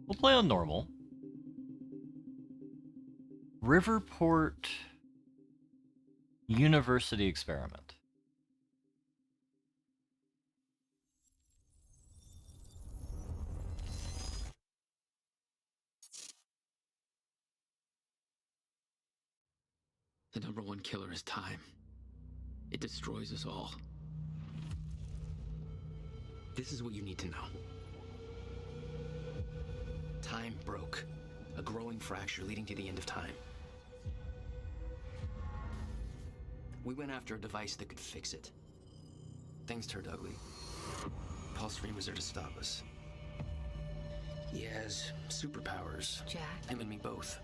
We'll play on normal. Riverport University Experiment. The number one killer is time. It destroys us all. This is what you need to know. Time broke. A growing fracture leading to the end of time. We went after a device that could fix it. Things turned ugly. Paul Serene was there to stop us. He has superpowers. Jack? Him and me both.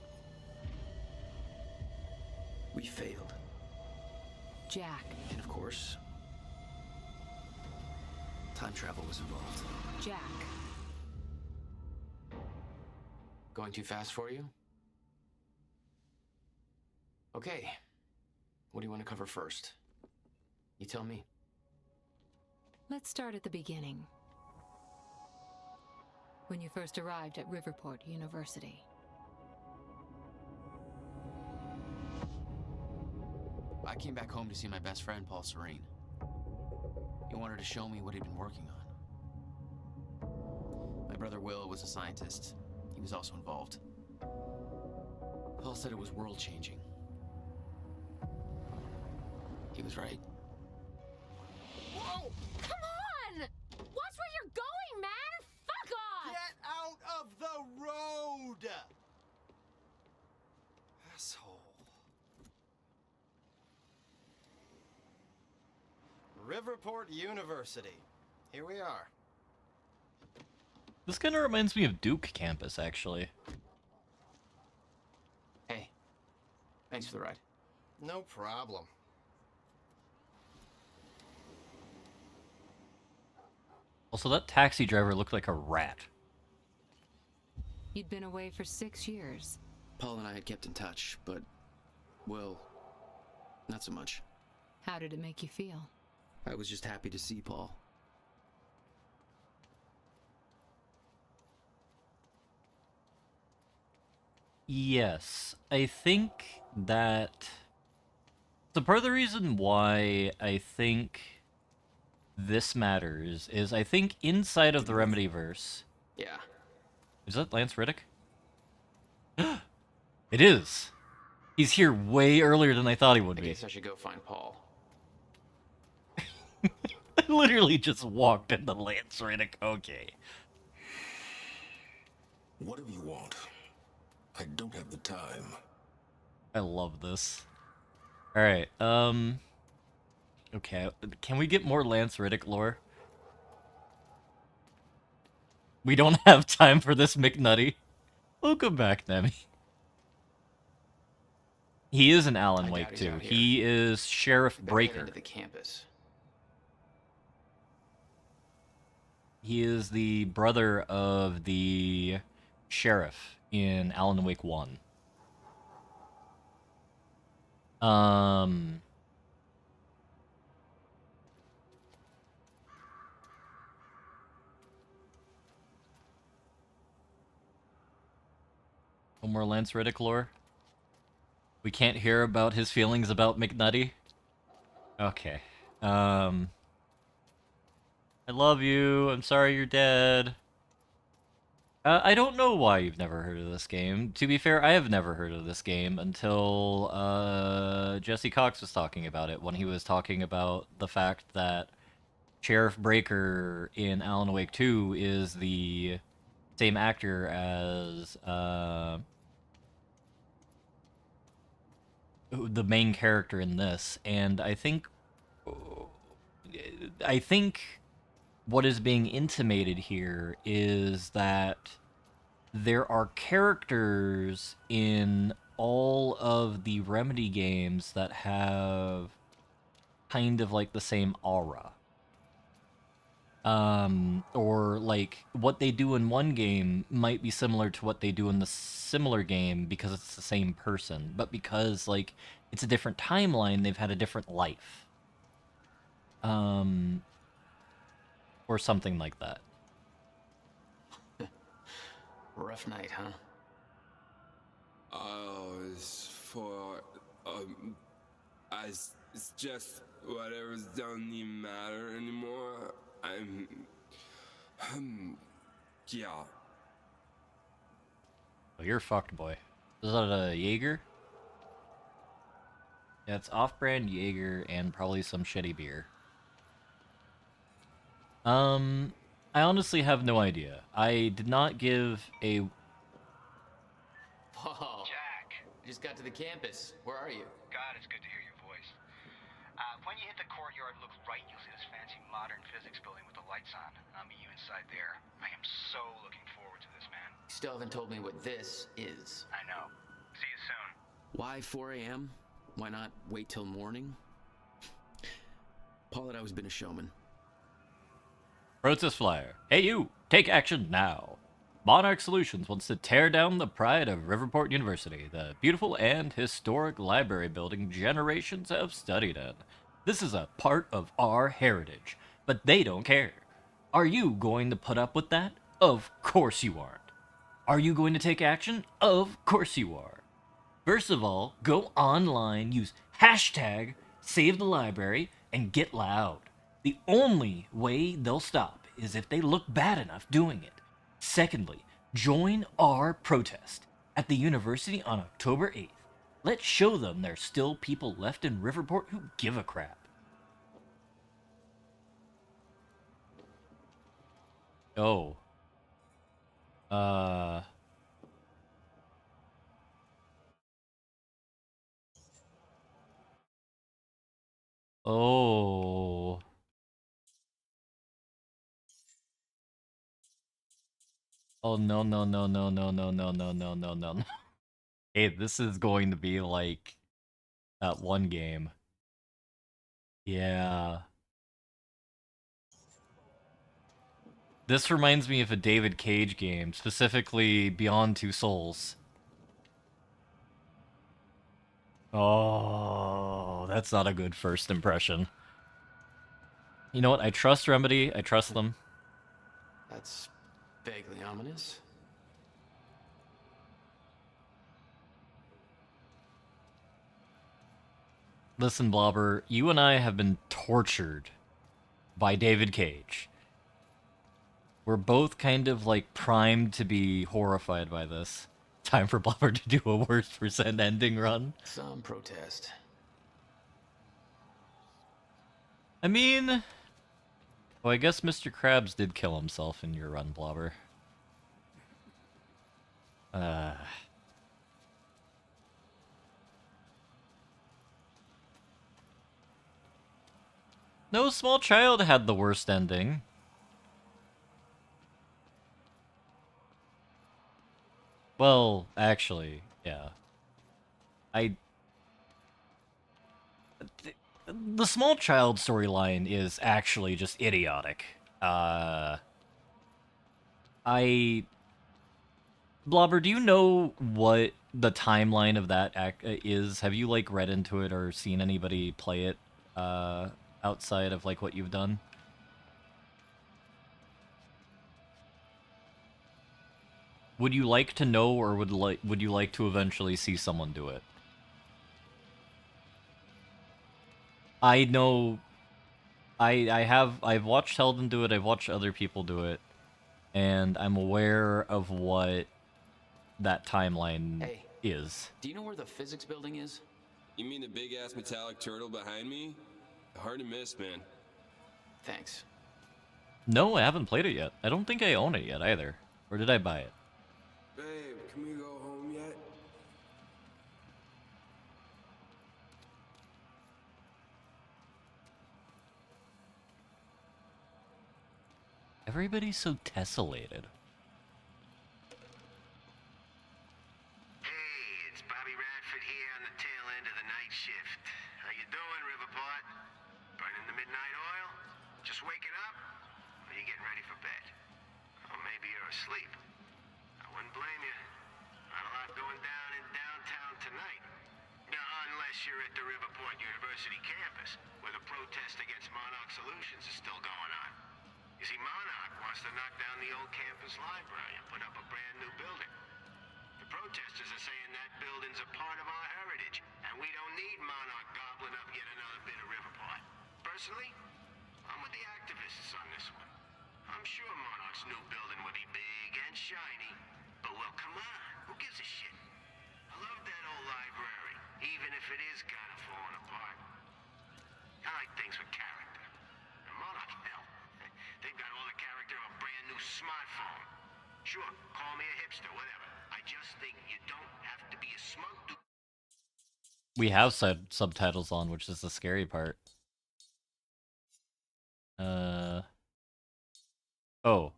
We failed. Jack. And of course, time travel was involved. Jack. Going too fast for you? Okay. What do you want to cover first? You tell me. Let's start at the beginning. When you first arrived at Riverport University. I came back home to see my best friend, Paul Serene. He wanted to show me what he'd been working on. My brother Will was a scientist. He was also involved. Paul said it was world-changing. He was right. Whoa! Come on! Watch where you're going, man! Fuck off! Get out of the road! Asshole. Riverport University. Here we are. This kind of reminds me of Duke campus, actually. Hey, thanks for the ride. No problem. Also, that taxi driver looked like a rat. You'd been away for 6 years. Paul and I had kept in touch, but, well, not so much. How did it make you feel? I was just happy to see Paul. Yes, I think that the part of the reason why I think this matters is I think inside of the Remedyverse. Yeah. Is that Lance Riddick? It is. He's here way earlier than I thought he would I be. guess I should go find Paul. I literally just walked into Lance Riddick. Okay. Whatever you want. I don't have the time. I love this. Alright, okay, can we get more Lance Riddick lore? We don't have time for this McNutty. Welcome back, Nemi. He is in Alan I Wake, doubt he's too. out here. He is Sheriff Better get Breaker. into the campus. He is the brother of the sheriff in Alan Wake 1. No more Lance Riddick lore? We can't hear about his feelings about McNutty? Okay. I love you. I'm sorry you're dead. I don't know why you've never heard of this game. To be fair, I have never heard of this game until Jesse Cox was talking about it when he was talking about the fact that Sheriff Breaker in Alan Wake 2 is the same actor as the main character in this, and I think what is being intimated here is that there are characters in all of the Remedy games that have kind of like the same aura. Or like what they do in one game might be similar to what they do in the similar game because it's the same person, but because like it's a different timeline, they've had a different life. Or something like that. Rough night, huh? Oh, it's for, it's just whatever's doesn't even matter anymore. Yeah. Oh, you're fucked, boy. Is that a Jaeger? Yeah, it's off-brand Jaeger and probably some shitty beer. I honestly have no idea. I did not give a... Whoa. Jack. I just got to the campus. Where are you? God, it's good to hear your voice. When you hit the courtyard, look right, you'll see this fancy modern physics building with the lights on. I'll meet you inside there. I am so looking forward to this, man. You still haven't told me what this is. I know. See you soon. Why 4 a.m.? Why not wait till morning? Paul had always been a showman. Protest flyer. Hey you! Take action now! Monarch Solutions wants to tear down the pride of Riverport University, the beautiful and historic library building generations have studied in. This is a part of our heritage, but they don't care. Are you going to put up with that? Of course you aren't. Are you going to take action? Of course you are. First of all, go online, use hashtag Save the Library, and get loud. The only way they'll stop is if they look bad enough doing it. Secondly, join our protest at the university on October 8th. Let's show them there's still people left in Riverport who give a crap. Oh. Oh. Oh no no no no no no no no no no no. Hey, this is going to be like that one game. Yeah. This reminds me of a David Cage game, specifically Beyond Two Souls. Oh, that's not a good first impression. You know what? I trust Remedy. I trust them. That's vaguely ominous. Listen, Blobber, you and I have been tortured by David Cage. We're both kind of like primed to be horrified by this. Time for Blobber to do a worst percent ending run. Some protest. I mean... Well, I guess Mr. Krabs did kill himself in your run, Blobber. No Small Child had the worst ending. Well, actually, yeah. The Small Child storyline is actually just idiotic. Blobber, do you know what the timeline of that is? Have you, like, read into it or seen anybody play it, outside of, like, what you've done? Would you like to know, or would you like to eventually see someone do it? I know... I've watched Sheldon do it, I've watched other people do it, and I'm aware of what that timeline is. Do you know where the physics building is? You mean the big-ass metallic turtle behind me? Hard to miss, man. Thanks. No, I haven't played it yet. I don't think I own it yet, either. Or did I buy it? Babe, can we go home yet? Everybody's so tessellated. Hey, it's Bobby Radford here on the tail end of the night shift. How you doing, Riverport? Burning the midnight oil? Just waking up? Or you getting ready for bed? Or maybe you're asleep. I wouldn't blame you. Not a lot going down in downtown tonight. Now, unless you're at the Riverport University campus, where the protest against Monarch Solutions is still going on. You see, Monarch wants to knock down the old campus library and put up a brand new building. The protesters are saying that building's a part of our heritage, and we don't need Monarch gobbling up yet another bit of Riverport. Personally, I'm with the activists on this one. I'm sure Monarch's new building will be big and shiny, but well, come on, who gives a shit? I love that old library, even if it is kind of falling apart. I like things with character. And Monarch, hell, they've got all the character of a brand new smartphone. Sure, call me a hipster, whatever. I just think you don't have to be a smug dude. We have subtitles on, which is the scary part. Oh.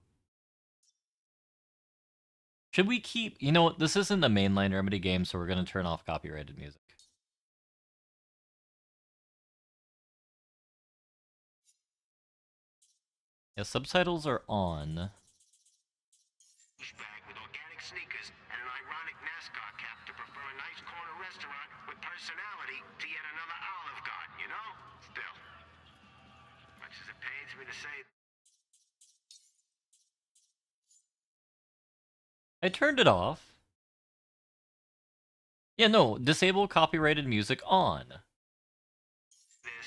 Should we keep... You know what? This isn't a mainline Remedy game, so we're going to turn off copyrighted music. Yeah, subtitles are on. Bag with organic sneakers and an ironic NASCAR cap to prefer a nice corner restaurant with personality to yet another Olive Garden, you know? Still, much as it pains me to say, I turned it off. Yeah, no, disable copyrighted music on. this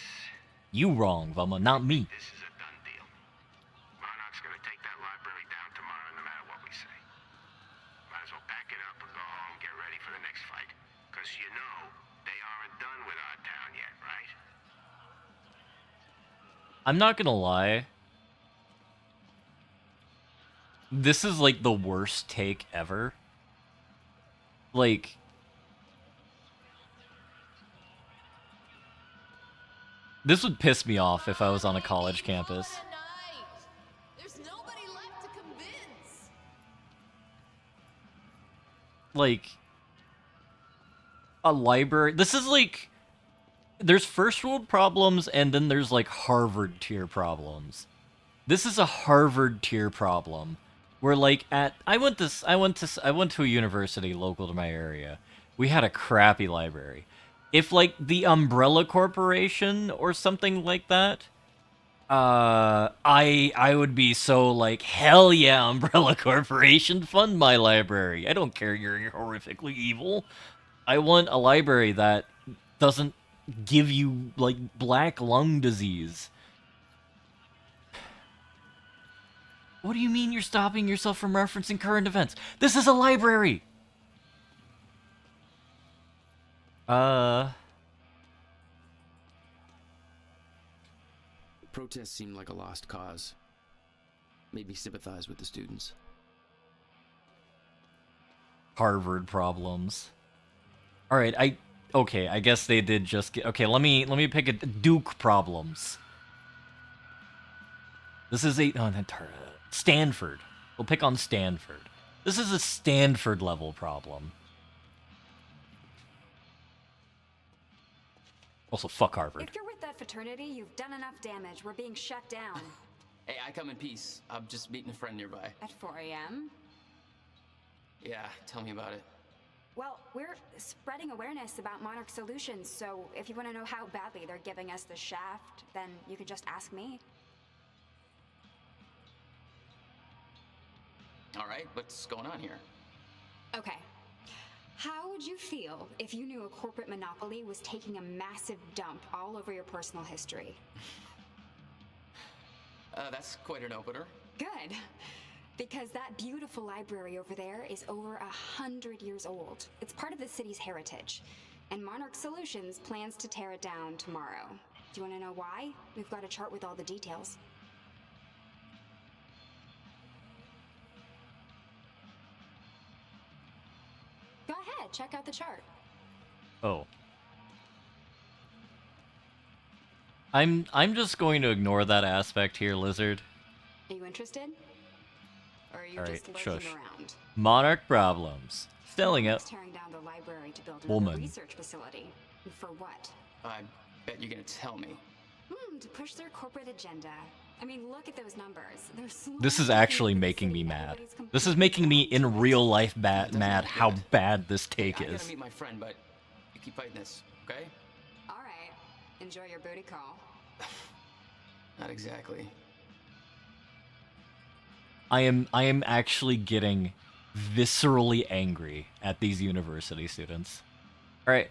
You wrong, Velma, not me. is a done deal. Monarch's gonna take that library down tomorrow no matter what we say. Might as well pack it up and go home, get ready for the next fight. Because you know, they aren't done with our town yet, right? I'm not gonna lie. This is like the worst take ever. Like... This would piss me off if I was on a college campus. There's nobody left to convince. Like... A library... This is like... There's first world problems, and then there's like Harvard tier problems. This is a Harvard tier problem. Where like I went to a university local to my area. We had a crappy library. If like the Umbrella Corporation or something like that, I would be so like, hell yeah, Umbrella Corporation, fund my library. I don't care you're horrifically evil. I want a library that doesn't give you like black lung disease. What do you mean you're stopping yourself from referencing current events? This is a library! Protests seemed like a lost cause. Made me sympathize with the students. Harvard problems. Alright, okay, I guess they did just get... Okay, let me pick a... Duke problems. This is a... Oh, Stanford. We'll pick on Stanford. This is a Stanford level problem. Also, fuck Harvard. If you're with that fraternity, you've done enough damage. We're being shut down. Hey, I come in peace. I'm just meeting a friend nearby. At 4 a.m.? Yeah, tell me about it. Well, we're spreading awareness about Monarch Solutions, so if you want to know how badly they're giving us the shaft, then you can just ask me. All right, what's going on here? Okay. How would you feel if you knew a corporate monopoly was taking a massive dump all over your personal history? That's quite an opener. Good. Because that beautiful library over there is over 100 years old. It's part of the city's heritage. And Monarch Solutions plans to tear it down tomorrow. Do you want to know why? We've got a chart with all the details. Go ahead, check out the chart. Oh. I'm just going to ignore that aspect here, Lizard. Are you interested? Or are you Alright, just lurking shush. around? Monarch problems. Selling it. Tearing down the library to build Woman. another research facility. And for what? I bet you're gonna tell me. To push their corporate agenda. I mean, look at those numbers. They're This is actually making me mad. This is making me in real life mad how bad this take I gotta is. meet my friend, but you keep fighting this, okay? All right. Enjoy your booty call. Not exactly. I am actually getting viscerally angry at these university students. All right.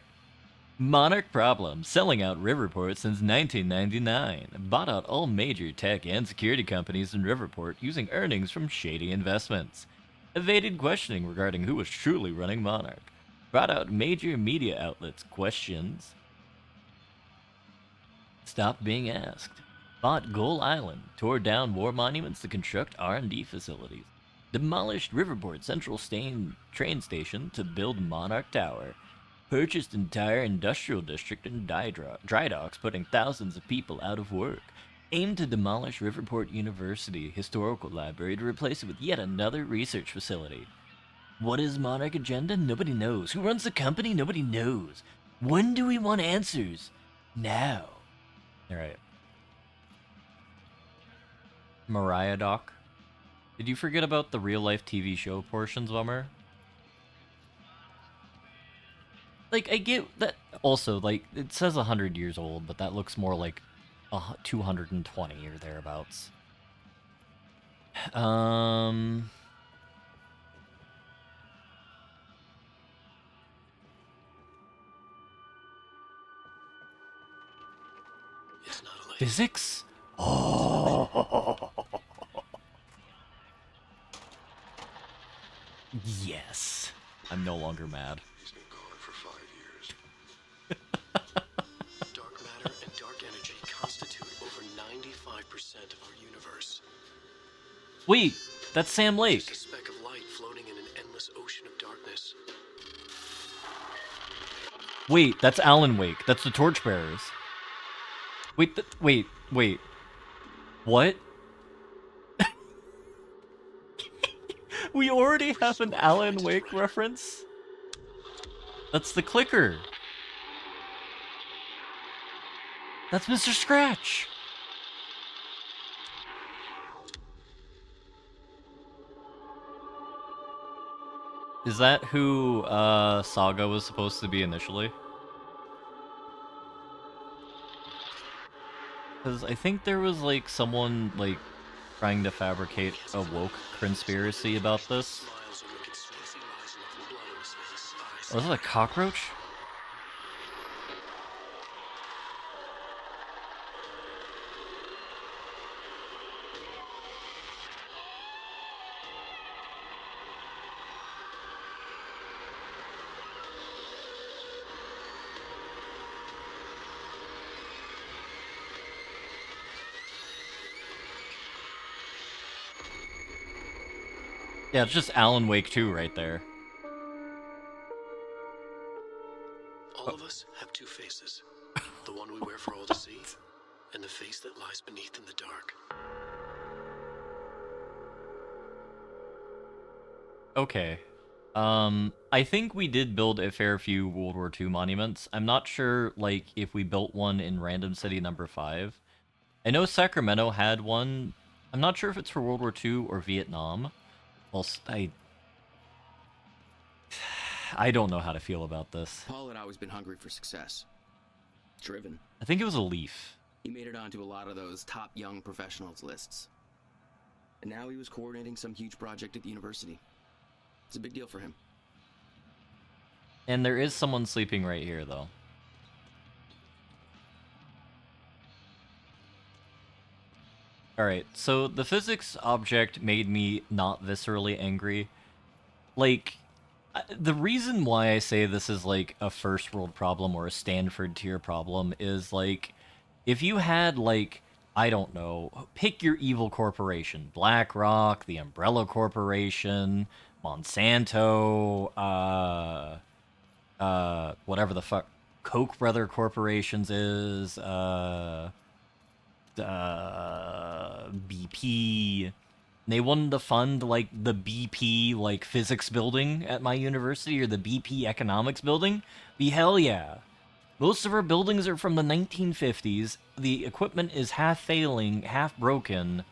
Monarch problem. Selling out Riverport since 1999. Bought out all major tech and security companies in Riverport using earnings from shady investments. Evaded questioning regarding who was truly running Monarch. Brought out major media outlets. Questions. Stopped being asked. Bought Gull Island. Tore down war monuments to construct R&D facilities. Demolished Riverport Central train station to build Monarch Tower. Purchased entire industrial district and dry docks, putting thousands of people out of work. Aimed to demolish Riverport University Historical Library to replace it with yet another research facility. What is Monarch agenda? Nobody knows. Who runs the company? Nobody knows. When do we want answers? Now. Alright. Mariah Doc. Did you forget about the real-life TV show portions, Bummer? Like, I get that. Also, like, it says 100 years old, but that looks more like 220 or thereabouts. It's not a lake. Physics? Oh. Yes. I'm no longer mad. He's been gone for 5 years. Dark matter and dark energy constitute over 95% of our universe. Wait, that's Sam Lake. Just a speck of light floating in an endless ocean of darkness. Wait, that's Alan Wake. That's the Torchbearers. Wait, wait. What? We already have an Alan Wake reference? That's the clicker. That's Mr. Scratch. Is that who Saga was supposed to be initially? Because I think there was like someone like trying to fabricate a woke conspiracy about this. Oh, is it a cockroach? Yeah, it's just Alan Wake 2 right there. All of us have two faces. The one we wear for all to see, and the face that lies beneath in the dark. Okay. I think we did build a fair few World War II monuments. I'm not sure, like, if we built one in Random City number 5. I know Sacramento had one. I'm not sure if it's for World War II or Vietnam. Well, I don't know how to feel about this. Paul had always been hungry for success. Driven. I think it was a leaf. He made it onto a lot of those top young professionals lists. And now he was coordinating some huge project at the university. It's a big deal for him. And there is someone sleeping right here, though. Alright, so the physics object made me not viscerally angry. Like, the reason why I say this is like a first world problem or a Stanford tier problem is like, if you had like, I don't know, pick your evil corporation. BlackRock, the Umbrella Corporation, Monsanto, whatever the fuck Koch brother corporations is, BP. They wanted to fund like the BP like physics building at my university or the BP economics building. The hell yeah. Most of our buildings are from the 1950s. The equipment is half failing, half broken,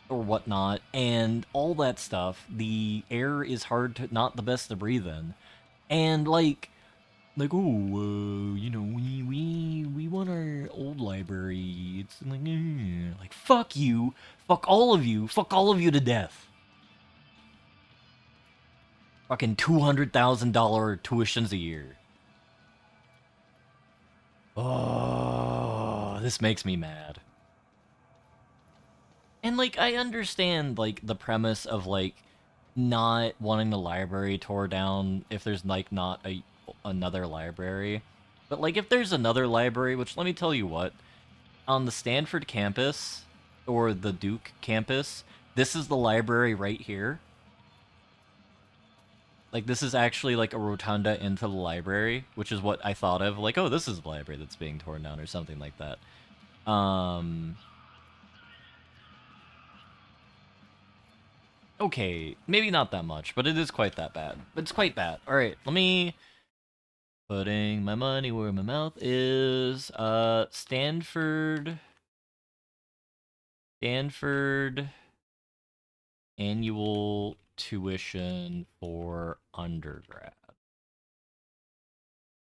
or whatnot, and all that stuff. The air is hard to, not the best to breathe in. And like, you know, we want our old library. It's like fuck you, fuck all of you to death. Fucking $200,000 tuitions a year. Oh, this makes me mad. And like I understand like the premise of like not wanting the library tore down if there's like not another library. But like if there's another library, which let me tell you what, on the Stanford campus or the Duke campus, this is the library right here. Like this is actually like a rotunda into the library, which is what I thought of. Like, oh, this is the library that's being torn down or something like that. Okay, maybe not that much, but it is quite that bad. It's quite bad. All right, let me putting my money where my mouth is. Stanford annual tuition for undergrad.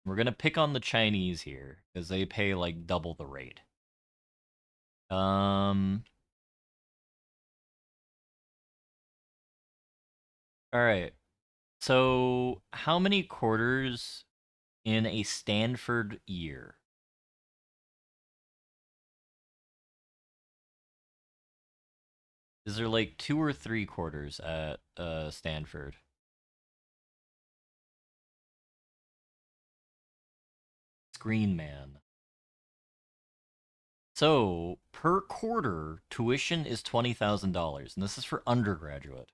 We're gonna pick on the Chinese here because they pay like double the rate. All right. So, how many quarters in a Stanford year? Is there like 2 or 3 quarters at Stanford? Screen Man. So, per quarter, tuition is $20,000, and this is for undergraduate.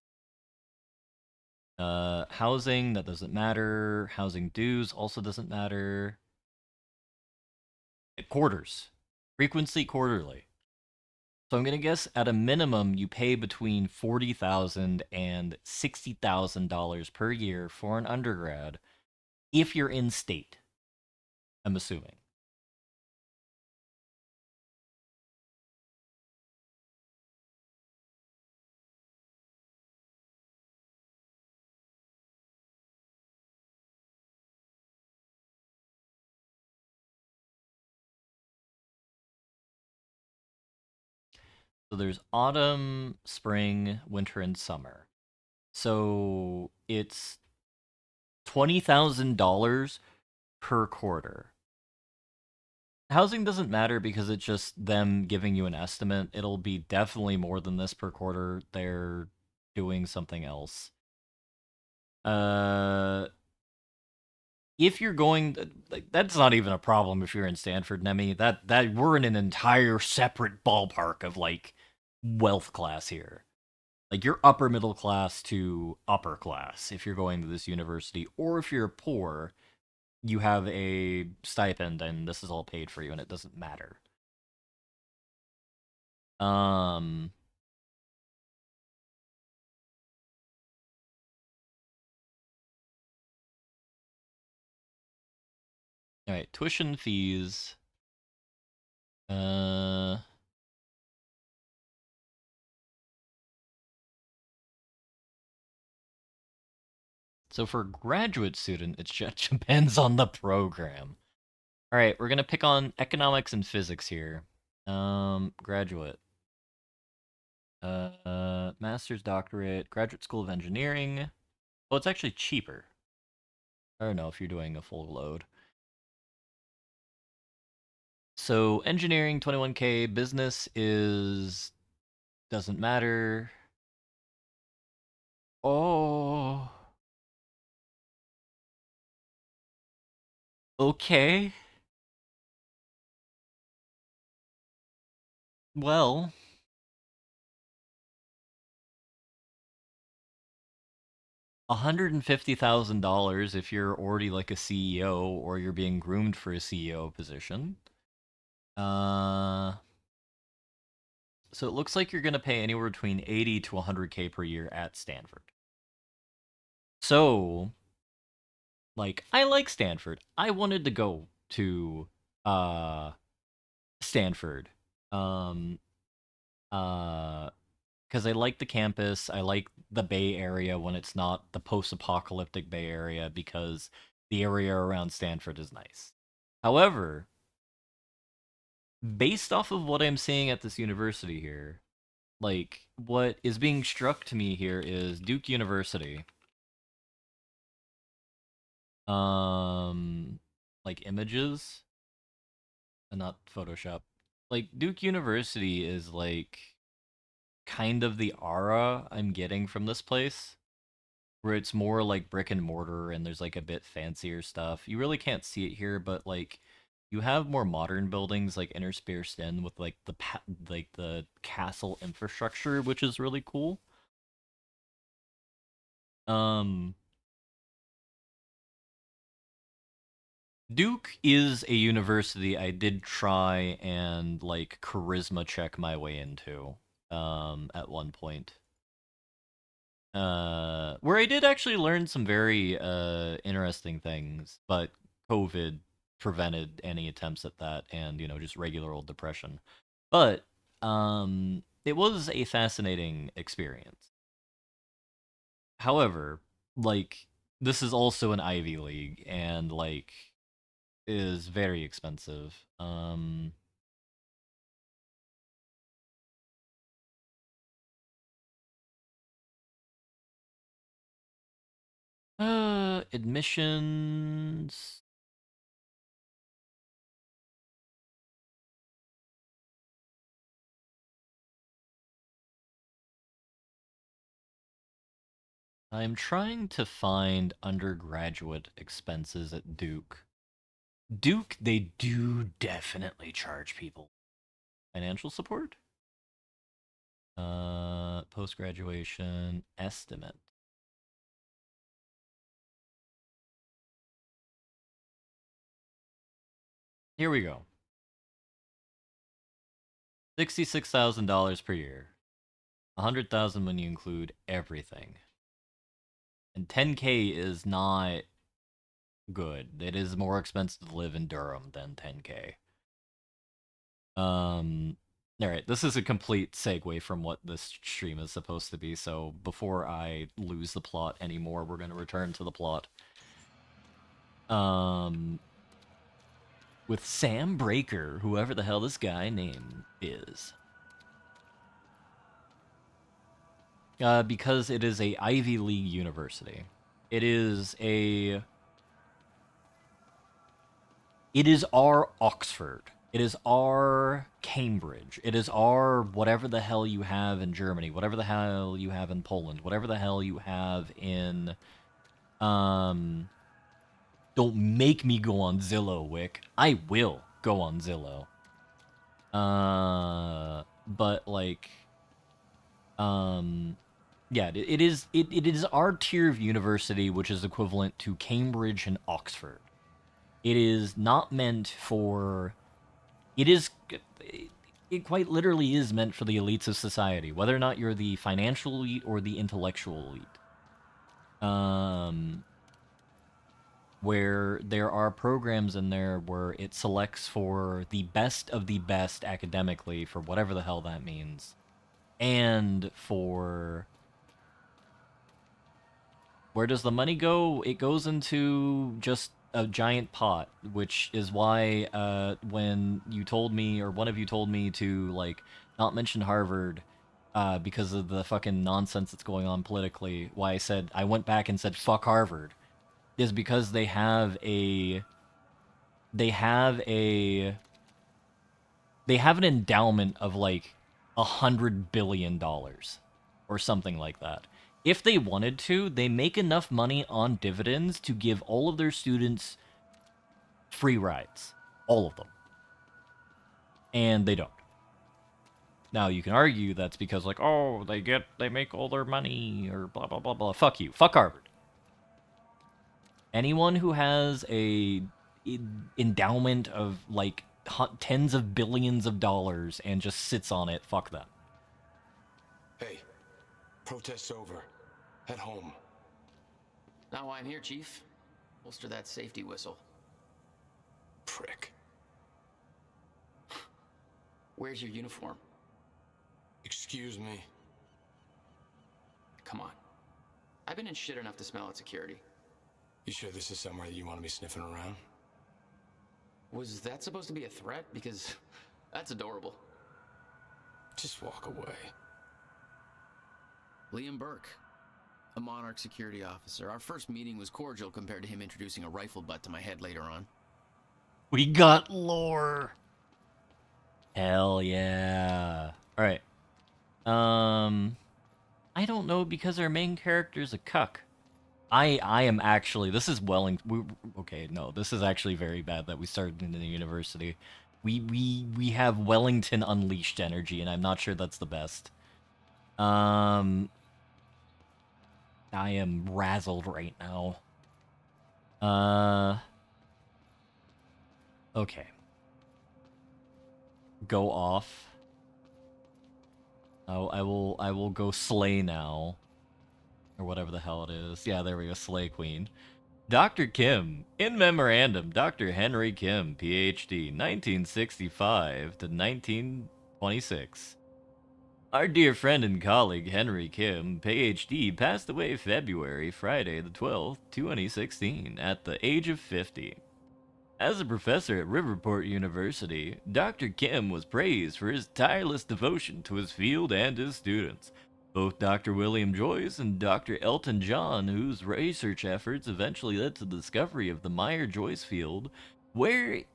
Housing, that doesn't matter. Housing dues also doesn't matter. Quarters. Frequency quarterly. So I'm gonna guess at a minimum you pay between $40,000 and $60,000 per year for an undergrad if you're in state. I'm assuming. So there's autumn, spring, winter, and summer. So it's $20,000 per quarter. Housing doesn't matter because it's just them giving you an estimate. It'll be definitely more than this per quarter. They're doing something else. If you're going, like, that's not even a problem if you're in Stanford, Nemi. That we're in an entire separate ballpark of like wealth class here. Like you're upper middle class to upper class if you're going to this university, or if you're poor, you have a stipend and this is all paid for you and it doesn't matter. Um all right, tuition fees. Uh so for graduate student, it just depends on the program. All right, we're gonna pick on economics and physics here. Graduate. Master's, doctorate, graduate school of engineering. Well, it's actually cheaper. I don't know if you're doing a full load. So engineering 21K, business is doesn't matter. Oh, okay. Well, $150,000 if you're already like a CEO or you're being groomed for a CEO position. Uh, so it looks like you're gonna pay anywhere between 80 to 100K per year at Stanford. So, like, I like Stanford. I wanted to go to Stanford. Um, because I like the campus. I like the Bay Area when it's not the post-apocalyptic Bay Area because the area around Stanford is nice. However, based off of what I'm seeing at this university here, like what is being struck to me here is Duke University. like images and not Photoshop. Like Duke University is like kind of the aura I'm getting from this place, where it's more like brick and mortar and there's like a bit fancier stuff. You really can't see it here, but like you have more modern buildings like interspersed in with like the castle infrastructure, which is really cool. Um Duke is a university I did try and like charisma check my way into at one point. Where I did actually learn some very interesting things, but COVID prevented any attempts at that and, you know, just regular old depression. But it was a fascinating experience. However, like this is also an Ivy League and like is very expensive. Admissions. I'm trying to find undergraduate expenses at Duke. Duke, they do definitely charge people financial support. Post graduation estimate. Here we go. $66,000 per year. 100,000 when you include everything. And 10K is not good. It is more expensive to live in Durham than 10K. All right, this is a complete segue from what this stream is supposed to be, so before I lose the plot anymore, we're going to return to the plot. With Sam Breaker, whoever the hell this guy name is. Because it is a Ivy League university. It is our Oxford. It is our Cambridge. It is our whatever the hell you have in Germany, whatever the hell you have in Poland, whatever the hell you have in don't make me go on Zillow, Wick. I will go on Zillow. But like yeah, it is our tier of university, which is equivalent to Cambridge and Oxford. It is not meant for. It is. It quite literally is meant for the elites of society, whether or not you're the financial elite or the intellectual elite. Where there are programs in there where it selects for the best of the best academically, for whatever the hell that means, and for where does the money go? It goes into just a giant pot, which is why when you told me, or one of you told me to like not mention Harvard because of the fucking nonsense that's going on politically, why I went back and said fuck Harvard, is because they have an endowment of like $100 billion or something like that. If they wanted to, they make enough money on dividends to give all of their students free rides. All of them. And they don't. Now, you can argue that's because, like, oh, they make all their money, or blah, blah, blah, blah. Fuck you. Fuck Harvard. Anyone who has a endowment of, like, tens of billions of dollars and just sits on it, fuck them. Hey, protest's over. Head home. Not why I'm here, Chief. Holster that safety whistle. Prick. Where's your uniform? Excuse me. Come on. I've been in shit enough to smell at security. You sure this is somewhere that you want to be sniffing around? Was that supposed to be a threat? Because that's adorable. Just walk away. Liam Burke. A Monarch security officer. Our first meeting was cordial compared to him introducing a rifle butt to my head later on. We got lore. Hell yeah. All right. I don't know because our main character's a cuck. I am actually, this is okay, no, this is actually very bad that we started in the university. We have Wellington Unleashed energy, and I'm not sure that's the best. I am razzled right now. Okay. Go off. Oh, I will go slay now. Or whatever the hell it is. Yeah, there we go, Slay Queen. Dr. Kim. In memorandum, Dr. Henry Kim, PhD, 1965 to 1926. Our dear friend and colleague Henry Kim, PhD, passed away Friday the 12th, 2016, at the age of 50. As a professor at Riverport University, Dr. Kim was praised for his tireless devotion to his field and his students. Both Dr. William Joyce and Dr. Elton John, whose research efforts eventually led to the discovery of the Meyer-Joyce field, were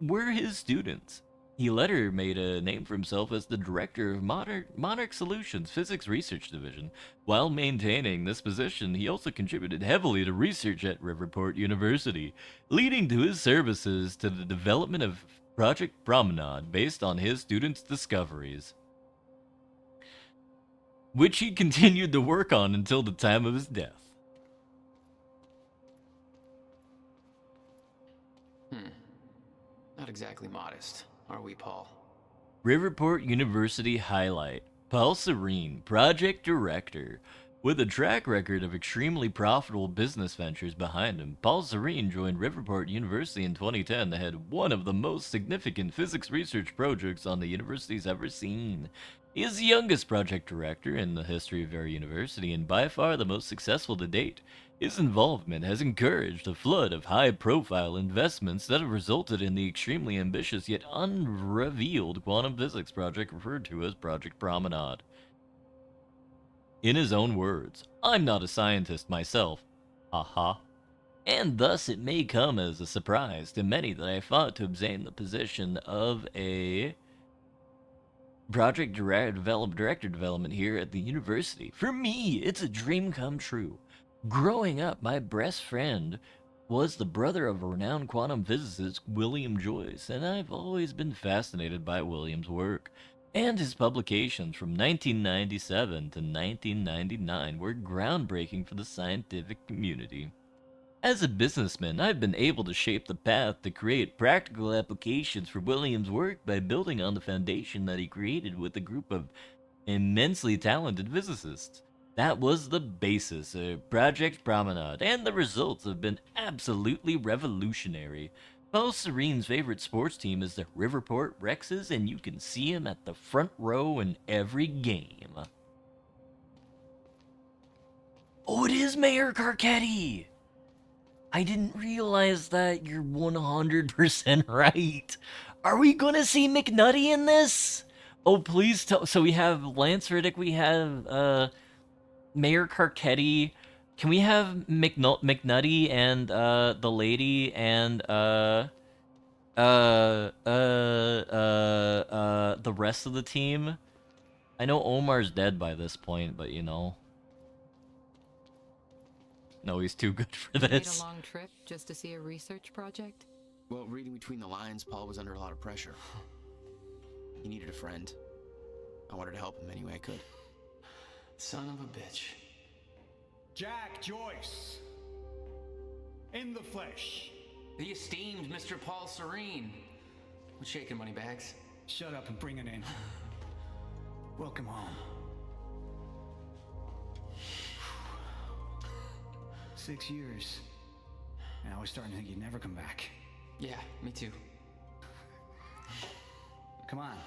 his students. He later made a name for himself as the director of Monarch Solutions Physics Research Division. While maintaining this position, he also contributed heavily to research at Riverport University, leading to his services to the development of Project Promenade based on his students' discoveries, which he continued to work on until the time of his death. Not exactly modest, are we, Paul? Riverport University highlight. Paul Serene, project director. With a track record of extremely profitable business ventures behind him, Paul Serene joined Riverport University in 2010 to head one of the most significant physics research projects on the university's ever seen. He is the youngest project director in the history of our university and by far the most successful to date. His involvement has encouraged a flood of high-profile investments that have resulted in the extremely ambitious yet unrevealed quantum physics project referred to as Project Promenade. In his own words, I'm not a scientist myself, haha, and thus it may come as a surprise to many that I fought to obtain the position of a project director development here at the university. For me, it's a dream come true. Growing up, my best friend was the brother of a renowned quantum physicist, William Joyce, and I've always been fascinated by William's work. And his publications from 1997 to 1999 were groundbreaking for the scientific community. As a businessman, I've been able to shape the path to create practical applications for William's work by building on the foundation that he created with a group of immensely talented physicists. That was the basis of Project Promenade, and the results have been absolutely revolutionary. Paul Serene's favorite sports team is the Riverport Rexes, and you can see him at the front row in every game. Oh, it is Mayor Carcetti! I didn't realize that. You're 100% right. Are we gonna see McNutty in this? Oh, please tell. So we have Lance Riddick, we have Mayor Carcetti. Can we have McNutty and the lady and the rest of the team? I know Omar's dead by this point, but you know. No, he's too good for Made this. a long trip just to see a research project? Well, reading between the lines, Paul was under a lot of pressure. He needed a friend. I wanted to help him any way I could. Son of a bitch. Jack Joyce. In the flesh. The esteemed Mr. Paul Serene. What's shaking, Moneybags? Shut up and bring it in. Welcome home. 6 years. And I was starting to think you'd never come back. Yeah, me too. Come on.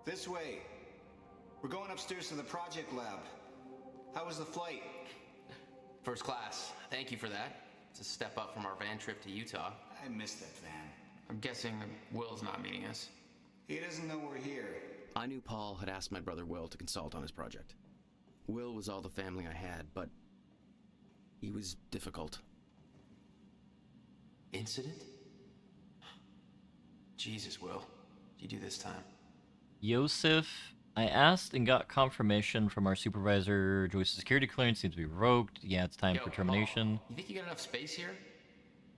This way. We're going upstairs to the project lab. How was the flight? First class. Thank you for that. It's a step up from our van trip to Utah. I missed that van. I'm guessing Will's not meeting us. He doesn't know we're here. I knew Paul had asked my brother Will to consult on his project. Will was all the family I had, but he was difficult. Incident? Jesus, Will. What'd you do this time? Yosef, I asked and got confirmation from our supervisor. Joyce's security clearance seems to be revoked. Yeah, it's time for termination. You think you got enough space here?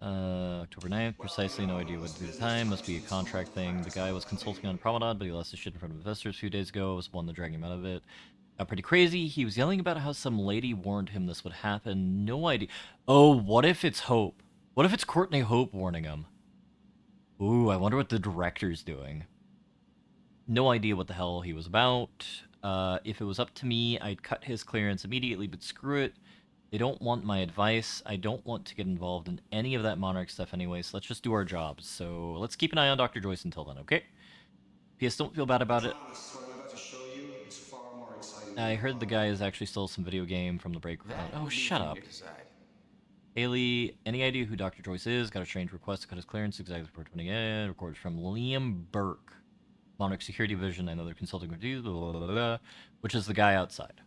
October 9th, precisely, no idea what to do at the time. Must be a contract thing. The guy was consulting on Promenade, but he lost his shit in front of investors a few days ago. I was the one that dragged him out of it. Got pretty crazy. He was yelling about how some lady warned him this would happen. No idea. Oh, what if it's Hope? What if it's Courtney Hope warning him? Ooh, I wonder what the director's doing. No idea what the hell he was about. If it was up to me, I'd cut his clearance immediately, but screw it. They don't want my advice. I don't want to get involved in any of that Monarch stuff anyway, so let's just do our jobs. So let's keep an eye on Dr. Joyce until then, okay? P.S. Don't feel bad about it. What I'm about to show you is far more exciting. I heard the guy is actually still some video game from the break. Oh, shut up. Haley, any idea who Dr. Joyce is? Got a strange request to cut his clearance exactly before 28. Records from Liam Burke. Monarch Security Division. I know they're consulting with you, blah, blah, blah, blah, which is the guy outside.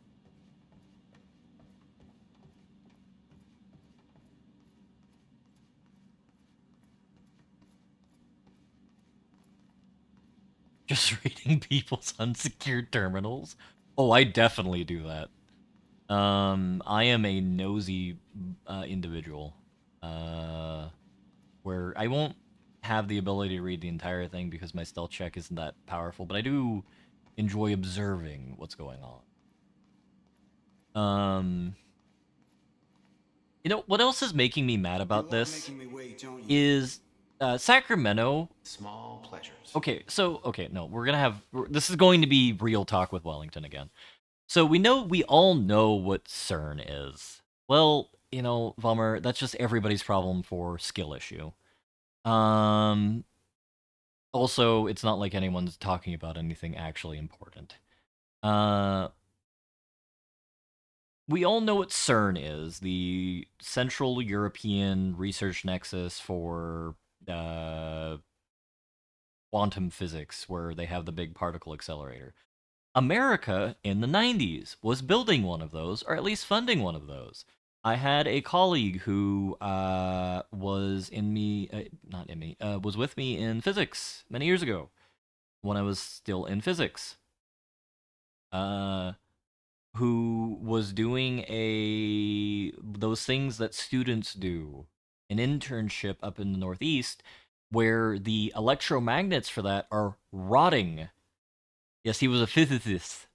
Just reading people's unsecured terminals? Oh, I definitely do that. I am a nosy individual. Where I won't have the ability to read the entire thing because my stealth check isn't that powerful, but I do enjoy observing what's going on. You know, what else is making me mad about this is Sacramento. Small pleasures. Okay, no, this is going to be real talk with Wellington again. So we all know what CERN is. Well, you know, Vummer, that's just everybody's problem for skill issue. Also, it's not like anyone's talking about anything actually important. We all know what CERN is, the Central European Research Nexus for quantum physics, where they have the big particle accelerator. America in the 90s was building one of those, or at least funding one of those. I had a colleague who was with me in physics many years ago, when I was still in physics. Who was doing those things that students do, an internship up in the Northeast, where the electromagnets for that are rotting. Yes, he was a physicist.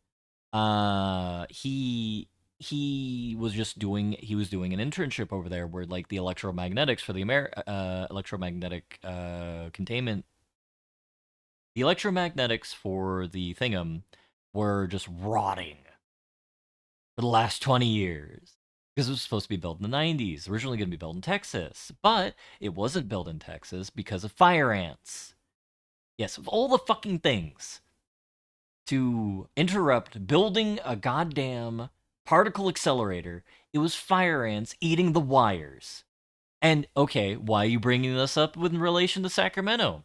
He was doing an internship over there where like the electromagnetics for the electromagnetic containment, the electromagnetics for the thingum were just rotting for the last 20 years. Because it was supposed to be built in the 90s, originally going to be built in Texas, but it wasn't built in Texas because of fire ants. Yes, of all the fucking things to interrupt building a goddamn particle accelerator, it was fire ants eating the wires. And, okay, why are you bringing this up in relation to Sacramento?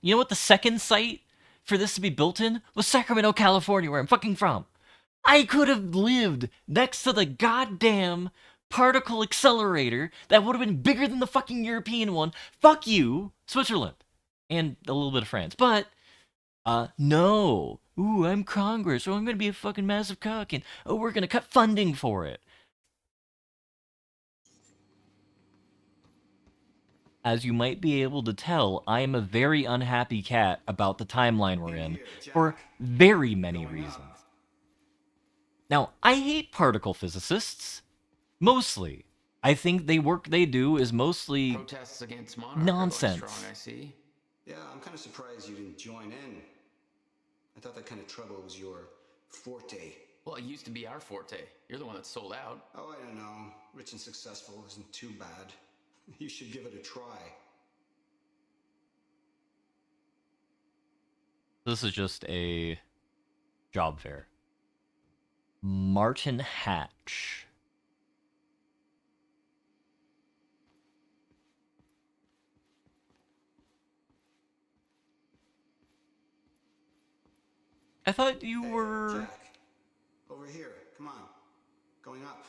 You know what the second site for this to be built in was? Sacramento, California, where I'm fucking from. I could have lived next to the goddamn particle accelerator that would have been bigger than the fucking European one. Fuck you, Switzerland. And a little bit of France. But, no. Ooh, I'm Congress, so I'm gonna be a fucking massive cock, and, oh, we're gonna cut funding for it. As you might be able to tell, I am a very unhappy cat about the timeline we're in, for very many reasons. Now, I hate particle physicists. Mostly. I think the work they do is mostly Protests against Monarch nonsense. are going strong, I see. Yeah, I'm kind of surprised you didn't join in. I thought that kind of trouble was your forte. Well, it used to be our forte. You're the one that sold out. Oh, I don't know. Rich and successful isn't too bad. You should give it a try. This is just a job fair. Martin Hatch. I thought you Hey, were... Jack. Over here. Come on. Going up.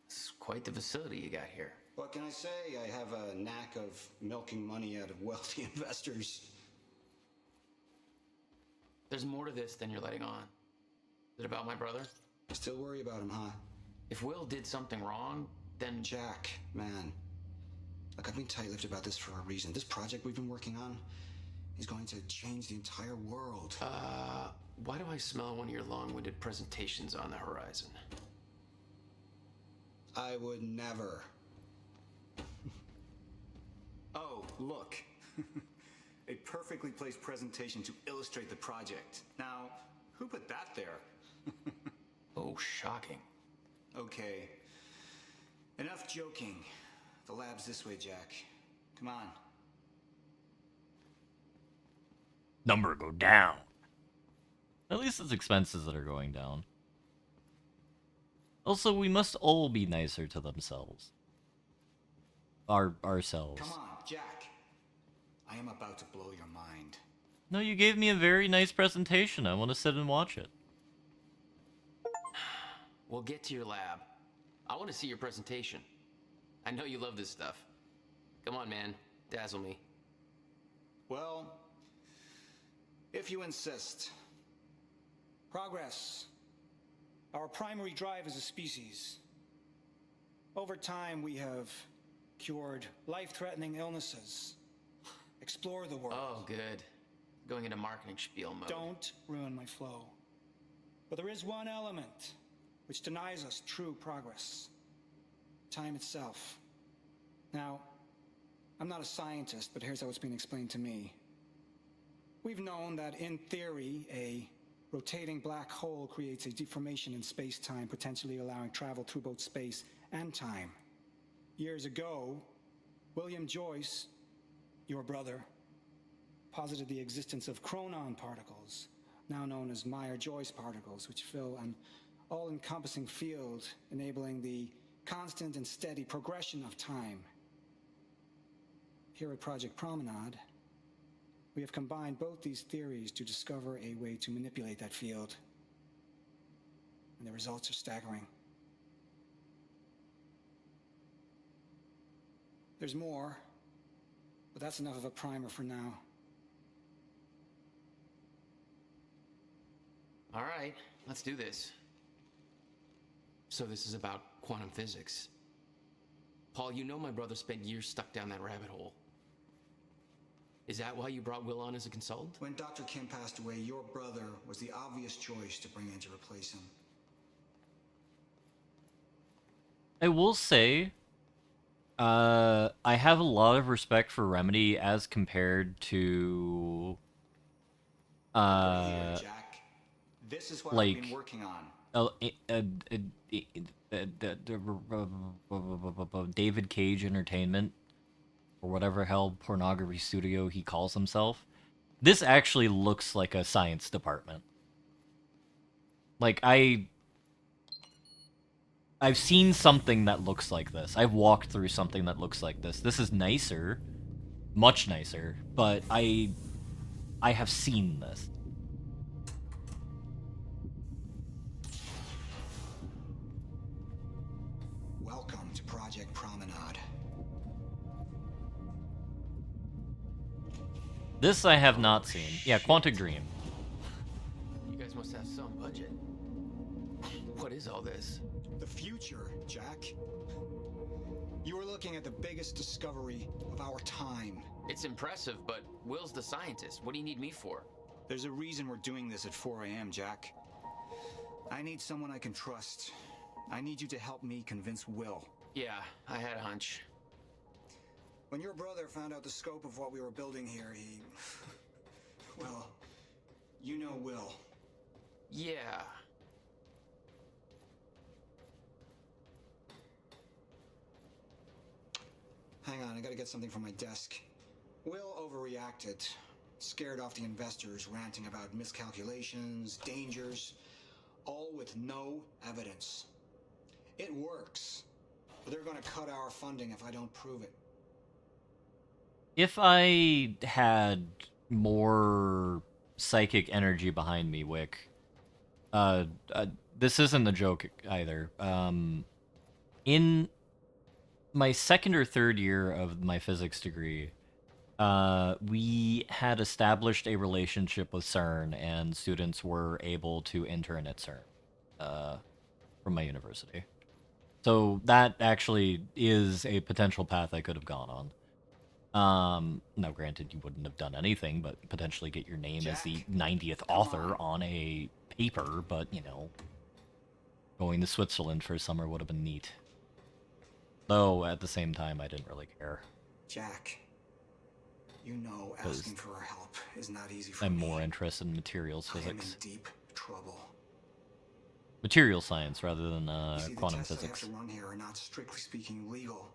It's quite the facility you got here. What can I say? I have a knack of milking money out of wealthy investors. There's more to this than you're letting on. Is it about my brother? Still worry about him, huh? If Will did something wrong, then... Jack, man. Look, I've been tight-lipped about this for a reason. This project we've been working on is going to change the entire world. Why do I smell one of your long-winded presentations on the horizon? I would never. Oh, look. A perfectly placed presentation to illustrate the project. Now, who put that there? Oh, shocking. Okay. Enough joking. The lab's this way, Jack. Come on. Number go down. At least it's expenses that are going down. Also, we must all be nicer to themselves. Ourselves. Come on, Jack. I am about to blow your mind. No, you gave me a very nice presentation. I want to sit and watch it. We'll get to your lab. I want to see your presentation. I know you love this stuff. Come on, man. Dazzle me. Well, if you insist. Progress. Our primary drive as a species. Over time, we have cured life-threatening illnesses. Explore the world. Oh, good. Going into marketing spiel mode. Don't ruin my flow. But there is one element which denies us true progress. Time itself. Now, I'm not a scientist, but here's how it's been explained to me. We've known that, in theory, a rotating black hole creates a deformation in space-time, potentially allowing travel through both space and time. Years ago, William Joyce, your brother, posited the existence of chronon particles, now known as Meyer-Joyce particles, which fill an all-encompassing field, enabling the constant and steady progression of time. Here at Project Promenade, we have combined both these theories to discover a way to manipulate that field. And the results are staggering. There's more, but that's enough of a primer for now. All right, let's do this. So this is about quantum physics. Paul, you know my brother spent years stuck down that rabbit hole. Is that why you brought Will on as a consultant? When Dr. Kim passed away, your brother was the obvious choice to bring in to replace him. I will say, I have a lot of respect for Remedy as compared to, Here, Jack. This is what I've been working on. David Cage Entertainment, or whatever hell pornography studio he calls himself. This actually looks like a science department. Like, I've seen something that looks like this. I've walked through something that looks like this. This is nicer, much nicer, but I have seen this. Welcome to Project Promenade. This I have not seen. Yeah, Quantic Dream. You guys must have some budget. What is all this? The future, Jack. You are looking at the biggest discovery of our time. It's impressive, but Will's the scientist. What do you need me for? There's a reason we're doing this at 4 a.m., Jack. I need someone I can trust. I need you to help me convince Will. Yeah, I had a hunch. When your brother found out the scope of what we were building here, he... Well, you know Will. Yeah. Hang on, I gotta get something from my desk. Will overreacted. Scared off the investors, ranting about miscalculations, dangers, all with no evidence. It works, but they're gonna cut our funding if I don't prove it. If I had more psychic energy behind me, Wick. This isn't a joke either. In my second or third year of my physics degree, we had established a relationship with CERN, and students were able to intern at CERN from my university. So that actually is a potential path I could have gone on. Now granted, you wouldn't have done anything, but potentially get your name as the 90th author on a paper, but, you know, going to Switzerland for a summer would have been neat. Though, at the same time, I didn't really care. Jack, you know asking for our help is not easy for I'm me. more interested in materials I am in physics. deep trouble. Material science rather than See, quantum the tests physics. I have to run here are not strictly speaking legal.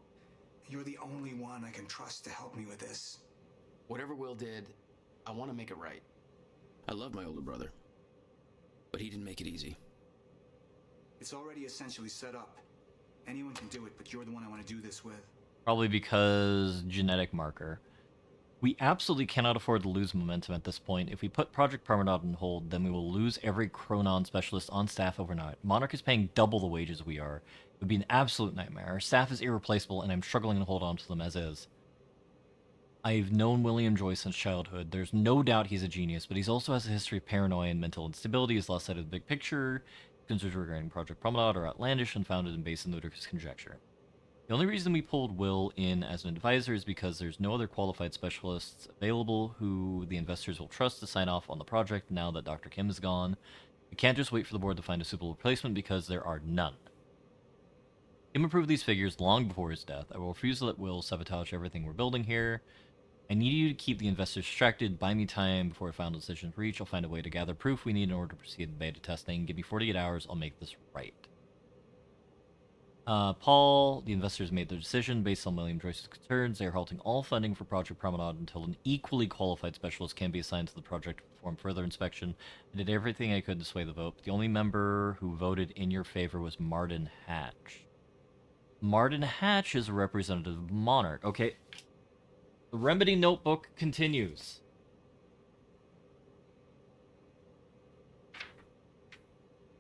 You're the only one I can trust to help me with this. Whatever Will did, I want to make it right. I love my older brother, but he didn't make it easy. It's already essentially set up. Anyone can do it, but you're the one I want to do this with. Probably because genetic marker. We absolutely cannot afford to lose momentum at this point. If we put Project Promenade on hold, then we will lose every Chronon specialist on staff overnight. Monarch is paying double the wages we are. It would be an absolute nightmare. Our staff is irreplaceable, and I'm struggling to hold on to them as is. I've known William Joyce since childhood. There's no doubt he's a genius, but he also has a history of paranoia and mental instability. He's lost sight of the big picture. Concerns regarding Project Promenade are outlandish, unfounded, and based on ludicrous conjecture. The only reason we pulled Will in as an advisor is because there's no other qualified specialists available who the investors will trust to sign off on the project now that Dr. Kim is gone. We can't just wait for the board to find a suitable replacement because there are none. Kim approved these figures long before his death. I will refuse to let Will sabotage everything we're building here. I need you to keep the investors distracted. Buy me time before a final decision is reached. I'll find a way to gather proof we need in order to proceed with beta testing. Give me 48 hours. I'll make this right. Paul, the investors made their decision based on William Joyce's concerns. They are halting all funding for Project Promenade until an equally qualified specialist can be assigned to the project to perform further inspection. I did everything I could to sway the vote, but the only member who voted in your favor was Martin Hatch. Martin Hatch is a representative of Monarch. Okay. The Remedy notebook continues.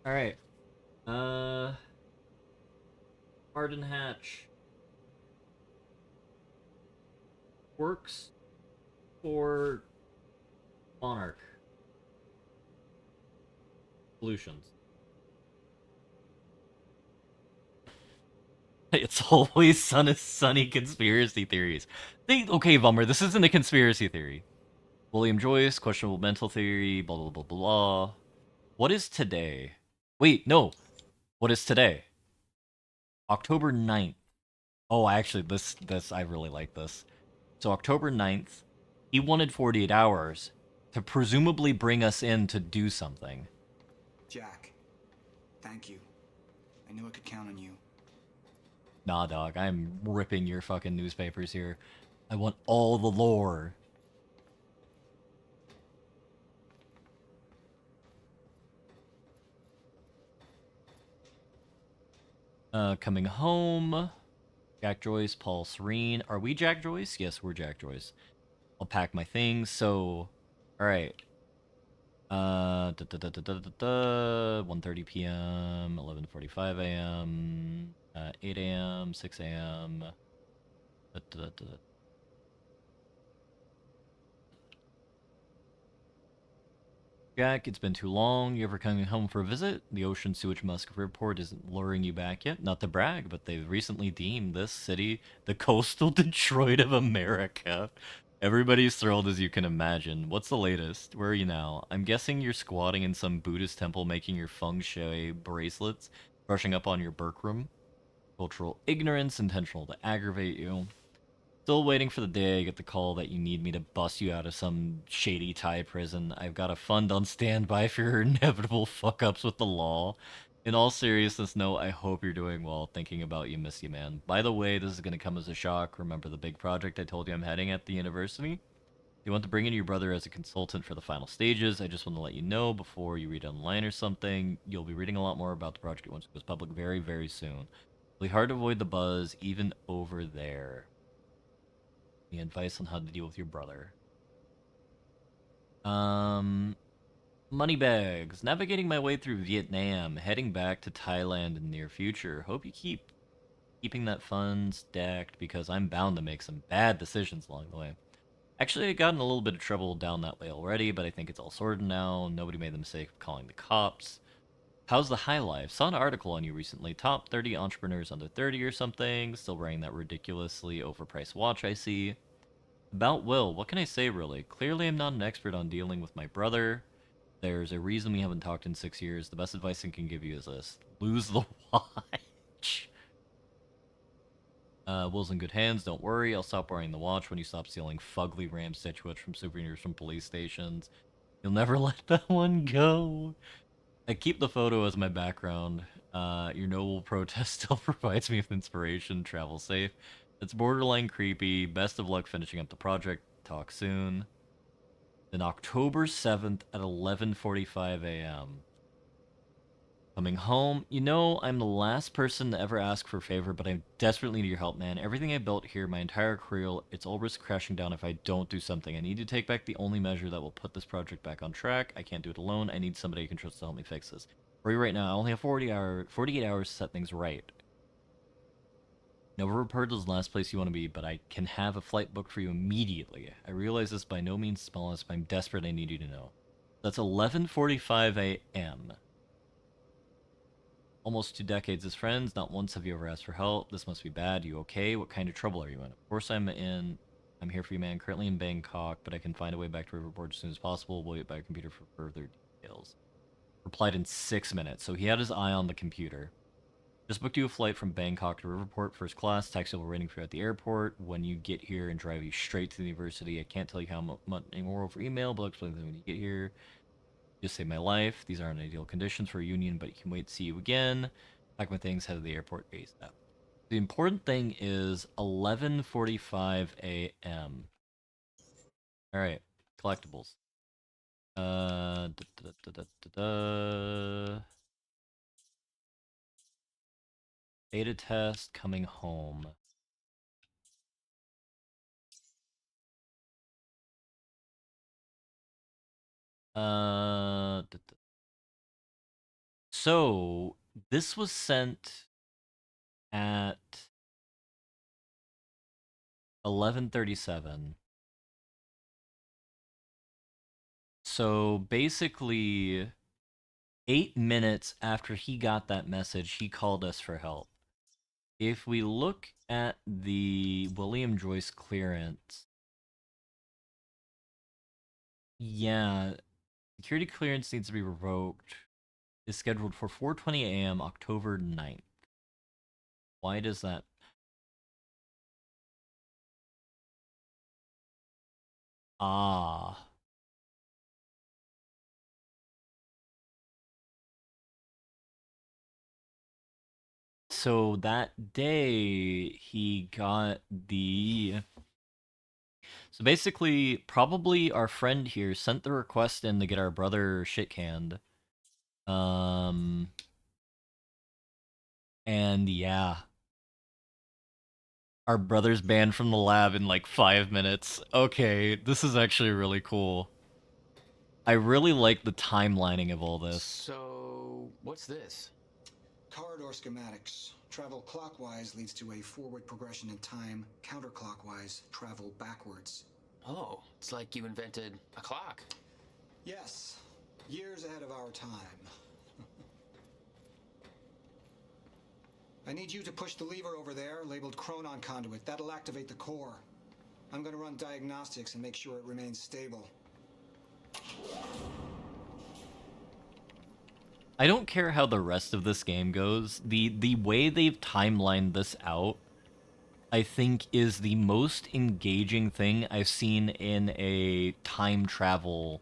Alright. Martin Hatch works for Monarch Solutions. It's always sunny conspiracy theories. Okay, Bummer, this isn't a conspiracy theory. William Joyce, questionable mental theory, blah, blah, blah, blah. What is today? Wait, no. What is today? October 9th. Oh, actually, this I really like this. So October 9th, he wanted 48 hours to presumably bring us in to do something. Jack, thank you. I knew I could count on you. Nah, dog, I'm ripping your fucking newspapers here. I want all the lore. Coming home. Jack Joyce, Paul Serene. Are we Jack Joyce? Yes, we're Jack Joyce. I'll pack my things. So, all right. 1:30 p.m., 11:45 a.m., 8 a.m., 6 a.m. Jack, it's been too long. You ever coming home for a visit? The Ocean Sewage Musk Report isn't luring you back yet. Not to brag, but they've recently deemed this city the coastal Detroit of America. Everybody's thrilled as you can imagine. What's the latest? Where are you now? I'm guessing you're squatting in some Buddhist temple making your feng shui bracelets, brushing up on your Berkram. Cultural ignorance, intentional to aggravate you. Still waiting for the day I get the call that you need me to bust you out of some shady Thai prison. I've got a fund on standby for your inevitable fuck-ups with the law. In all seriousness, no, I hope you're doing well. Thinking about you, miss you, man. By the way, this is going to come as a shock. Remember the big project I told you I'm heading at the university? You want to bring in your brother as a consultant for the final stages. I just want to let you know before you read online or something. You'll be reading a lot more about the project once it goes public very, very soon. It'll be hard to avoid the buzz, even over there. Any advice on how to deal with your brother? Moneybags. Navigating my way through Vietnam, heading back to Thailand in the near future. Hope you keeping that fund stacked because I'm bound to make some bad decisions along the way. Actually, I got in a little bit of trouble down that way already, but I think it's all sorted now. Nobody made the mistake of calling the cops. How's the high life? Saw an article on you recently. Top 30 entrepreneurs under 30 or something. Still wearing that ridiculously overpriced watch I see. About Will, what can I say really? Clearly I'm not an expert on dealing with my brother. There's a reason we haven't talked in 6 years. The best advice I can give you is this. Lose the watch. Will's in good hands, don't worry. I'll stop wearing the watch when you stop stealing fugly ram statuettes from souvenirs from police stations. You'll never let that one go. I keep the photo as my background. Your noble protest still provides me with inspiration. Travel safe. It's borderline creepy. Best of luck finishing up the project. Talk soon. Then October 7th at 11:45 a.m. Coming home. You know, I'm the last person to ever ask for a favor, but I desperately need your help, man. Everything I built here, my entire career, it's all risk crashing down if I don't do something. I need to take back the only measure that will put this project back on track. I can't do it alone. I need somebody I can trust to help me fix this. For you right now, I only have 48 hours to set things right. Never report is the last place you want to be, but I can have a flight booked for you immediately. I realize this by no means smallest, but I'm desperate. I need you to know. That's 11:45 a.m. Almost 2 decades as friends. Not once have you ever asked for help. This must be bad. You okay? What kind of trouble are you in? Of course I'm in. I'm here for you, man. Currently in Bangkok, but I can find a way back to Riverport as soon as possible. We'll get by a computer for further details. Replied in 6 minutes, so he had his eye on the computer. Just booked you a flight from Bangkok to Riverport, first class. Taxi will be waiting for you at the airport when you get here and drive you straight to the university. I can't tell you how much anymore over email, but I'll explain when you get here. Just saved my life. These aren't ideal conditions for a union, but you can wait to see you again. Pack my things, head to the airport ASAP. The important thing is 11:45 a.m. All right, collectibles. Da, da, da, da, da, da. Beta test coming home. So this was sent at 11:37. So basically 8 minutes after he got that message, he called us for help. If we look at the William Joyce clearance, yeah, security clearance needs to be revoked. Is scheduled for 4:20 a.m. October 9th. Why does that? Ah. So that day he got the. So basically, probably our friend here sent the request in to get our brother shit canned. And yeah. Our brother's banned from the lab in like 5 minutes. Okay, this is actually really cool. I really like the timelining of all this. So, what's this? Corridor schematics. Travel clockwise leads to a forward progression in time. Counterclockwise, travel backwards. Oh, it's like you invented a clock. Yes, years ahead of our time. I need you to push the lever over there, labeled Chronon Conduit. That'll activate the core. I'm gonna run diagnostics and make sure it remains stable. I don't care how the rest of this game goes. The way they've timelined this out, I think, is the most engaging thing I've seen in a time travel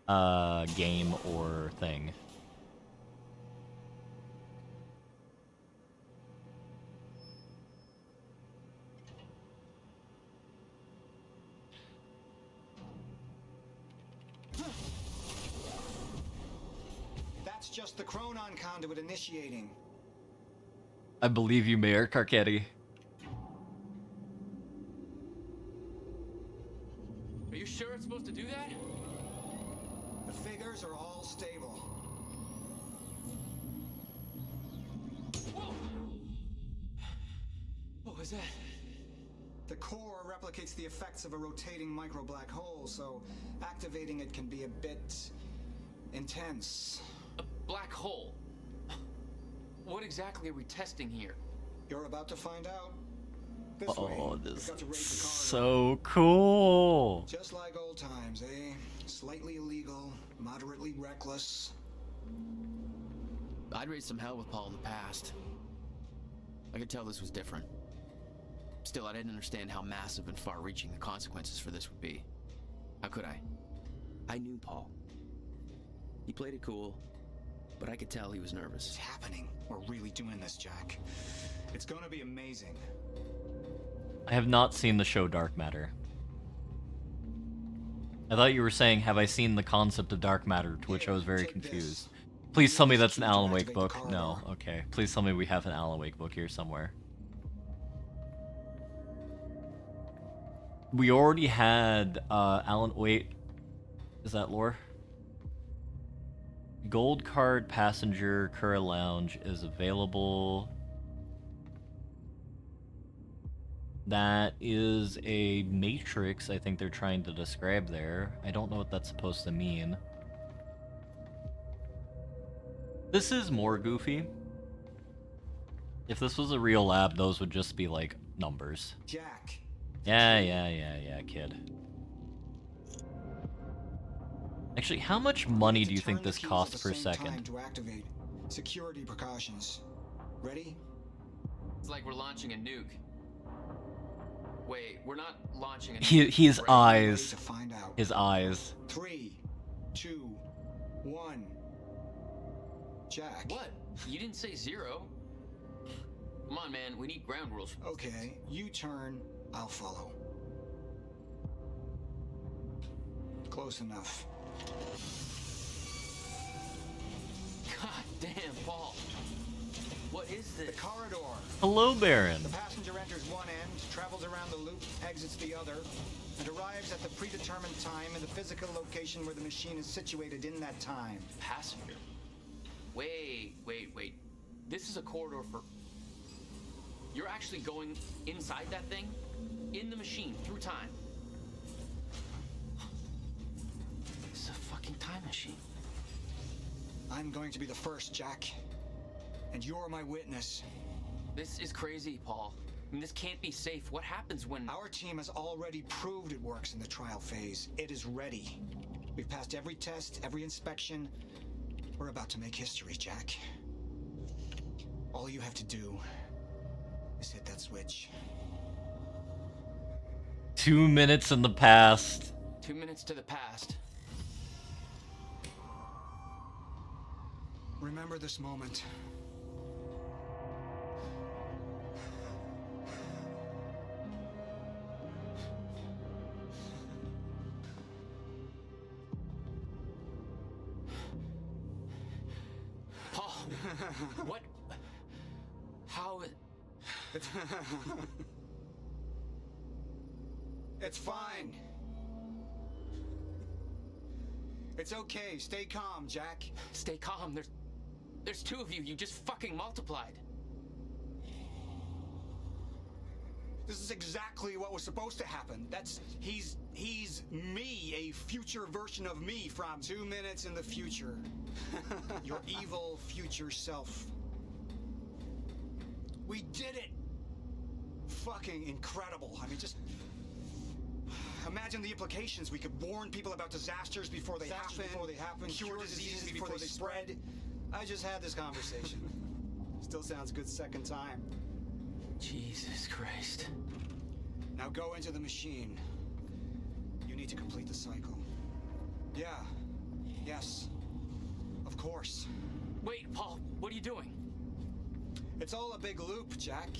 game or thing. That's just the Chronon Conduit initiating. I believe you, Mayor Carcetti. Are you sure it's supposed to do that? figures are all stable. What was that? The core replicates the effects of a rotating micro black hole, so activating it can be a bit intense. A black hole? What exactly are we testing here? You're about to find out. This Oh, way. this We've got to raise is the corridor. so cool. Just like old times, eh? Slightly illegal, moderately reckless. I'd raised some hell with Paul in the past. I could tell this was different. Still, I didn't understand how massive and far-reaching the consequences for this would be. How could I? I knew Paul. He played it cool, but I could tell he was nervous. It's happening. We're really doing this, Jack. It's gonna be amazing. I have not seen the show Dark Matter. I thought you were saying, have I seen the concept of dark matter, to which I was very confused. Please tell me that's an Alan Wake book. No, okay. Please tell me we have an Alan Wake book here somewhere. We already had Alan... Wait. Is that lore? Gold card passenger Kura Lounge is available. That is a matrix I think they're trying to describe there. I don't know what that's supposed to mean. This is more goofy. If this was a real lab, those would just be like numbers. Jack. Yeah, kid. Actually, how much money do you think this costs per second? To activate. Security precautions. Ready? It's like we're launching a nuke. Wait, we're not launching a His nuke. eyes. To find out. His eyes. 3, 2, 1. Jack. What? You didn't say 0. Come on, man. We need ground rules. Okay, you turn. I'll follow. Close enough. God damn, Paul. What is this? The corridor. Hello, Baron. The passenger enters one end, travels around the loop, exits the other, and arrives at the predetermined time in the physical location where the machine is situated in that time. Passenger? Wait. This is a corridor for... You're actually going inside that thing? In the machine, through time? This is a fucking time machine. I'm going to be the first, Jack. And you're my witness. This is crazy, Paul. I mean, this can't be safe. What happens when... Our team has already proved it works in the trial phase. It is ready. We've passed every test, every inspection. We're about to make history, Jack. All you have to do is hit that switch. 2 minutes in the past. 2 minutes to the past. Remember this moment. Paul, what? How? It's fine. It's okay. Stay calm, Jack. Stay calm. There's 2 of you. You just fucking multiplied. This is exactly what was supposed to happen. He's me, a future version of me from 2 minutes in the future. Your evil future self. We did it! Fucking incredible. I mean, just imagine the implications. We could warn people about disasters before they happen, cure diseases before they spread. I just had this conversation. Still sounds good second time. Jesus Christ. Now go into the machine. You need to complete the cycle. Yeah. Yes. Of course. Wait, Paul, what are you doing? It's all a big loop, Jack.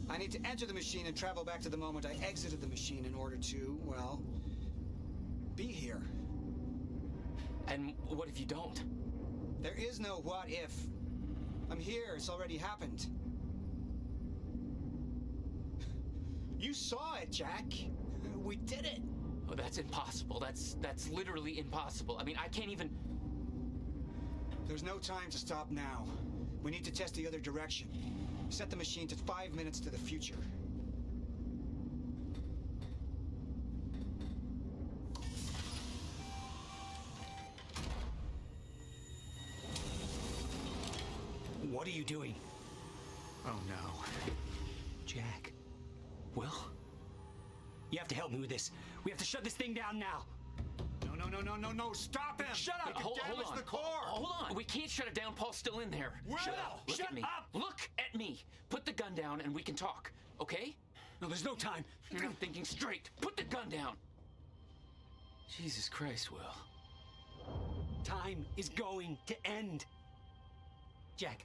I need to enter the machine and travel back to the moment I exited the machine in order to, well, be here. And what if you don't? There is no what if. I'm here. It's already happened. You saw it, Jack. We did it. Oh, that's impossible. That's literally impossible. I mean, I can't even... There's no time to stop now. We need to test the other direction. Set the machine to 5 minutes to the future. What are you doing? Oh no. Jack. Will? You have to help me with this. We have to shut this thing down now. No, stop him! Shut up! Hold on. the core! Hold on. We can't shut it down. Paul's still in there. Will! Shut up. Look Shut at me. up! Look at me. Put the gun down and we can talk, okay? No, there's no time. You're not thinking straight. Put the gun down. Jesus Christ, Will. Time is going to end. Jack,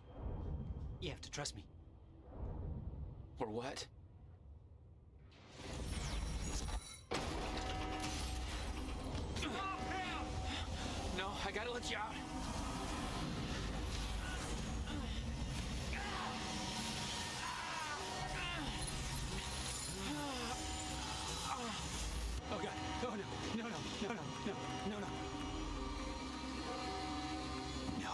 you have to trust me. Or what? No, I gotta let you out. Oh God! No! No!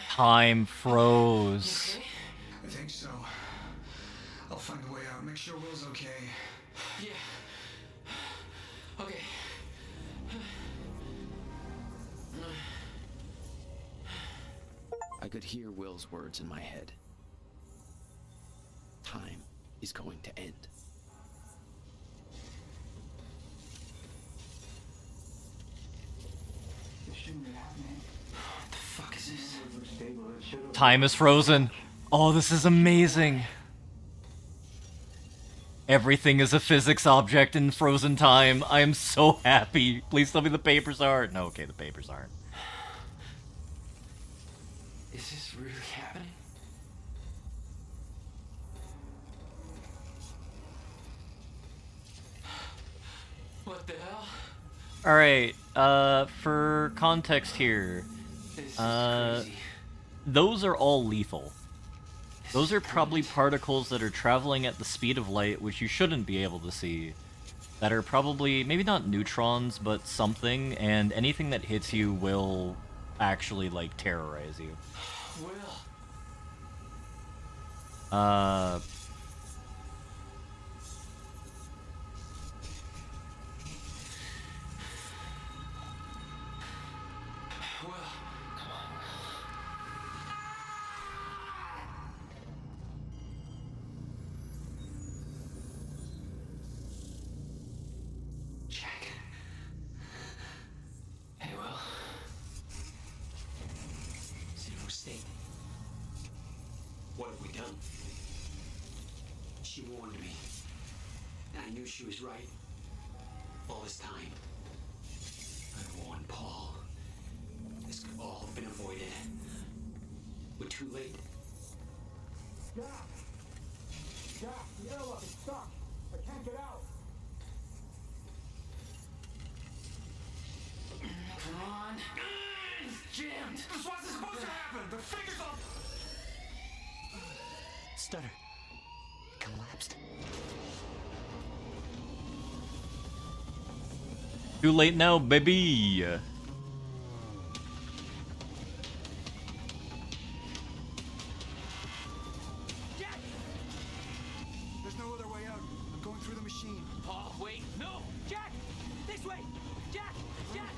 Time froze. I think so. I'll find a way out. Make sure Will's okay. Yeah. Okay. I could hear Will's words in my head. Time is going to end. This shouldn't be happening. What the fuck is this? Time is frozen. Oh, this is amazing. Everything is a physics object in frozen time. I am so happy. Please tell me the papers are. No, okay, the papers aren't. Is this really happening? What the hell? Alright, for context here, This is crazy. those are all lethal. Those are probably particles that are traveling at the speed of light, which you shouldn't be able to see. That are probably, maybe not neutrons, but something, and anything that hits you will actually, like, terrorize you. Will. Jack. Hey, Will. Zero state. What have we done? She warned me. I knew she was right. All this time. I warned Paul. This could all have been avoided. We're too late. Jack, the airlock is stuck. I can't get out. Come on. It's jammed. This wasn't supposed to happen. The fingers on. Stutter. Collapsed. Too late now, baby! Jack! There's no other way out. I'm going through the machine. Paul, wait. No. Jack! This way! Jack! Jack!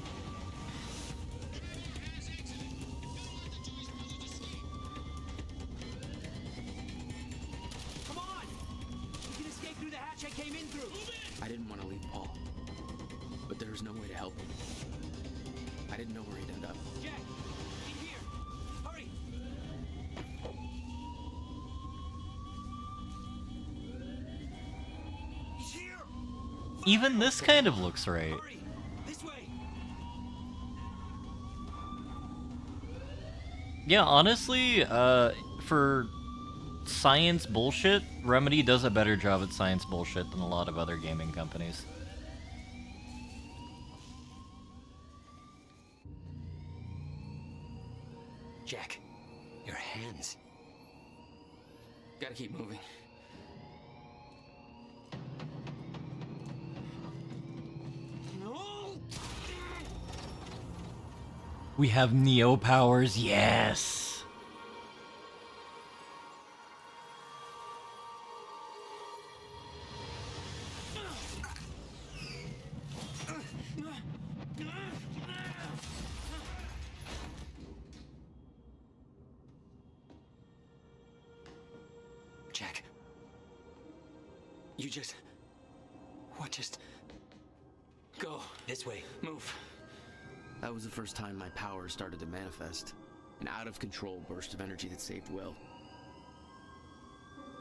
Come on! We can escape through the hatch I came in through. I didn't want to leave Paul, but there was no way to help him. I didn't know where he'd end up. Jack! In here! Hurry! He's here! Even this kind of looks right. Hurry! This way! Yeah, honestly, for science bullshit, Remedy does a better job at science bullshit than a lot of other gaming companies. Jack, your hands. Gotta keep moving. No! We have Neo powers, yes! Jack. You just... What just... Go. This way. Move. That was the first time my power started to manifest. An out-of-control burst of energy that saved Will.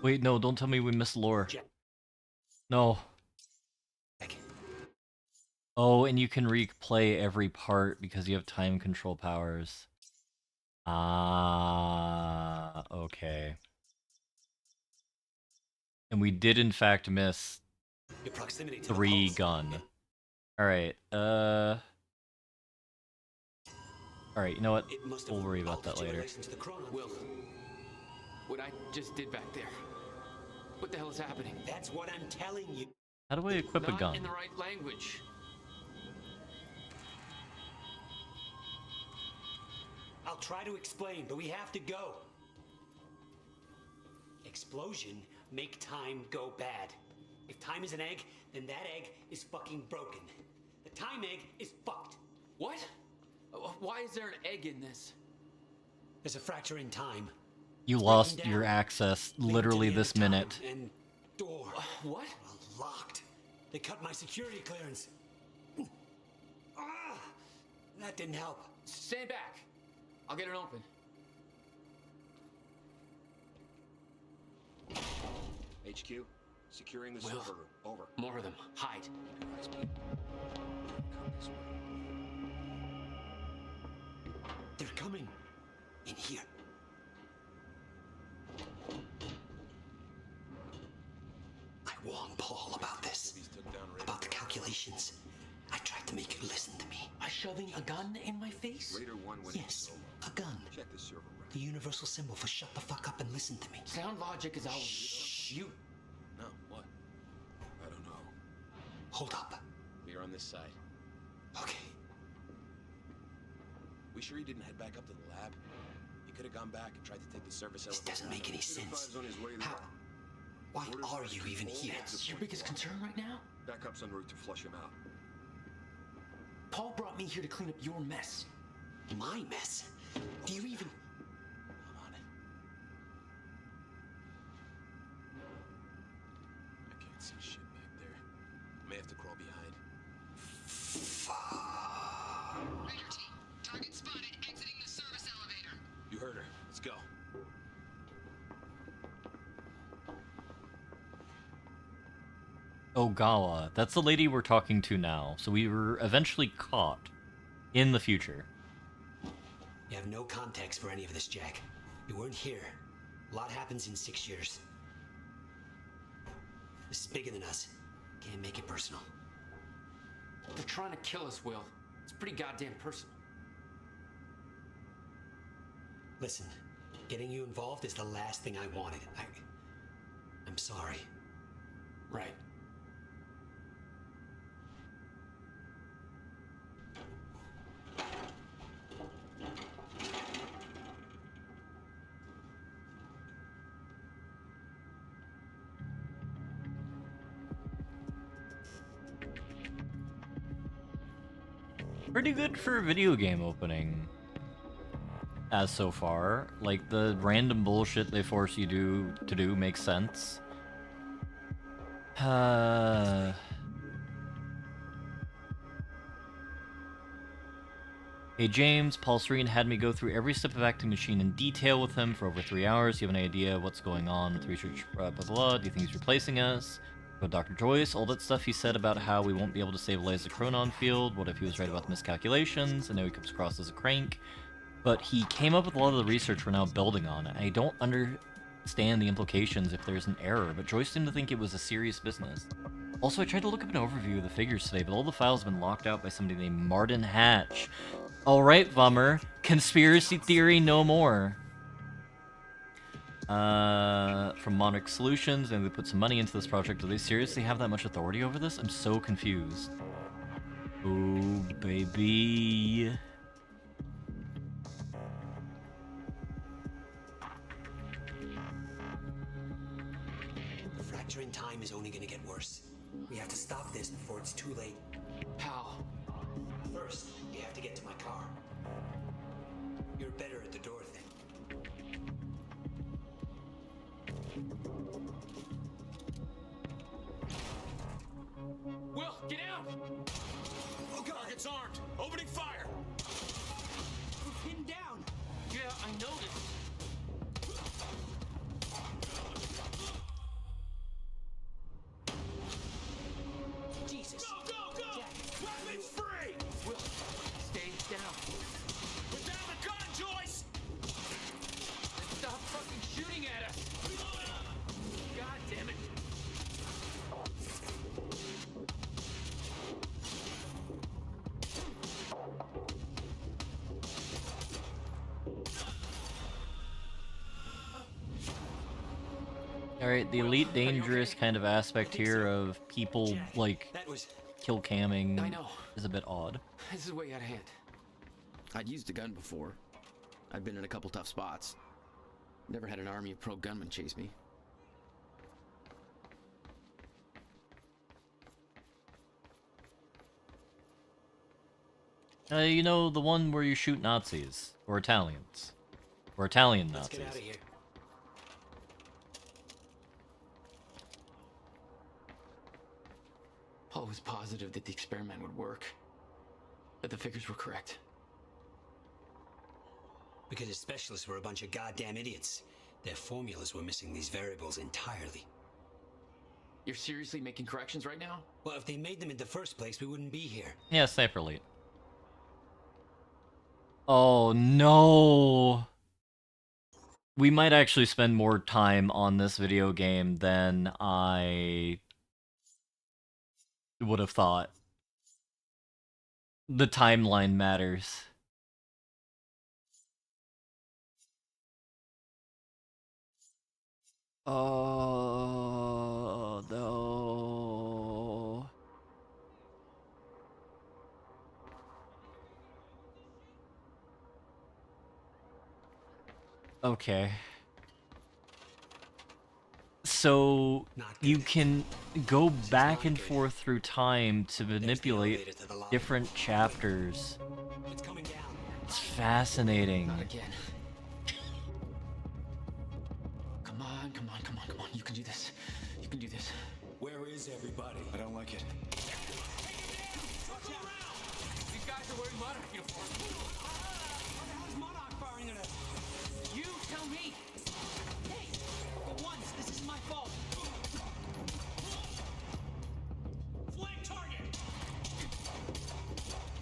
Wait, no, don't tell me we missed lore. Jack. No. Oh, and you can replay every part because you have time control powers. Ah, okay. And we did in fact miss Your proximity to 3 gun. Alright, Alright, you know what? We'll worry about that later. Will, what I just did back there. What the hell is happening? That's what I'm telling you. How do I equip a Not gun? in the right language. I'll try to explain, but we have to go. Explosion make time go bad. If time is an egg, then that egg is fucking broken. The time egg is fucked. What? Why is there an egg in this? There's a fracture in time. You lost your access literally this minute. And door. What? Locked. They cut my security clearance. Ah, that didn't help. Stand back. I'll get it open. HQ, securing the server room. Over. More of them. Hide. They're coming. In here. I warned Paul about this. About the calculations. I tried to make you listen to me. By shoving a gun in my face? Raider 1 went Yes, a gun. Check the server room. The universal symbol for shut the fuck up and listen to me. Sound logic is always... Shh. You... No, what? I don't know. Hold up. We're on this side. Okay. We sure he didn't head back up to the lab? He could have gone back and tried to take the service This elevator. doesn't make any sense. On his way there. How? Why are you even here? That's your biggest concern right now? Backup's en route to flush him out. Paul brought me here to clean up your mess. My mess? Do you even... I'm on it. I can't see shit back there. May have to crawl behind. Raider team, target spotted exiting the service elevator. You heard her. Let's go. Ogawa. That's the lady we're talking to now. So we were eventually caught in the future. You have no context for any of this, Jack. You weren't here. A lot happens in 6 years. This is bigger than us. Can't make it personal. They're trying to kill us, Will. It's pretty goddamn personal. Listen, getting you involved is the last thing I wanted. I'm sorry. Right. Pretty good for a video game opening. As so far. Like, the random bullshit they force you to do makes sense. Hey James, Paul Serene had me go through every step of Acting Machine in detail with him for over 3 hours. Do you have any idea what's going on with research, blah blah blah? Do you think he's replacing us? About Dr. Joyce, all that stuff he said about how we won't be able to save Liza Chronon Field. What if he was right about the miscalculations? I know he comes across as a crank. but he came up with a lot of the research we're now building on. I don't understand the implications if there's an error, but Joyce seemed to think it was a serious business. Also, I tried to look up an overview of the figures today, but all the files have been locked out by somebody named Martin Hatch. Alright, Vummer. Conspiracy theory no more. From Monarch Solutions, and they put some money into this project. Do they seriously have that much authority over this? I'm so confused. Oh, baby. The fracture in time is only gonna get worse. We have to stop this before it's too late. How? First, we have to get to my car. You're better at the door thing. Will, get out! Oh, God. Target's armed. Opening fire. We're pinned down. Yeah, I noticed. Jesus. Go, go, go! Jack. Weapons free! Will, stay down. Put down the gun, Joyce! Stop fucking shooting at us! God damn it! Alright, the Elite Dangerous kind of aspect here of people, like, That was... kill camming I know. is a bit odd. This is way out of hand. I'd used a gun before. I'd been in a couple tough spots. Never had an army of pro gunmen chase me. You know, the one where you shoot Nazis. Or Italians. Or Italian Let's Nazis. get out of here. Paul was positive that the experiment would work. That the figures were correct. Because the specialists were a bunch of goddamn idiots. Their formulas were missing these variables entirely. You're seriously making corrections right now? Well, if they made them in the first place, we wouldn't be here. Yeah, Sniper Elite. Oh no! We might actually spend more time on this video game than I would have thought. The timeline matters. Oh no. Okay. So you can go back and forth through time to manipulate different chapters. It's coming down. It's fascinating. Not again. Come on, come on, come on, come on. You can do this. You can do this. Where is everybody? I don't like it. These guys are wearing Monarch uniforms. How is Monarch firing at us? You tell me! Hey! For once, this is my fault. Flank target!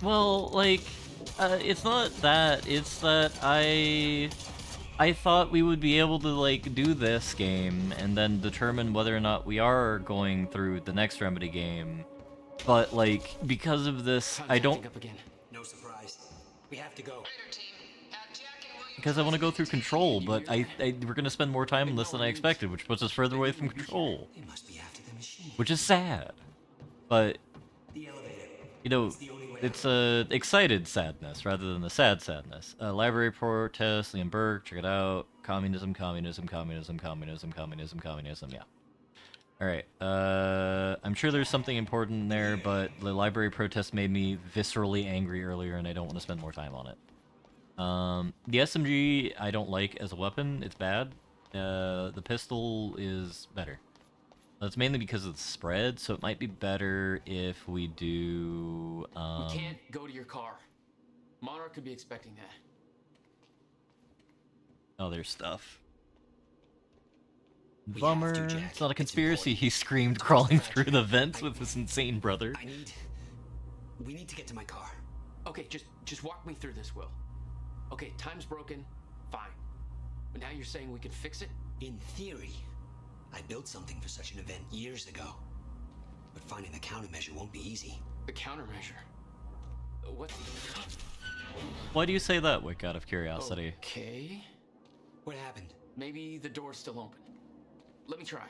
Well, like, it's not that. It's that I thought we would be able to, like, do this game and then determine whether or not we are going through the next Remedy game. But, like, because of this, I don't... Up again. No surprise. We have to go. Because I want to go through Control, but we're going to spend more time on this than I expected, which puts us further away from Control. They must be after the machine. Which is sad. But, The elevator. you know, it's a excited sadness rather than a sad sadness. Library protest, Liam Burke, check it out. Communism, communism, communism, communism, communism, communism, yeah. Alright, I'm sure there's something important in there, but the library protest made me viscerally angry earlier and I don't want to spend more time on it. The SMG I don't like as a weapon, it's bad. The pistol is better. That's mainly because of the spread, so it might be better if we do... We can't go to your car. Monarch could be expecting that. other stuff. We Bummer. have to, Jack. It's not a conspiracy, he screamed, crawling through the vents with his insane brother. We need to get to my car. Okay, just walk me through this, Will. Okay, time's broken. Fine. But now you're saying we could fix it? In theory, I built something for such an event years ago. But finding the countermeasure won't be easy. The countermeasure? What? Why do you say that, Wick, out of curiosity? Okay. What happened? Maybe the door's still open. Let me try.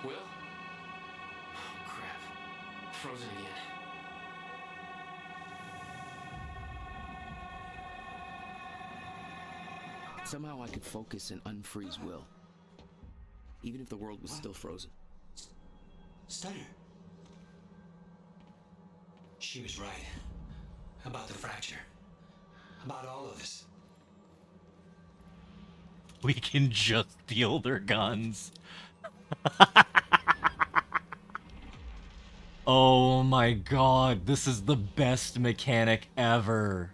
Will? Oh, crap. Frozen again. Somehow I could focus and unfreeze Will. Even if the world was still frozen. Stunner. She was right. About the fracture. About all of this. We can just steal their guns. Oh my god, this is the best mechanic ever.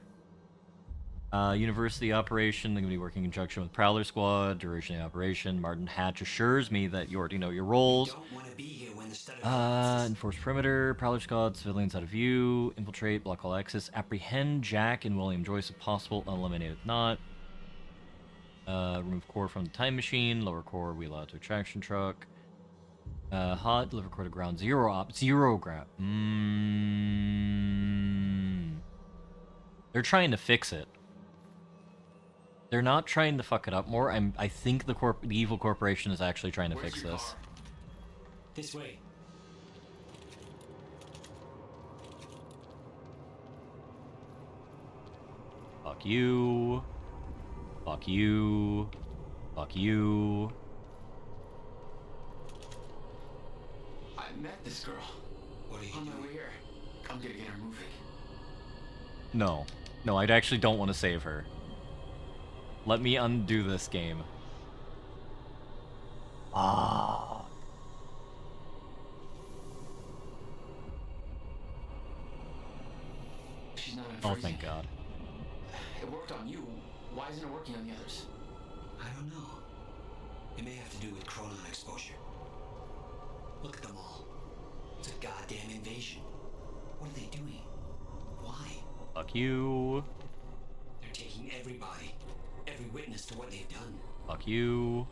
University operation, they're going to be working in conjunction with Prowler Squad. Duration of the operation, Martin Hatch assures me that you already know your roles. Enforce perimeter, Prowler Squad, civilians out of view, infiltrate, block all access, apprehend Jack and William Joyce if possible, eliminate if not. Remove core from the time machine, lower core, wheel out to extraction truck. Hot, deliver core to ground zero op, zero grab. They're trying to fix it. They're not trying to fuck it up more. I think the evil corporation is actually trying to fix this. This way. Fuck you. Fuck you. Fuck you. I met this girl. What are you on my way here? I'm gonna get her moving. No. No, I actually don't want to save her. Let me undo this game. Ah. She's not Oh, unfreezing. thank God. It worked on you. Why isn't it working on the others? I don't know. It may have to do with chronon exposure. Look at them all. It's a goddamn invasion. What are they doing? Why? Fuck you. They're taking everybody. Every witness to what they've done. Fuck you.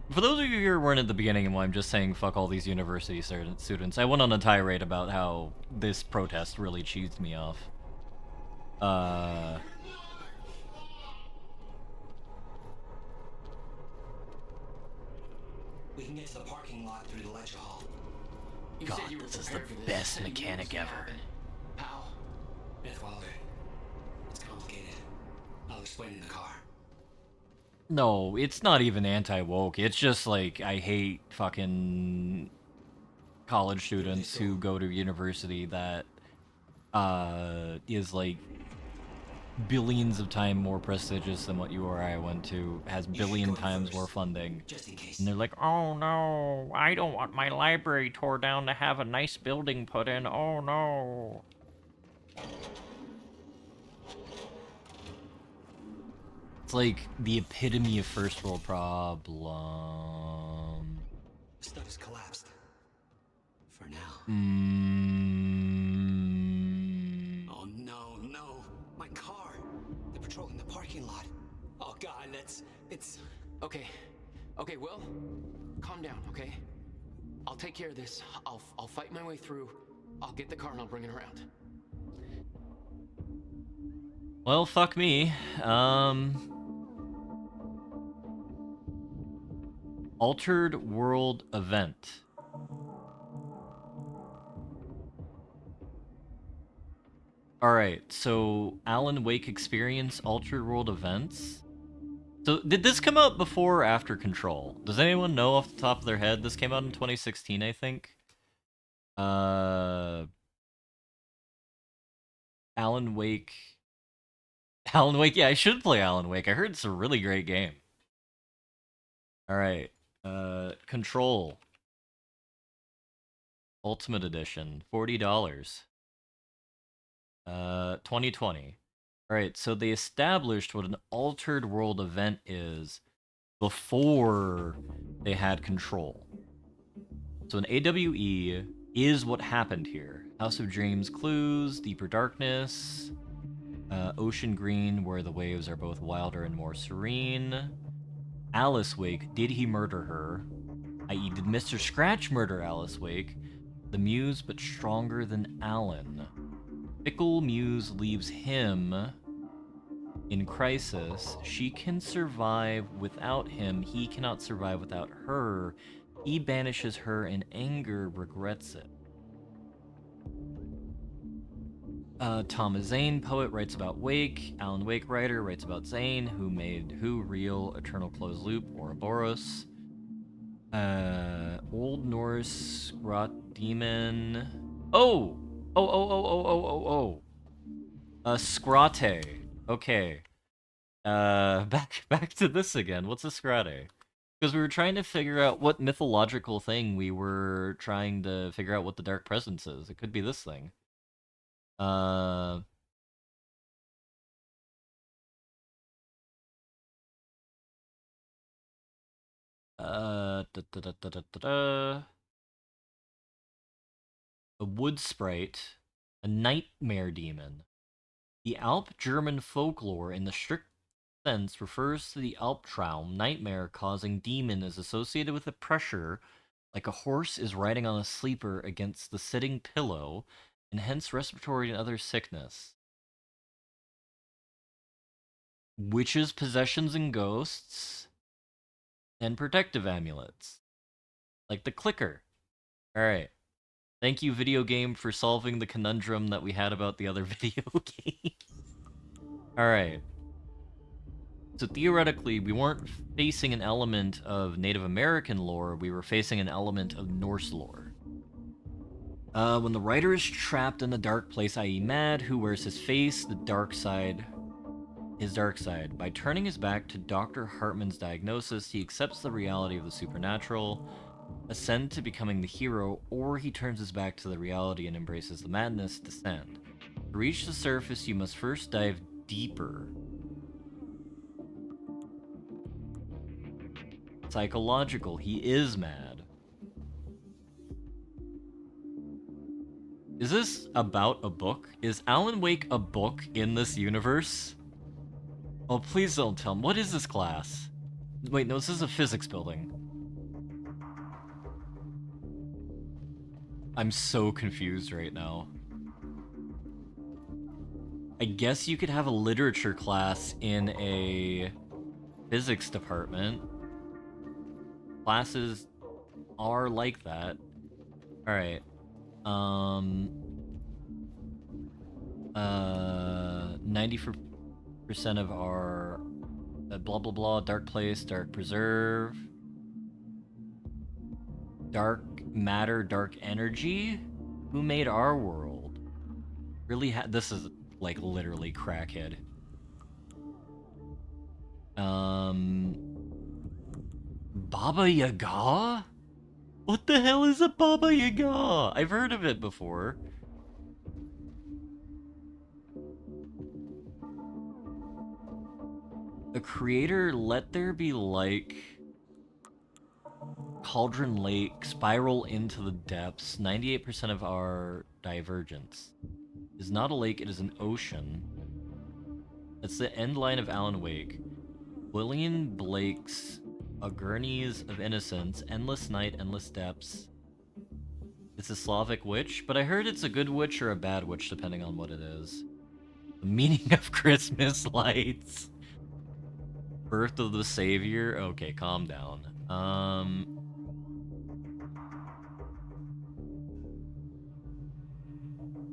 For those of you who weren't at the beginning and why I'm just saying fuck all these university students, I went on a tirade about how this protest really cheesed me off. We can get to the parking lot through the lecture hall. God, this is the best mechanic ever. How? Beth Wilder. It's complicated. I'll explain in the car. No, it's not even anti-woke. It's just like, I hate fucking college students who go to university that is like billions of times more prestigious than what you or I went to, has billion times more funding. And they're like, oh no, I don't want my library tore down to have a nice building put in. Oh no. It's like the epitome of first world problem. The stuff has collapsed. For now. Oh no, no. My car. They're patrolling the parking lot. Oh god, it's... Okay. Okay, Will. Calm down, okay? I'll take care of this. I'll fight my way through. I'll get the car and I'll bring it around. Well, fuck me. Altered World Event. Alright, so Alan Wake Experience Altered World Events. So, did this come out before or after Control? Does anyone know off the top of their head? This came out in 2016, I think. Alan Wake... Alan Wake, yeah, I should play Alan Wake. I heard it's a really great game. Alright. Control. Ultimate Edition, $40. 2020. Alright, so they established what an altered world event is before they had control. So an AWE is what happened here. House of Dreams clues, Deeper Darkness, Ocean Green, where the waves are both wilder and more serene. Alice Wake, did he murder her? I.e., did Mr. Scratch murder Alice Wake? The Muse, but stronger than Alan. Fickle Muse leaves him in crisis. She can survive without him. He cannot survive without her. He banishes her in anger, regrets it. Thomas Zane, poet, writes about Wake. Alan Wake, writer, writes about Zane, who made Who Real, Eternal Closed Loop, Ouroboros. Old Norse, Rot Demon. Oh! Scrate. Okay. Back to this again. What's a Scrate? Because we were trying to figure out what mythological thing we were trying to figure out what the Dark Presence is. It could be this thing. A wood sprite, a nightmare demon. The Alp German folklore, in the strict sense, refers to the Albtraum, nightmare causing demon, is associated with the pressure, like a horse is riding on a sleeper against the sitting pillow, and hence respiratory and other sickness. Witches, possessions, and ghosts, and protective amulets, like the clicker. Alright. Thank you, video game, for solving the conundrum that we had about the other video game. Alright. So theoretically, we weren't facing an element of Native American lore, we were facing an element of Norse lore. When the writer is trapped in the dark place, i.e. mad, who wears his face, the dark side, his dark side. By turning his back to Dr. Hartman's diagnosis, he accepts the reality of the supernatural, ascend to becoming the hero, or he turns his back to the reality and embraces the madness, descend. To reach the surface, you must first dive deeper. Psychological, he is mad. Is this about a book? Is Alan Wake a book in this universe? Oh, please don't tell me. What is this class? Wait, no, this is a physics building. I'm so confused right now. I guess you could have a literature class in a physics department. Classes are like that. Alright. 90% of our blah blah blah, dark place, dark preserve, dark matter, dark energy. Who made our world? Really, this is like literally crackhead. Baba Yaga? What the hell is a Baba Yaga? I've heard of it before. The creator, let there be like Cauldron Lake, spiral into the depths. 98% of our divergence. It is not a lake, it is an ocean. That's the end line of Alan Wake. William Blake's A Gurneys of Innocence, Endless Night, Endless Depths. It's a Slavic witch, but I heard it's a good witch or a bad witch, depending on what it is. The meaning of Christmas lights. Birth of the Savior. Okay, calm down.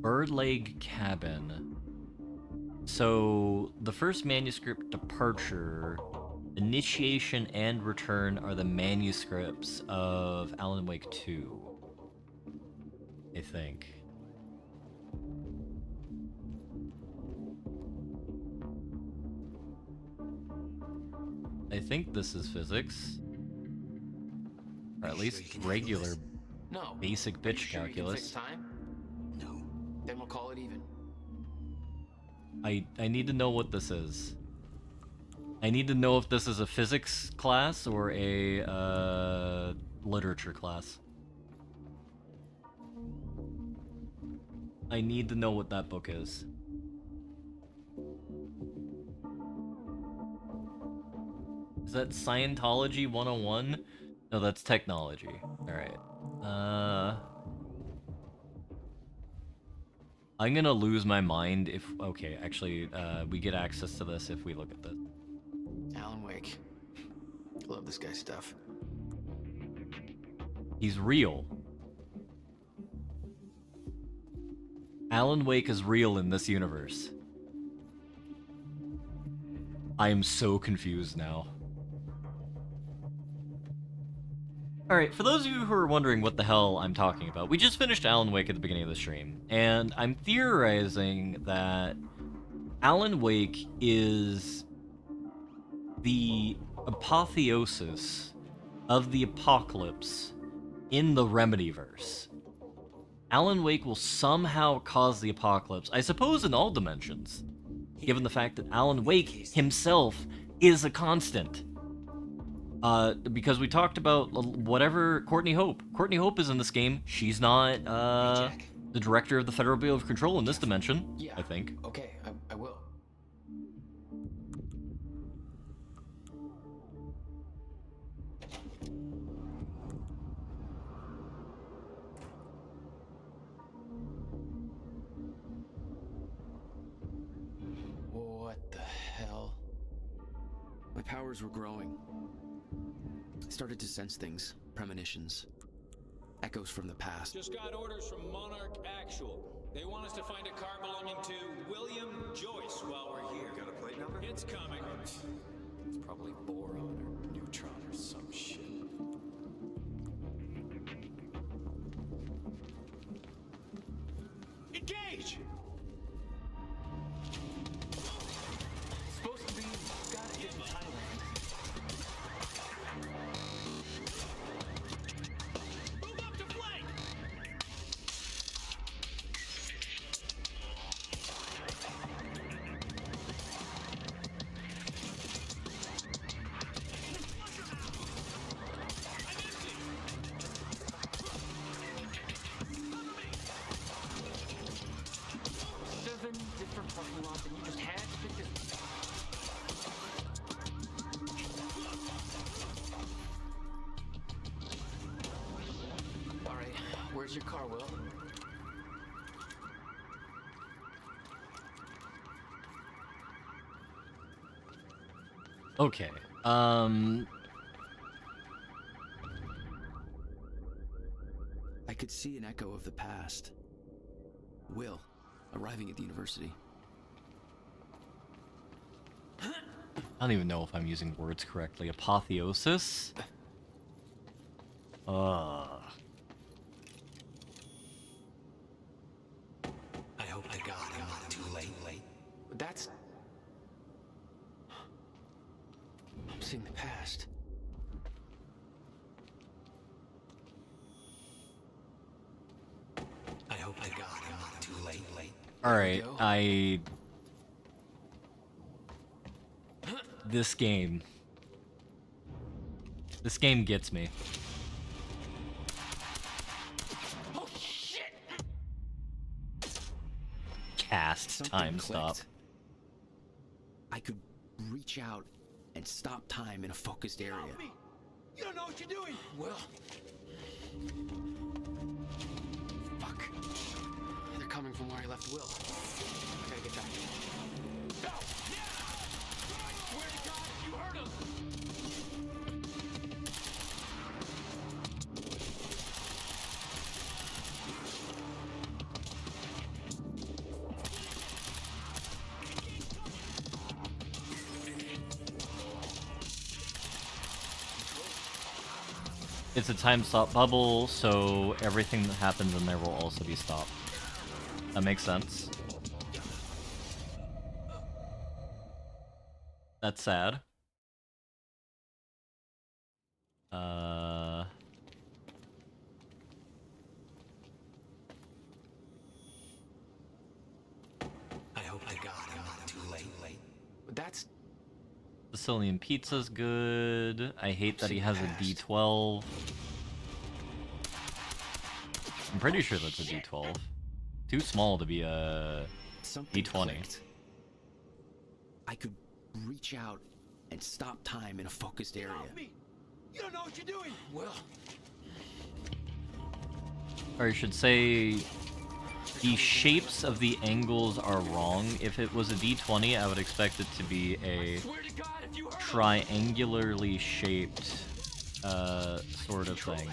Birdleg Cabin. So, the first manuscript, Departure, Initiation, and Return are the manuscripts of Alan Wake 2. I think. I think this is physics. Or at least regular No. basic bitch calculus. Time? No. Then we'll call it even. I need to know what this is. I need to know if this is a physics class or a literature class. I need to know what that book is. Is that Scientology 101? No, that's technology. Alright. I'm gonna lose my mind if... Okay, actually, we get access to this if we look at this. Alan Wake. Love this guy's stuff. He's real. Alan Wake is real in this universe. I am so confused now. Alright, for those of you who are wondering what the hell I'm talking about, we just finished Alan Wake at the beginning of the stream, and I'm theorizing that Alan Wake is the apotheosis of the apocalypse in the Remedyverse. Alan Wake will somehow cause the apocalypse, I suppose in all dimensions, given the fact that Alan Wake himself is a constant. Because we talked about whatever Courtney Hope. Courtney Hope is in this game. She's not the director of the Federal Bureau of Control in this dimension, Yeah. I think. Okay, I will. What the hell? My powers were growing. I started to sense things, premonitions, echoes from the past. Just got orders from Monarch Actual. They want us to find a car belonging to William Joyce while we're here. Got a plate number? It's coming. It's probably boron or neutron or some shit. Engage! Supposed to be gotta hit Thailand. Move up to flank! Different parking lots, and you just had to pick this. All right, where's your car, Will? Okay. I could see an echo of the past. Will, arriving at the university. I don't even know if I'm using words correctly. Apotheosis? I hope to God I'm not too late. That's... I'm seeing the past. I hope to God I'm not too late. Alright, This game gets me. Oh shit! Cast Something time stop. clicked. I could reach out and stop time in a focused area. You don't know what you're doing! Will. Fuck. They're coming from where I left Will. I gotta get back. Go! Yeah! Swear to God, you heard him! It's a time stop bubble, so everything that happens in there will also be stopped. That makes sense. That's sad. I hope to God I'm not That's... Sicilian pizza's good. I hate that he has a D12. I'm pretty sure that's a D12. Too small to be a D20. I could reach out and stop time in a focused area. You don't know what you're doing. Well, Or I should say, the shapes of the angles are wrong. If it was a D20, I would expect it to be a triangularly shaped sort of thing.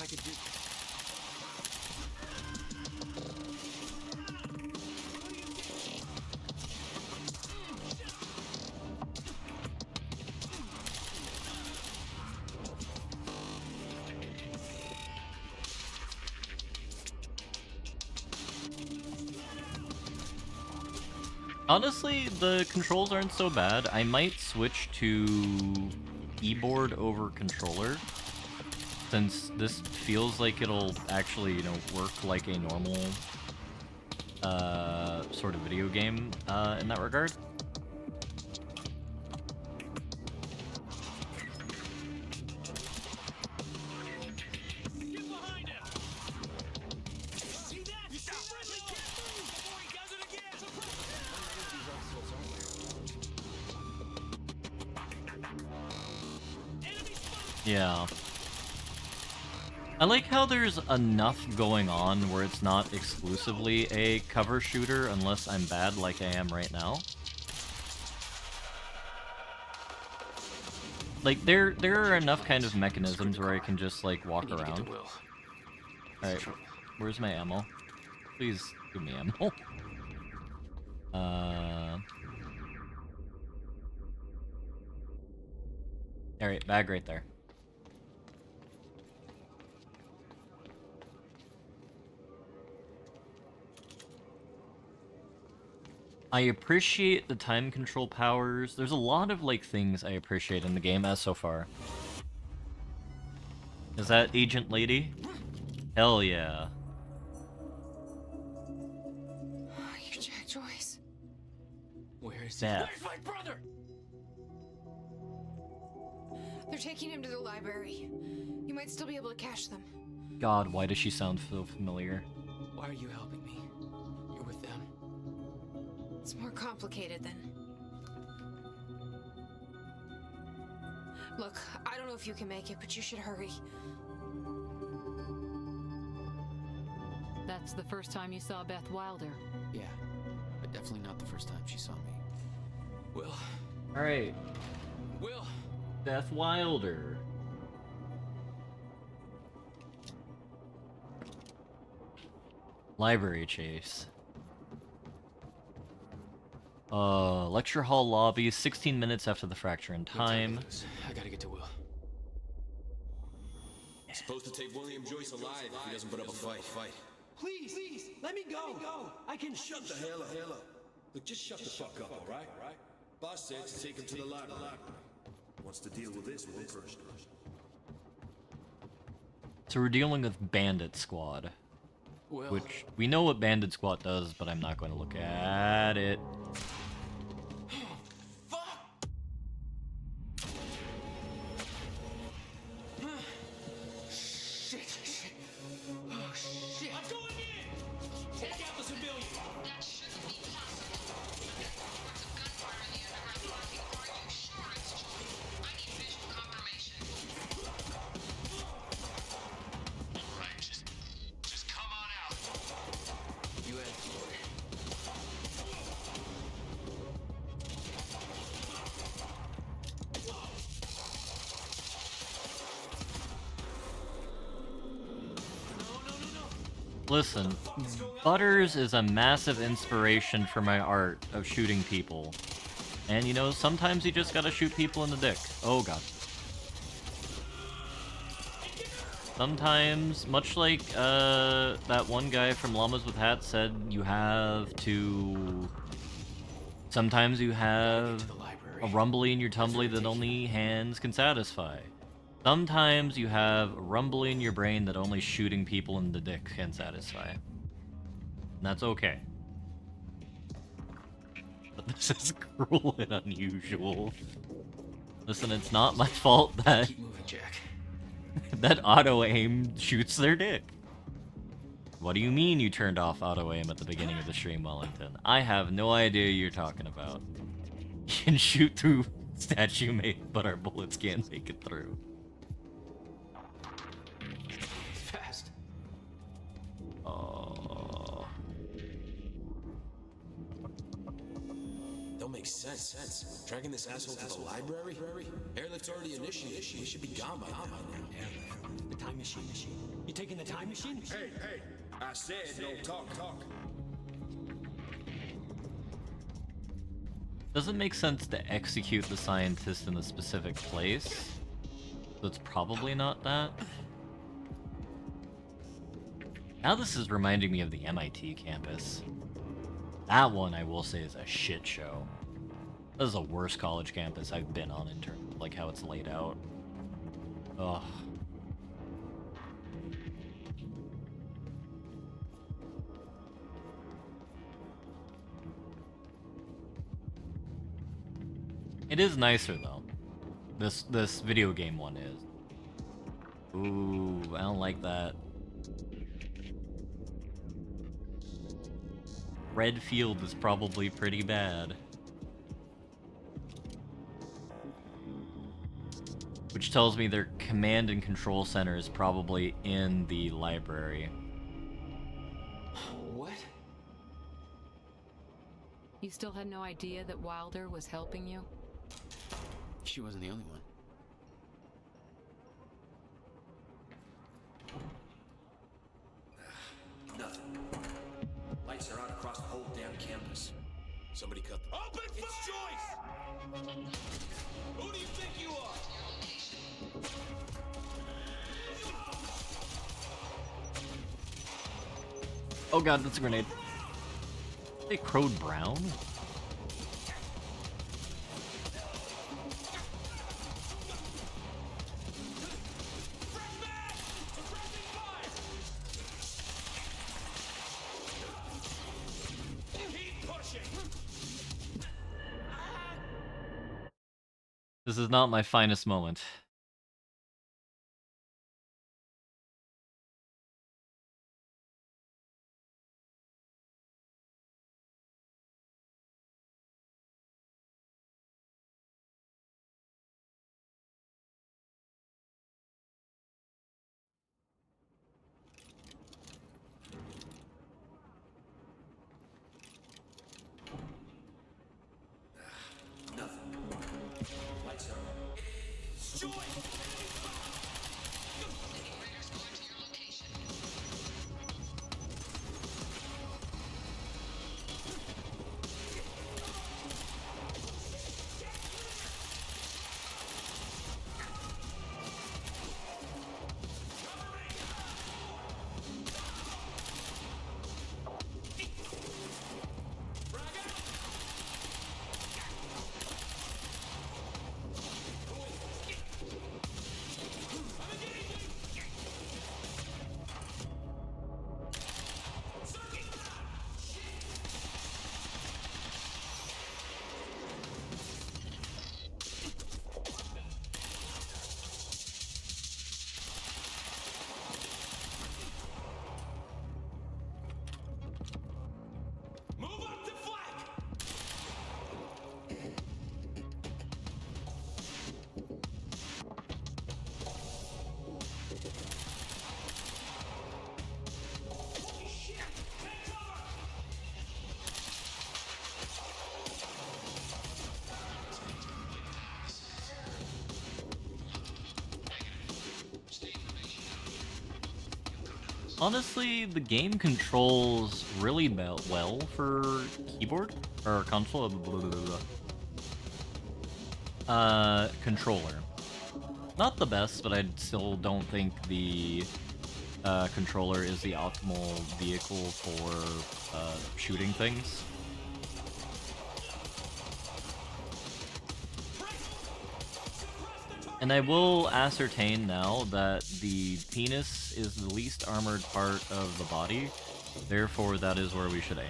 I could do... Honestly, the controls aren't so bad. I might switch to keyboard over controller, since this feels like it'll actually, you know, work like a normal sort of video game in that regard. Yeah. I like how there's enough going on where it's not exclusively a cover shooter unless I'm bad like I am right now. Like, there are enough kind of mechanisms where I can just, like, walk around. Alright, where's my ammo? Please give me ammo. Alright, bag right there. I appreciate the time control powers. There's a lot of, like, things I appreciate in the game as so far. Is that Agent Lady? Hell yeah. You're Jack Joyce. Where is he? Where's my brother? They're taking him to the library. You might still be able to catch them. God, why does she sound so familiar? Why are you helping me? You're with them. It's more complicated than... Look, I don't know if you can make it, but you should hurry. That's the first time you saw Beth Wilder. Yeah, but definitely not the first time she saw me. Will. Alright. Will. Beth Wilder. Library chase. Lecture hall lobby, 16 minutes after the fracture in time. I gotta get to Will. Supposed to take William Joyce alive if he doesn't put up a fight. Please, let me go. I can shut the hell up. Look, just shut the fuck up, all right? Boss said to take him to the library. Wants to deal with this one first. So we're dealing with Bandit Squad. Will. Which, we know what Bandit Squad does, but I'm not going to look at it. Listen, Butters is a massive inspiration for my art of shooting people. And, you know, sometimes you just gotta shoot people in the dick. Oh, God. Sometimes, much like that one guy from Llamas with Hats said, you have to... Sometimes you have a rumbly in your tumbly that only hands can satisfy. Sometimes you have a rumble in your brain that only shooting people in the dick can satisfy. And that's okay. But this is cruel and unusual. Listen, it's not my fault that Keep moving, Jack. that auto-aim shoots their dick. What do you mean you turned off auto-aim at the beginning of the stream, Wellington? I have no idea you're talking about. You can shoot through statue mate, but our bullets can't make it through. Fast. Oh. Don't make sense. Dragging this asshole to the library? Airlift's already initiated. We should be gone by now. Airlift. The time machine. You taking the time machine? Hey, I said no talk. Doesn't make sense to execute the scientist in a specific place. So it's probably not that. Now this is reminding me of the MIT campus. That one, I will say, is a shit show. That is the worst college campus I've been on in terms of like how it's laid out. Ugh. It is nicer though. This video game one is. Ooh, I don't like that. Red field is probably pretty bad. Which tells me their command and control center is probably in the library. What? You still had no idea that Wilder was helping you? She wasn't the only one. Nothing. Lights are out across the whole damn campus. Somebody cut the... Open fire! It's Joyce! Who do you think you are? Oh god, that's a grenade. They crowed brown? This is not my finest moment. Nothing. Lights are out. It's Joyce! Honestly, the game controls really well for keyboard or console. Controller. Not the best, but I still don't think the controller is the optimal vehicle for shooting things. And I will ascertain now that the penis is the least armored part of the body, therefore that is where we should aim.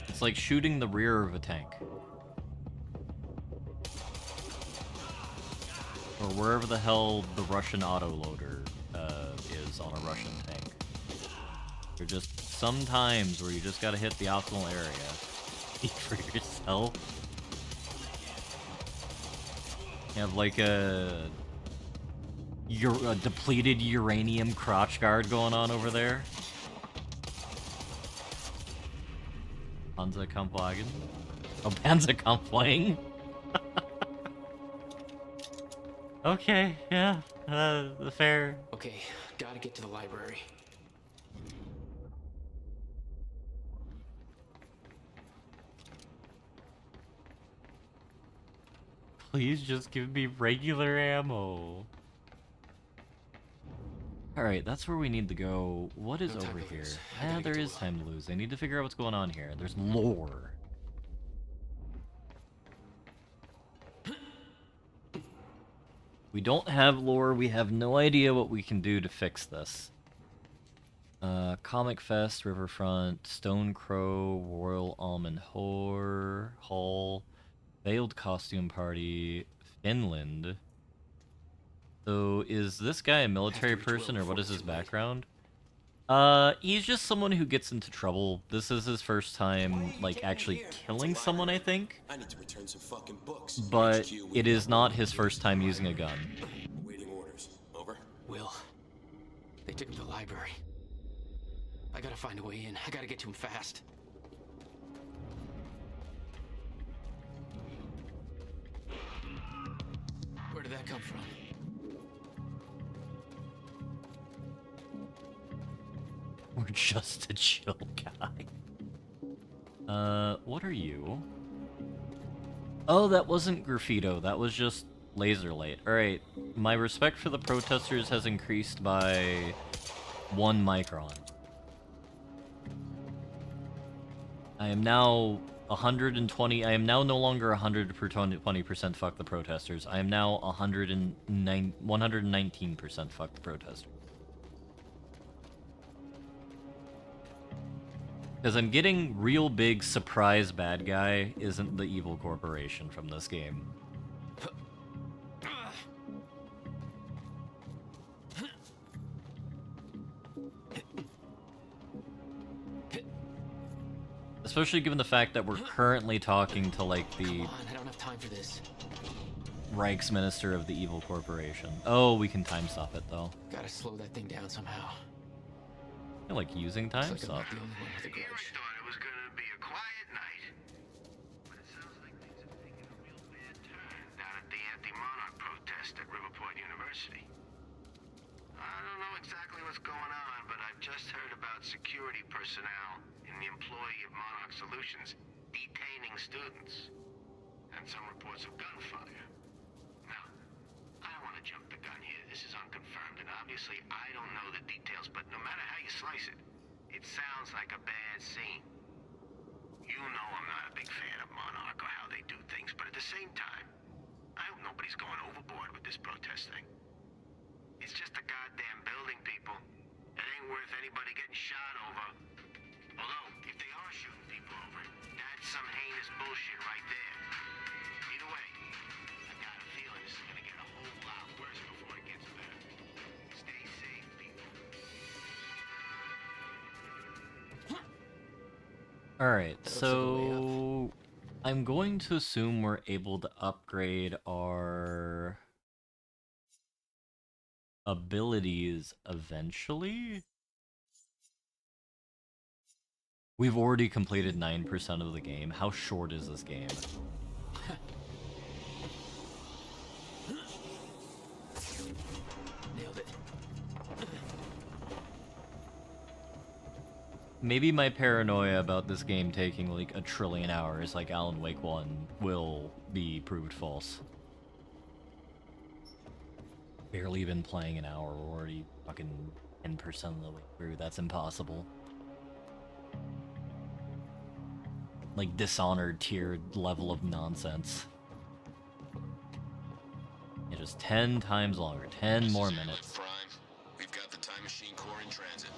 It's like shooting the rear of a tank. Or wherever the hell the Russian autoloader is on a Russian tank. There are just some times where you just gotta hit the optimal area. Speak for yourself. You have like a depleted uranium crotch guard going on over there. Panzerkampfwagen? Oh, Panzerkampfwagen? Okay, yeah, fair. Okay, gotta get to the library. Please just give me regular ammo. Alright, that's where we need to go. What is over here? Yeah, there is time to lose. I need to figure out what's going on here. There's lore. We don't have lore. We have no idea what we can do to fix this. Comic Fest, Riverfront, Stone Crow, Royal Almond Hall, Veiled Costume Party, Finland. So, is this guy a military person, or what is his background? He's just someone who gets into trouble. This is his first time, like, actually killing someone, I think. I need to return some fucking books. But it is not his first time using a gun. Waiting orders. Over. Will, they took him to the library. I gotta find a way in. I gotta get to him fast. Where did that come from? We're just a chill guy. What are you? Oh, that wasn't graffito. That was just laser light. Alright, my respect for the protesters has increased by 1 micron. I am now 120. I am now no longer 120% fuck the protesters. I am now 119% fuck the protesters. Because I'm getting real big surprise bad guy isn't the evil corporation from this game. Especially given the fact that we're currently talking to, like, the Come on, I don't have time for this. Reichsminister of the evil corporation. Oh, we can time stop it, though. Gotta slow that thing down somehow. I feel like using time stop. The only one with a grudge. Thought it was gonna be a quiet night. But it sounds like things have taken a real bad turn down at the anti-monarch protest at Riverport University. I don't know exactly what's going on, but I've just heard about security personnel in the employee of Monarch Solutions detaining students. And some reports of gunfire. Now, I don't want to jump the gun here. This is unconfirmed, and obviously I don't know the details, but no matter how you slice it, it sounds like a bad scene. You know I'm not a big fan of Monarch or how they do things, but at the same time, I hope nobody's going overboard with this protest thing. It's just a goddamn building, people. It ain't worth anybody getting shot over. Although, if they are shooting people over, that's some heinous bullshit right there. Either way, I got a feeling this is gonna get a whole lot worse before it gets better. Stay safe, people. Alright, so I'm going to assume we're able to upgrade our abilities eventually. We've already completed 9% of the game. How short is this game? Nailed it. Maybe my paranoia about this game taking like 1 trillion hours like Alan Wake 1 will be proved false. Barely been playing an hour, we're already fucking 10% of the way through. That's impossible. Like Dishonored tiered level of nonsense. just 10 times longer. 10 more minutes. Prime. We've got the time machine core in transit.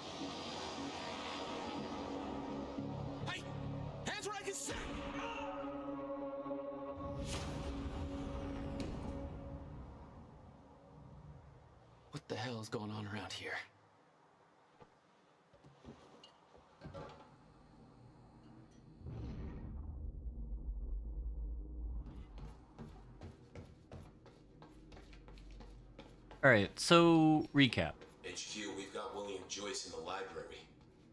Hey! Hands where I can see! What the hell is going on around here? Alright, so recap. HQ, we've got William Joyce in the library.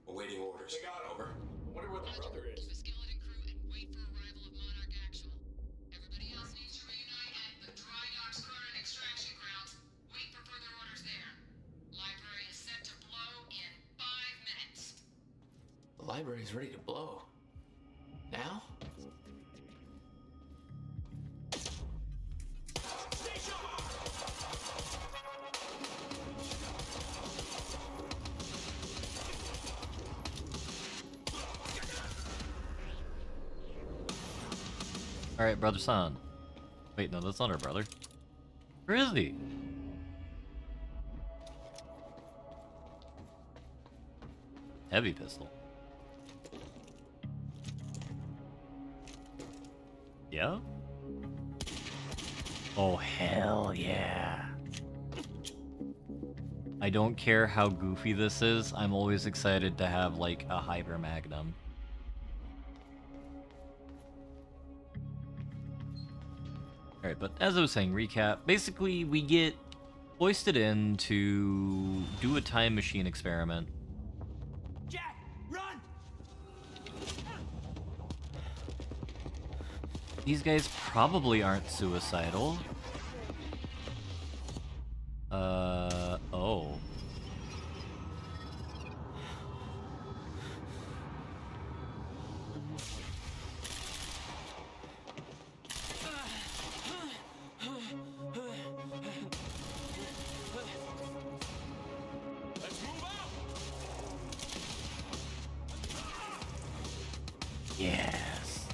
Awaiting orders. They got him. Over. I wonder where the brother is. To a skeleton crew and wait for arrival of Monarch Actual. Everybody else needs to reunite at the Dry Docks Current Extraction Grounds. Wait for further orders there. Library is set to blow in 5 minutes. The library's ready to blow. Now? Alright, brother son. Wait, no, that's not our brother. Where is he? Heavy pistol. Yeah? Oh, hell yeah. I don't care how goofy this is, I'm always excited to have, like, a Hyper Magnum. Alright, but as I was saying, recap. Basically, we get hoisted in to do a time machine experiment. Jack, run! These guys probably aren't suicidal. Oh. Let's move out! Yes.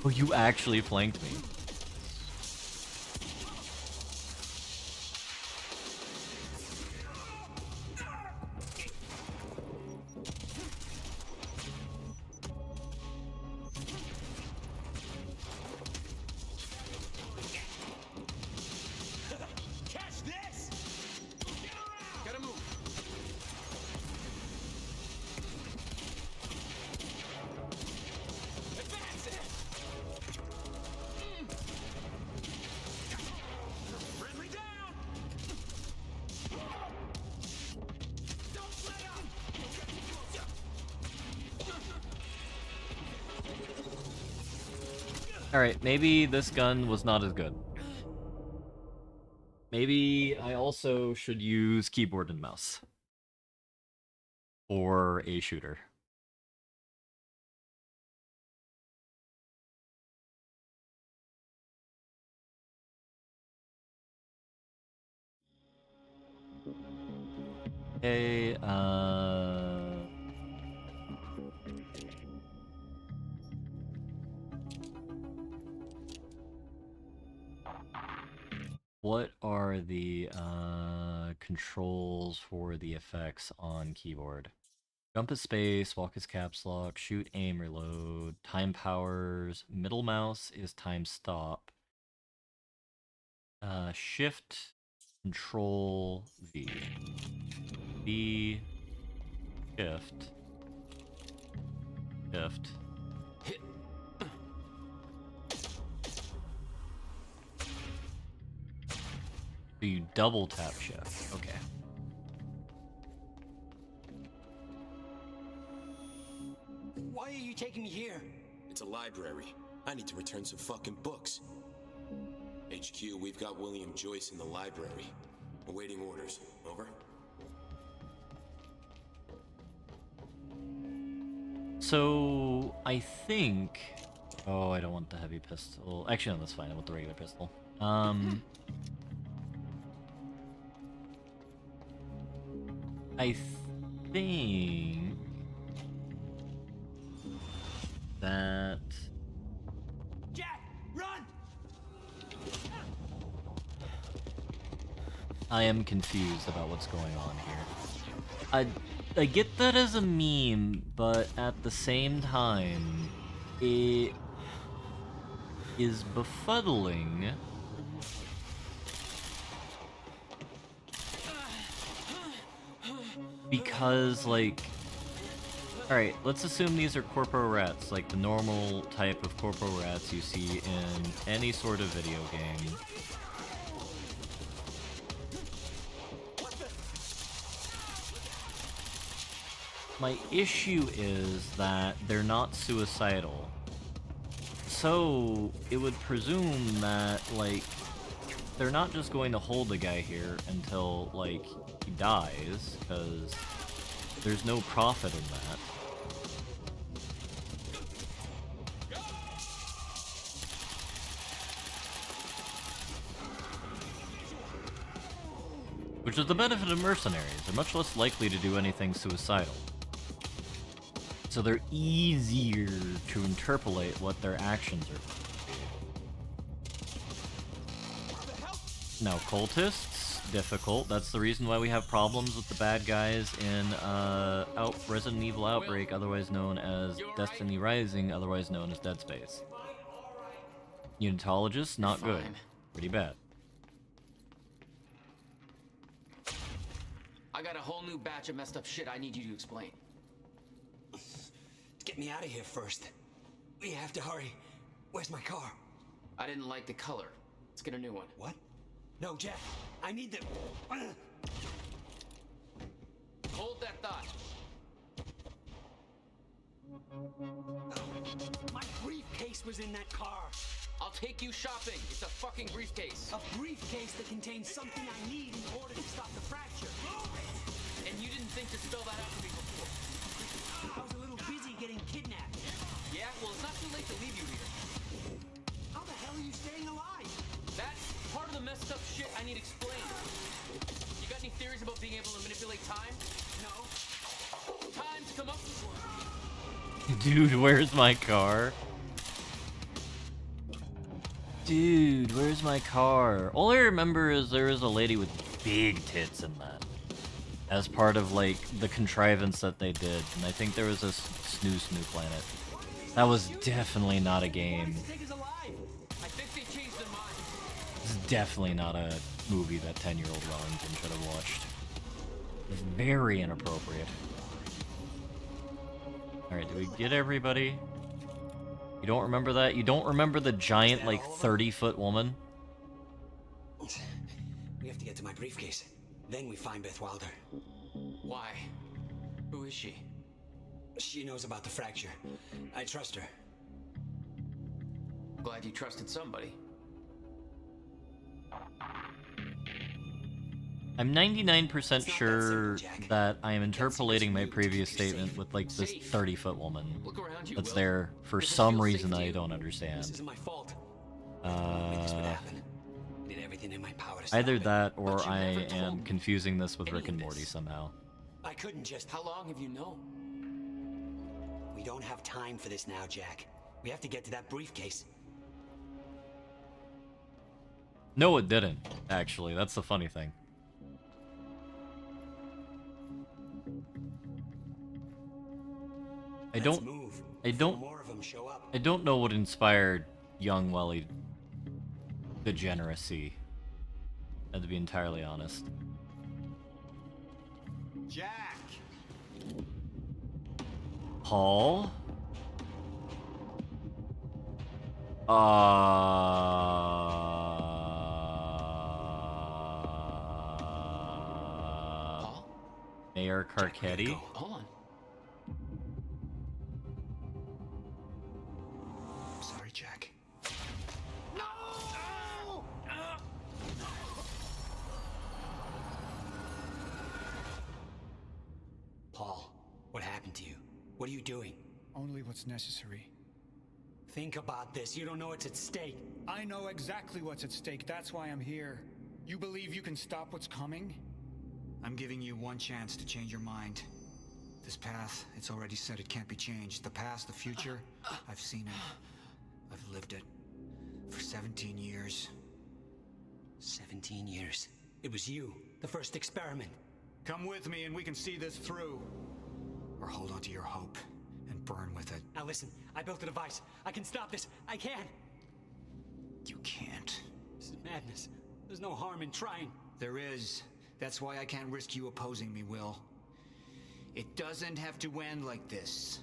Oh, you actually flanked me. Catch this! Get around! Gotta move. Advance it! Friendly down! Don't let up! Alright, maybe this gun was not as good. Maybe I also should use keyboard and mouse. Or a shooter. Okay, what are the controls for the effects on keyboard? Jump is space, walk is caps lock, shoot, aim, reload, time powers, middle mouse is time stop. Shift, control, V. V, shift, shift. So you double tap shift, okay. Why are you taking me here? It's a library. I need to return some fucking books. HQ, we've got William Joyce in the library. Awaiting orders. Over. So, I think... Oh, I don't want the heavy pistol. Actually, no, that's fine. I want the regular pistol. I think that Jack, run! I am confused about what's going on here. I get that as a meme, but at the same time, it is befuddling because, like, alright, let's assume these are corpo rats, like the normal type of corpo rats you see in any sort of video game. My issue is that they're not suicidal. So, it would presume that, like, they're not just going to hold the guy here until, like, he dies, because there's no profit in that. Which is the benefit of mercenaries. They're much less likely to do anything suicidal. So they're easier to interpolate what their actions are. Now, cultists, difficult. That's the reason why we have problems with the bad guys in Resident Evil Outbreak, otherwise known as Destiny Rising, otherwise known as Dead Space. Unitologists, not good. Pretty bad. I got a whole new batch of messed up shit I need you to explain. Get me out of here first. We have to hurry. Where's my car? I didn't like the color. Let's get a new one. What? No, Jack. I need the... Hold that thought. My briefcase was in that car. I'll take you shopping. It's a fucking briefcase. A briefcase that contains something I need in order to stop the fracture. And you didn't think to spell that out to me before. I was a little busy getting kidnapped. Yeah, well, it's not too late to leave you here. How the hell are you staying alive? That's part of the messed up shit I need explained. You got any theories about being able to manipulate time? No. Time to come up with one. Dude, where's my car? Dude, where's my car? All I remember is there was a lady with big tits in that. As part of, like, the contrivance that they did. And I think there was a Snoo Planet. That was definitely not a game. It's definitely not a movie that 10-year-old Wellington should have watched. It's very inappropriate. Alright, did we get everybody? You don't remember that? You don't remember the giant, like, 30-foot woman? We have to get to my briefcase. Then we find Beth Wilder. Why? Who is she? She knows about the fracture. I trust her. Glad you trusted somebody. I'm 99% sure that I am interpolating my previous statement with, like, this 30-foot woman that's there for some reason that I don't understand. This isn't my fault. This would happen. I did everything in my power to stop Either it. that, or I am confusing this with Rick and Morty somehow. I couldn't just... How long have you known? We don't have time for this now, Jack. We have to get to that briefcase. No, it didn't, actually. That's the funny thing. I don't know what inspired young Welly degeneracy. To be entirely honest. Jack! Paul? Mayor Carcetti? Hold on. Sorry, Jack. Paul, what happened to you? What are you doing? Only what's necessary. Think about this. You don't know what's at stake. I know exactly what's at stake. That's why I'm here. You believe you can stop what's coming? I'm giving you one chance to change your mind. This path, it's already said it can't be changed. The past, the future, I've seen it. I've lived it. For 17 years. 17 years. It was you, the first experiment. Come with me and we can see this through. Or hold on to your hope and burn with it. Now listen, I built a device. I can stop this. I can. You can't. This is madness. There's no harm in trying. There is. That's why I can't risk you opposing me, Will. It doesn't have to end like this.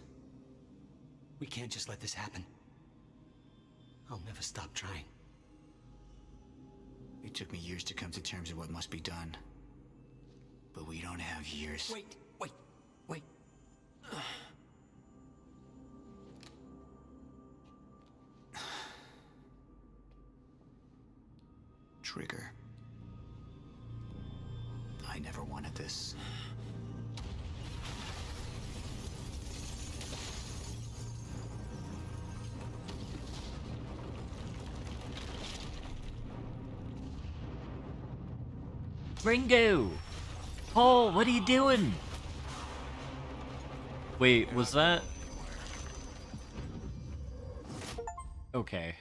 We can't just let this happen. I'll never stop trying. It took me years to come to terms with what must be done. But we don't have years. Wait. Trigger. I never wanted this. Ringo! Paul, what are you doing? Wait, was that... Okay.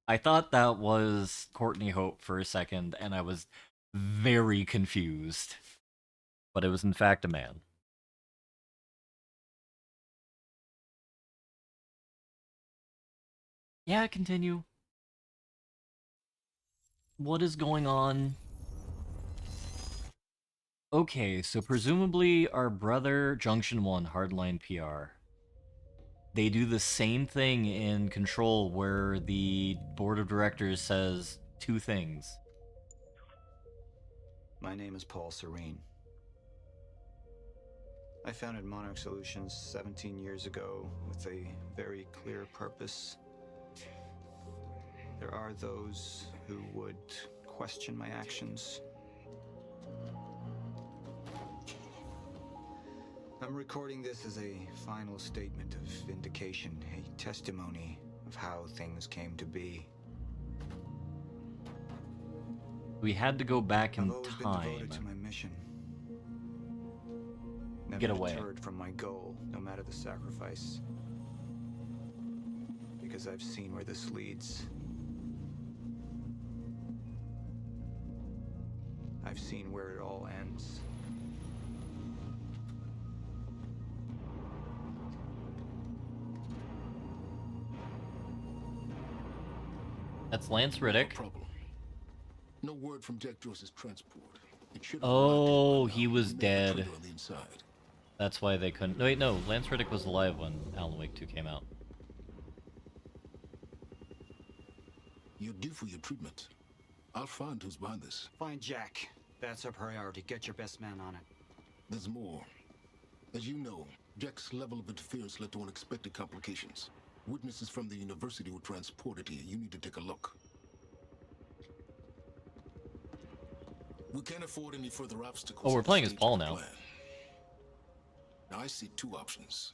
I thought that was Courtney Hope for a second, and I was very confused. But it was in fact a man. Yeah, continue. What is going on? Okay, so presumably our brother Junction 1 Hardline PR. They do the same thing in Control where the board of directors says two things. My name is Paul Serene. I founded Monarch Solutions 17 years ago with a very clear purpose. There are those who would question my actions. I'm recording this as a final statement of vindication, a testimony of how things came to be. We had to go back in I've always been time. devoted to my mission. Never Get away. deterred from my goal, no matter the sacrifice. Because I've seen where this leads. I've seen where it all ends. That's Lance Riddick. No problem. No word from Jack Joyce's transport. It should have Oh, arrived by he now. was We made the dead. trigger on the inside. That's why they couldn't... No, wait, no. Lance Riddick was alive when Alan Wake 2 came out. You're due for your treatment. I'll find who's behind this. Find Jack. That's our priority. Get your best man on it. There's more. As you know, Jack's level of interference led to unexpected complications. Witnesses from the university were transported here. You need to take a look. We can't afford any further obstacles. Oh, we're at the playing as stage Paul of the now. plan. Now, I see two options.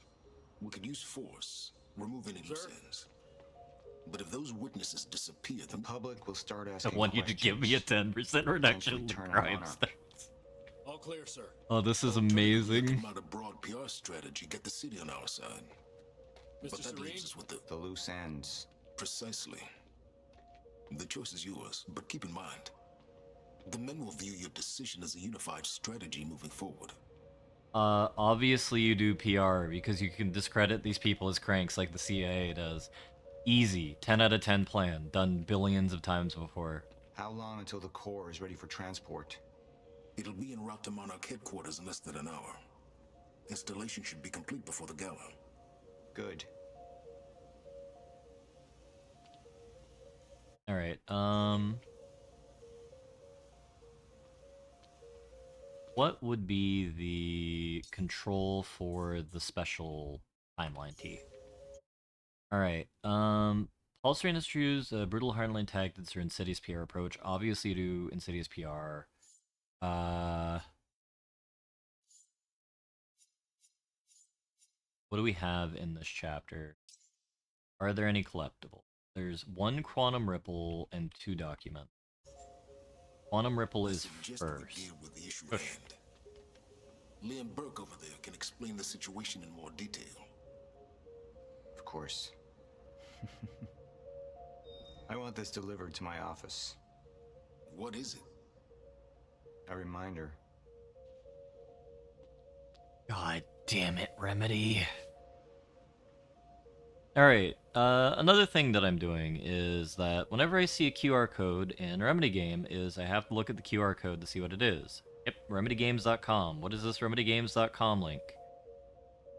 We could use force, remove any loose ends. But if those witnesses disappear, The public will start I asking want you to give me a 10% reduction in turn on crime Monarch. stats. All clear, sir. Oh, this is Come amazing. out a broad PR strategy, get the city on our side. Mr. But that Serene? leaves us with The loose ends. Precisely. The choice is yours, but keep in mind, the men will view your decision as a unified strategy moving forward. Obviously you do PR because you can discredit these people as cranks like the CIA does. Easy, 10 out of 10 plan, done billions of times before. How long until the core is ready for transport? It'll be en route to Monarch headquarters in less than an hour. Installation should be complete before the gala. Good. Alright, what would be the control for the special timeline T? Alright, Paul Serene has to use a brutal hardline tactics or insidious PR approach. Obviously do insidious PR. What do we have in this chapter? Are there any collectibles? There's one quantum ripple and 2 documents. Quantum ripple is Suggest we first. deal with the issue at Push. hand. Liam Burke over there can explain the situation in more detail. Of course. I want this delivered to my office. What is it? A reminder. God damn it, Remedy. Alright, another thing that I'm doing is that whenever I see a QR code in a Remedy game is I have to look at the QR code to see what it is. Yep, remedygames.com. What is this remedygames.com link?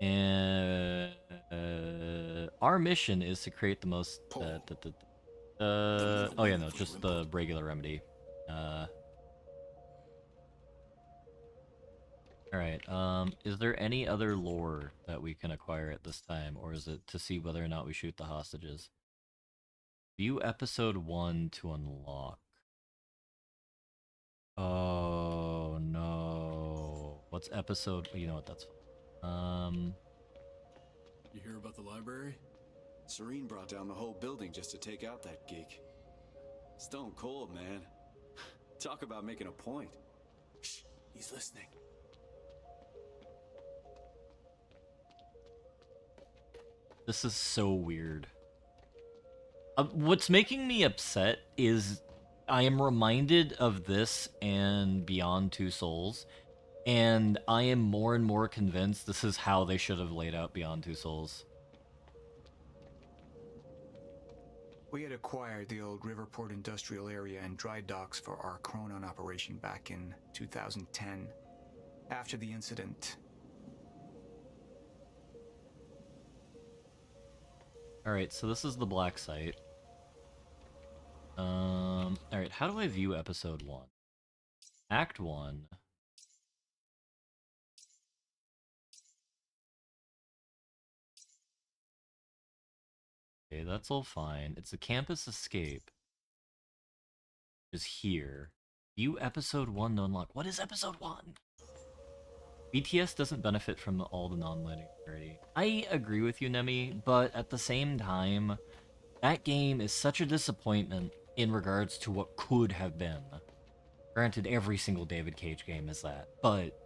And our mission is to create the most... oh yeah, no, just the regular Remedy. Alright, is there any other lore that we can acquire at this time, or is it to see whether or not we shoot the hostages? View episode 1 to unlock. Oh no. What's episode... you know what, that's fine. You hear about the library? Serene brought down the whole building just to take out that geek. Stone cold, man. Talk about making a point. Shh, he's listening. This is so weird. What's making me upset is I am reminded of this and Beyond Two Souls, and I am more and more convinced this is how they should have laid out Beyond Two Souls. We had acquired the old Riverport industrial area and dry docks for our Chronon operation back in 2010. After the incident, Alright, so this is the black site. Alright, how do I view episode 1? Act 1. Okay, that's all fine. It's a campus escape. Is here. View episode 1 to unlock. What is episode 1? BTS doesn't benefit from all the non-linearity. I agree with you, Nemi, but at the same time, that game is such a disappointment in regards to what could have been. Granted, every single David Cage game is that, but...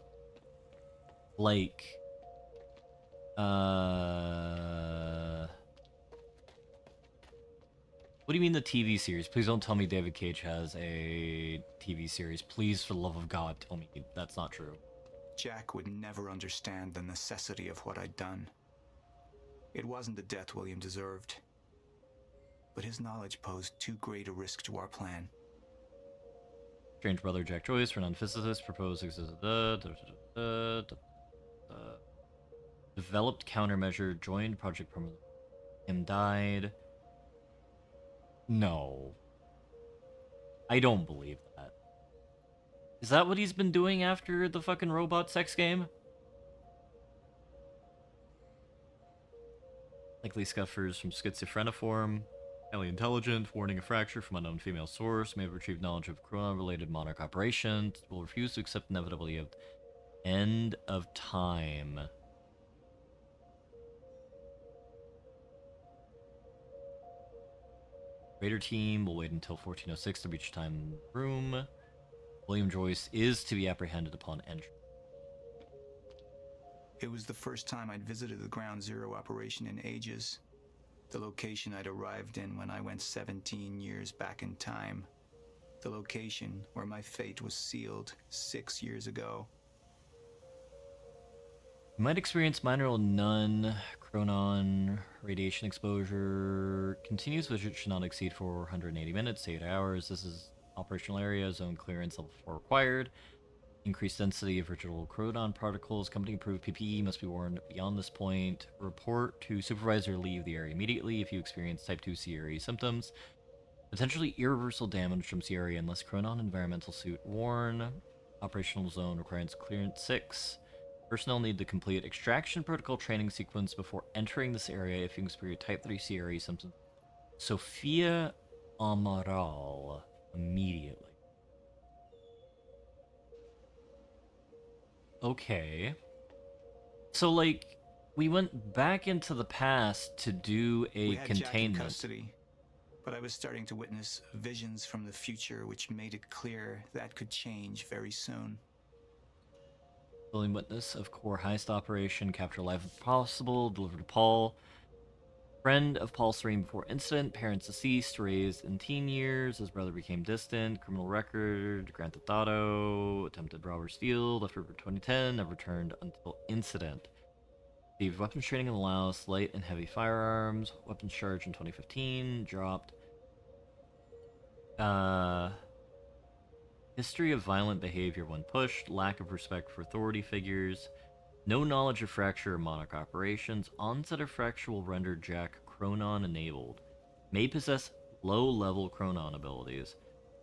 like... What do you mean the TV series? Please don't tell me David Cage has a TV series. Please, for the love of God, tell me that's not true. Jack would never understand the necessity of what I'd done. It wasn't the death William deserved, but his knowledge posed too great a risk to our plan. Strange brother Jack Joyce, renowned physicist, proposed developed countermeasure, joined project permanently. Him died. No. I don't believe that. Is that what he's been doing after the fucking robot sex game? Likely scuffers from schizophreniform. Highly intelligent, warning a fracture from unknown female source, may have retrieved knowledge of Corona-related monarch operations, will refuse to accept inevitability of end of time. Raider team will wait until 1406 to reach time room. William Joyce is to be apprehended upon entry. It was the first time I'd visited the Ground Zero operation in ages. The location I'd arrived in when I went 17 years back in time. The location where my fate was sealed 6 years ago. You might experience minor or none chronon radiation exposure. Continuous vision should not exceed 480 minutes to 8 hours. This is operational area, zone clearance level 4 required. Increased density of virtual chronon particles. Company approved PPE must be worn beyond this point. Report to supervisor, leave the area immediately if you experience type 2 CRE symptoms. Potentially irreversible damage from CRE unless chronon environmental suit worn. Operational zone requires clearance 6. Personnel need to complete extraction protocol training sequence before entering this area if you experience type 3 CRE symptoms. Sophia Amaral immediately. Okay. So, like, we went back into the past to do a We had Jack in containment. custody, but I was starting to witness visions from the future which made it clear that could change very soon. Willing witness of core heist operation, capture life if possible, deliver to Paul. Friend of Paul Serene before incident, parents deceased, raised in teen years, his brother became distant, criminal record, Grand Theft Auto, attempted robber steal, left River 2010, never returned until incident. Received weapons training in Laos, light and heavy firearms, weapons charge in 2015, dropped. History of violent behavior when pushed, lack of respect for authority figures, no knowledge of fracture or monarch operations, onset of fracture will render Jack Chronon enabled, may possess low-level Chronon abilities.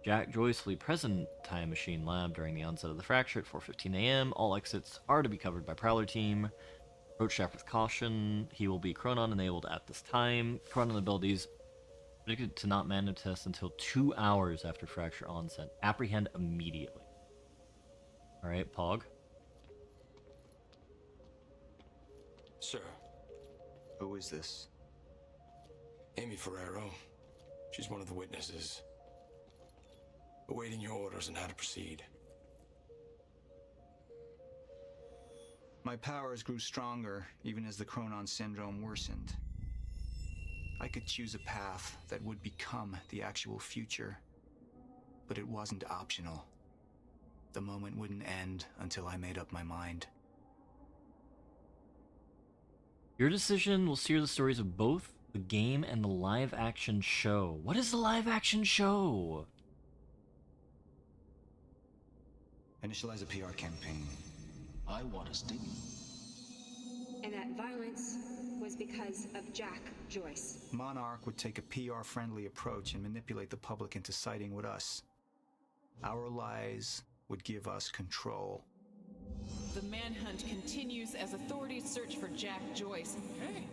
Jack joyously present Time Machine Lab during the onset of the fracture at 4:15 a.m. All exits are to be covered by Prowler Team. Approach Jack with caution. He will be Chronon enabled at this time. Chronon abilities predicted to not manifest until 2 hours after fracture onset. Apprehend immediately. Alright, Pog. Sir. Who is this? Amy Ferrero. She's one of the witnesses. Awaiting your orders on how to proceed. My powers grew stronger even as the Chronon syndrome worsened. I could choose a path that would become the actual future, but it wasn't optional. The moment wouldn't end until I made up my mind. Your decision will steer the stories of both the game and the live-action show. What is the live-action show? Initialize a PR campaign. I want a sting. And that violence was because of Jack Joyce. Monarch would take a PR-friendly approach and manipulate the public into siding with us. Our lies would give us control. The manhunt continues as authorities search for Jack Joyce. Hey,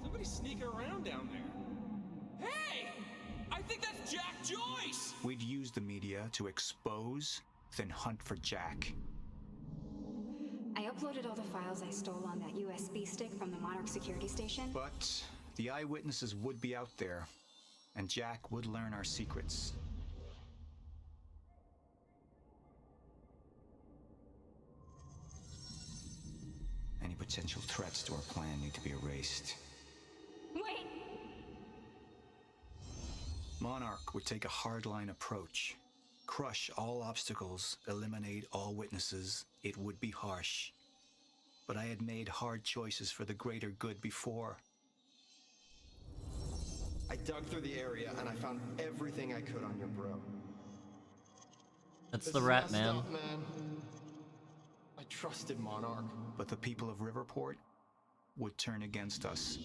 somebody's sneaking around down there. Hey! I think that's Jack Joyce! We'd use the media to expose, then hunt for Jack. I uploaded all the files I stole on that USB stick from the Monarch security station. But the eyewitnesses would be out there, and Jack would learn our secrets. Any potential threats to our plan need to be erased. Wait! Monarch would take a hardline approach. Crush all obstacles, eliminate all witnesses. It would be harsh. But I had made hard choices for the greater good before. I dug through the area and I found everything I could on your bro. That's This the is rat messed man. up, man. I trusted Monarch. But the people of Riverport would turn against us.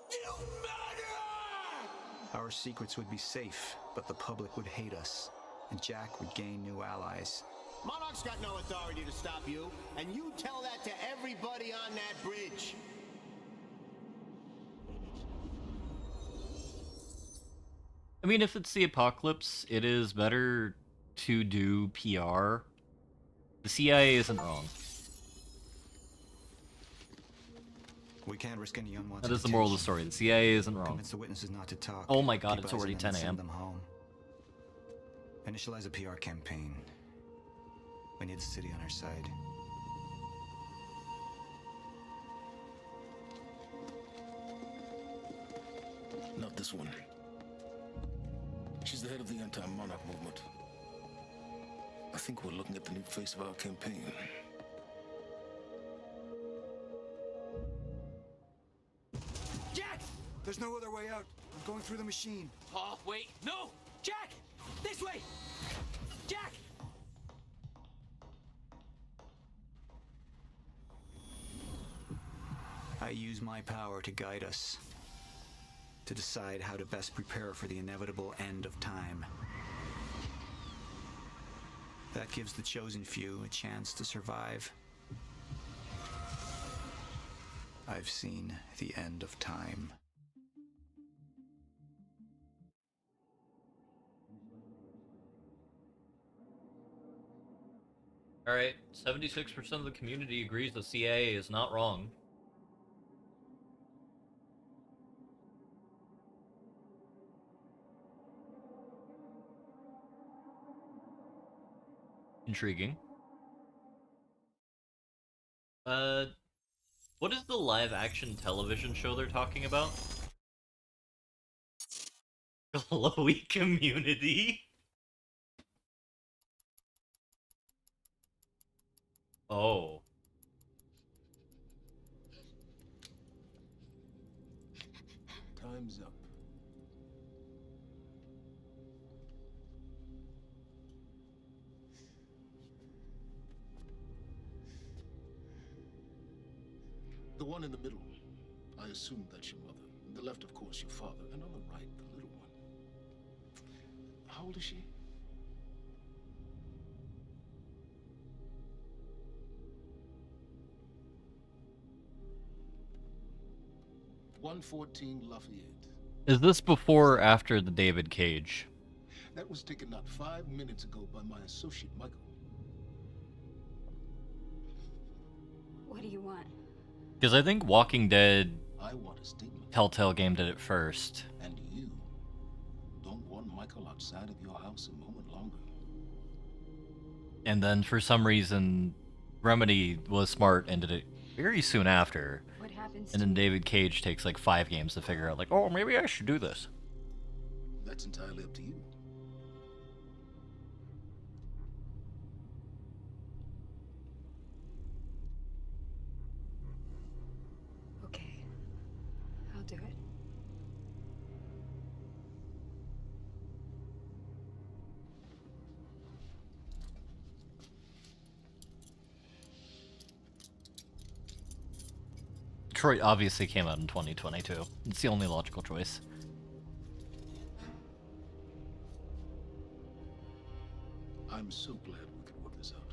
You murderer! Our secrets would be safe, but the public would hate us, and Jack would gain new allies. Monarch's got no authority to stop you, and you tell that to everybody on that bridge. I mean, if it's the apocalypse, it is better to do PR. The CIA isn't wrong. We can't risk any unwanted That is the moral of the story. The CIA isn't wrong. Convince the witnesses not to talk. Oh my god, keep it's eyes already on them, 10 and a.m. send them home. Initialize a PR campaign. We need the city on our side. Not this one. She's the head of the anti-monarch movement. I think we're looking at the new face of our campaign. Jack! There's no other way out. I'm going through the machine. Paul, wait. No! Jack! This way! Jack! I use my power to guide us. To decide how to best prepare for the inevitable end of time. That gives the chosen few a chance to survive. I've seen the end of time. Alright, 76% of the community agrees the CIA is not wrong. Intriguing. live action television show they're talking about? Glowy Community? Oh. Time's up. The one in the middle, I assume that's your mother. The left, of course, your father. And on the right, the little one. How old is she? "114 Lafayette." Is this before or after the David Cage? That was taken not 5 minutes ago by my associate, Michael. What do you want? Because I think Walking Dead I want a statement. Telltale game did it first. And you don't want Michael outside of your house a moment longer. And then for some reason, Remedy was smart and did it very soon after. What happens And then David Cage takes like 5 games to figure out, like, oh, maybe I should do this. That's entirely up to you. Okay. I'll do it. Detroit obviously came out in 2022. It's the only logical choice. I'm so glad we could work this out.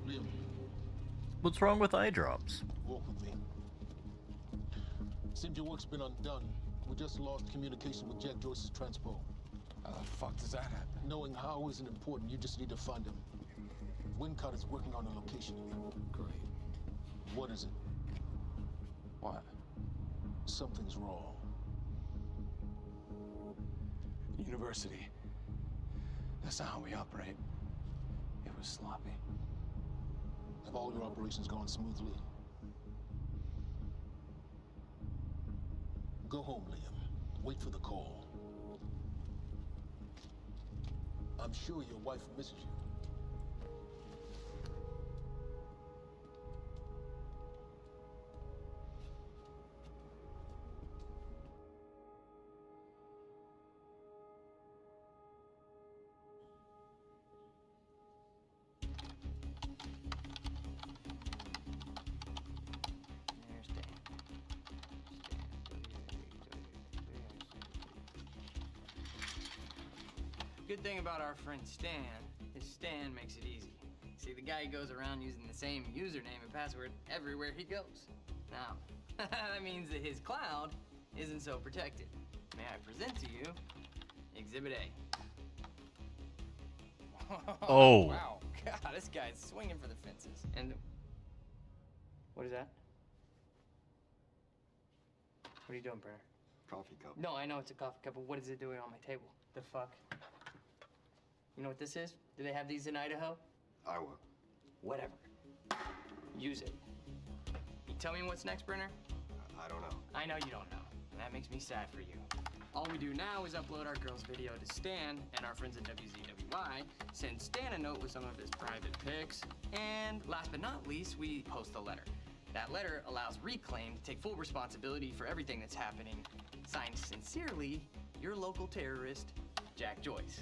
Liam, What's wrong with eye drops? walk with me. Seems your work's been undone. We just lost communication with Jack Joyce's transpo. How the fuck does that happen? Knowing how isn't important. You just need to find him. Wincott is working on a location. Great. What is it? What? Something's wrong. University. That's not how we operate. It was sloppy. Have all your operations gone smoothly? Go home, Liam. Wait for the call. I'm sure your wife misses you. Good thing about our friend Stan is Stan makes it easy. See, the guy goes around using the same username and password everywhere he goes. Now, that means that his cloud isn't so protected. May I present to you Exhibit A. Oh. Wow. God, this guy's swinging for the fences. And what is that? What are you doing, Brenner? Coffee cup. No, I know it's a coffee cup, but what is it doing on my table? The fuck? You know what this is? Do they have these in Idaho? Iowa. Whatever. Use it. You tell me what's next, Brenner? I don't know. I know you don't know, and that makes me sad for you. All we do now is upload our girl's video to Stan, and our friends at WZWI send Stan a note with some of his private pics, and last but not least, we post a letter. That letter allows Reclaim to take full responsibility for everything that's happening. Signed sincerely, your local terrorist, Jack Joyce.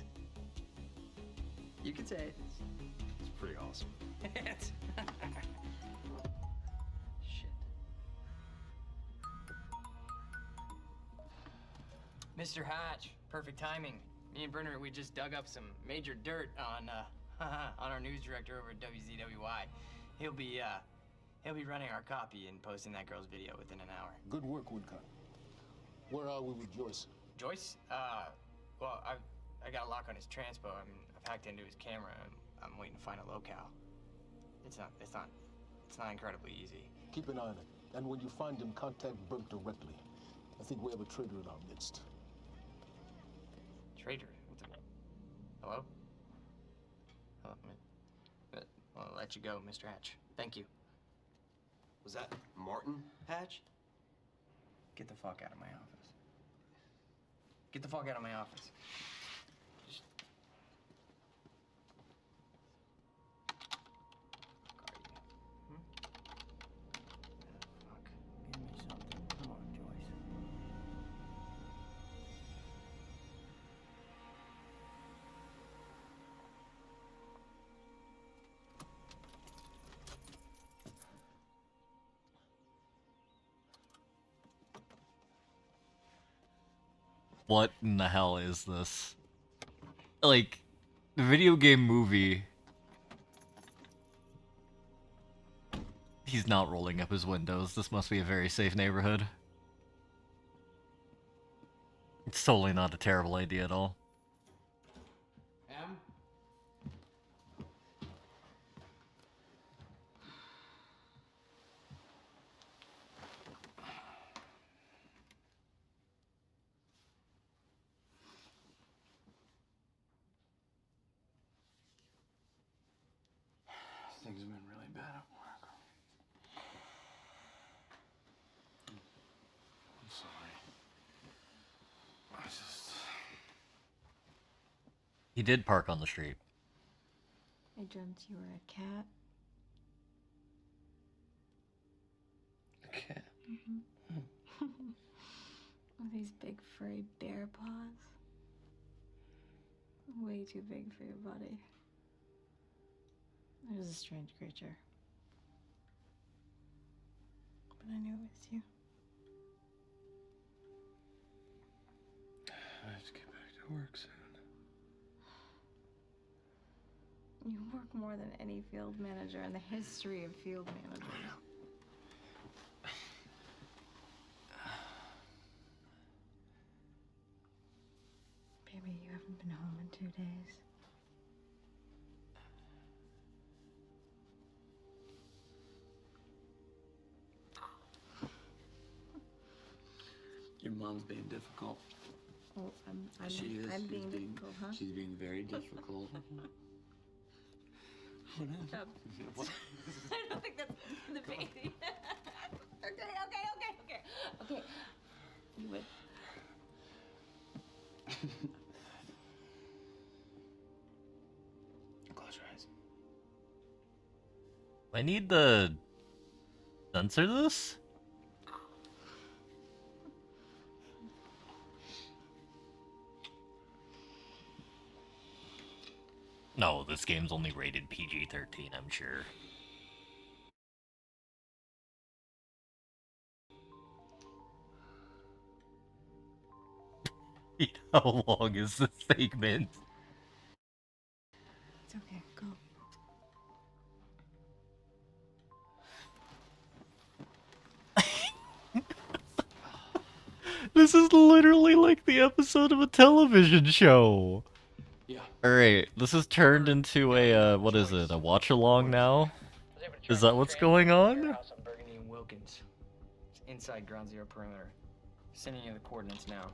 You can say it. It's pretty awesome. Mr. Hatch, perfect timing. Me and Bernard, we just dug up some major dirt on on our news director over at WZWY. He'll be running our copy and posting that girl's video within an hour. Good work, Woodcock. Where are we with Joyce? Joyce? Well, I got a lock on his transpo. I mean, I've hacked into his camera. I'm waiting to find a locale. It's not incredibly easy. Keep an eye on it. And when you find him, contact Burke directly. I think we have a traitor in our midst. Traitor? Hello? Hello? I'll let you go, Mr. Hatch. Thank you. Was that Martin Hatch? Get the fuck out of my office. Get the fuck out of my office. Just... Fuck. Give me something. Come on, Joyce. What in the hell is this? Like, the video game movie. He's not rolling up his windows. This must be a very safe neighborhood. It's totally not a terrible idea at all. Em? Things have been really bad at work. I'm sorry. I just... He did park on the street. I dreamt you were a cat. A cat? Mm-hmm. With these big furry bear paws. Way too big for your body. It was a strange creature. But I knew it was you. I have to get back to work soon. You work more than any field manager in the history of field managers. Baby, you haven't been home in 2 days. Your mom's being difficult. Oh, I'm She's being difficult, huh? She's being very difficult. Stop. What? I don't think that's the baby. Okay. You would. Close your eyes. I need to censor this? No, this game's only rated PG-13, I'm sure. How long is this segment? It's okay, go. This is literally like the episode of a television show. Yeah. Alright, this is turned into a, what is it, a watch-along now? Is that what's going on? House on Burgundy and Wilkins. It's inside ground zero perimeter. Sending you the coordinates now.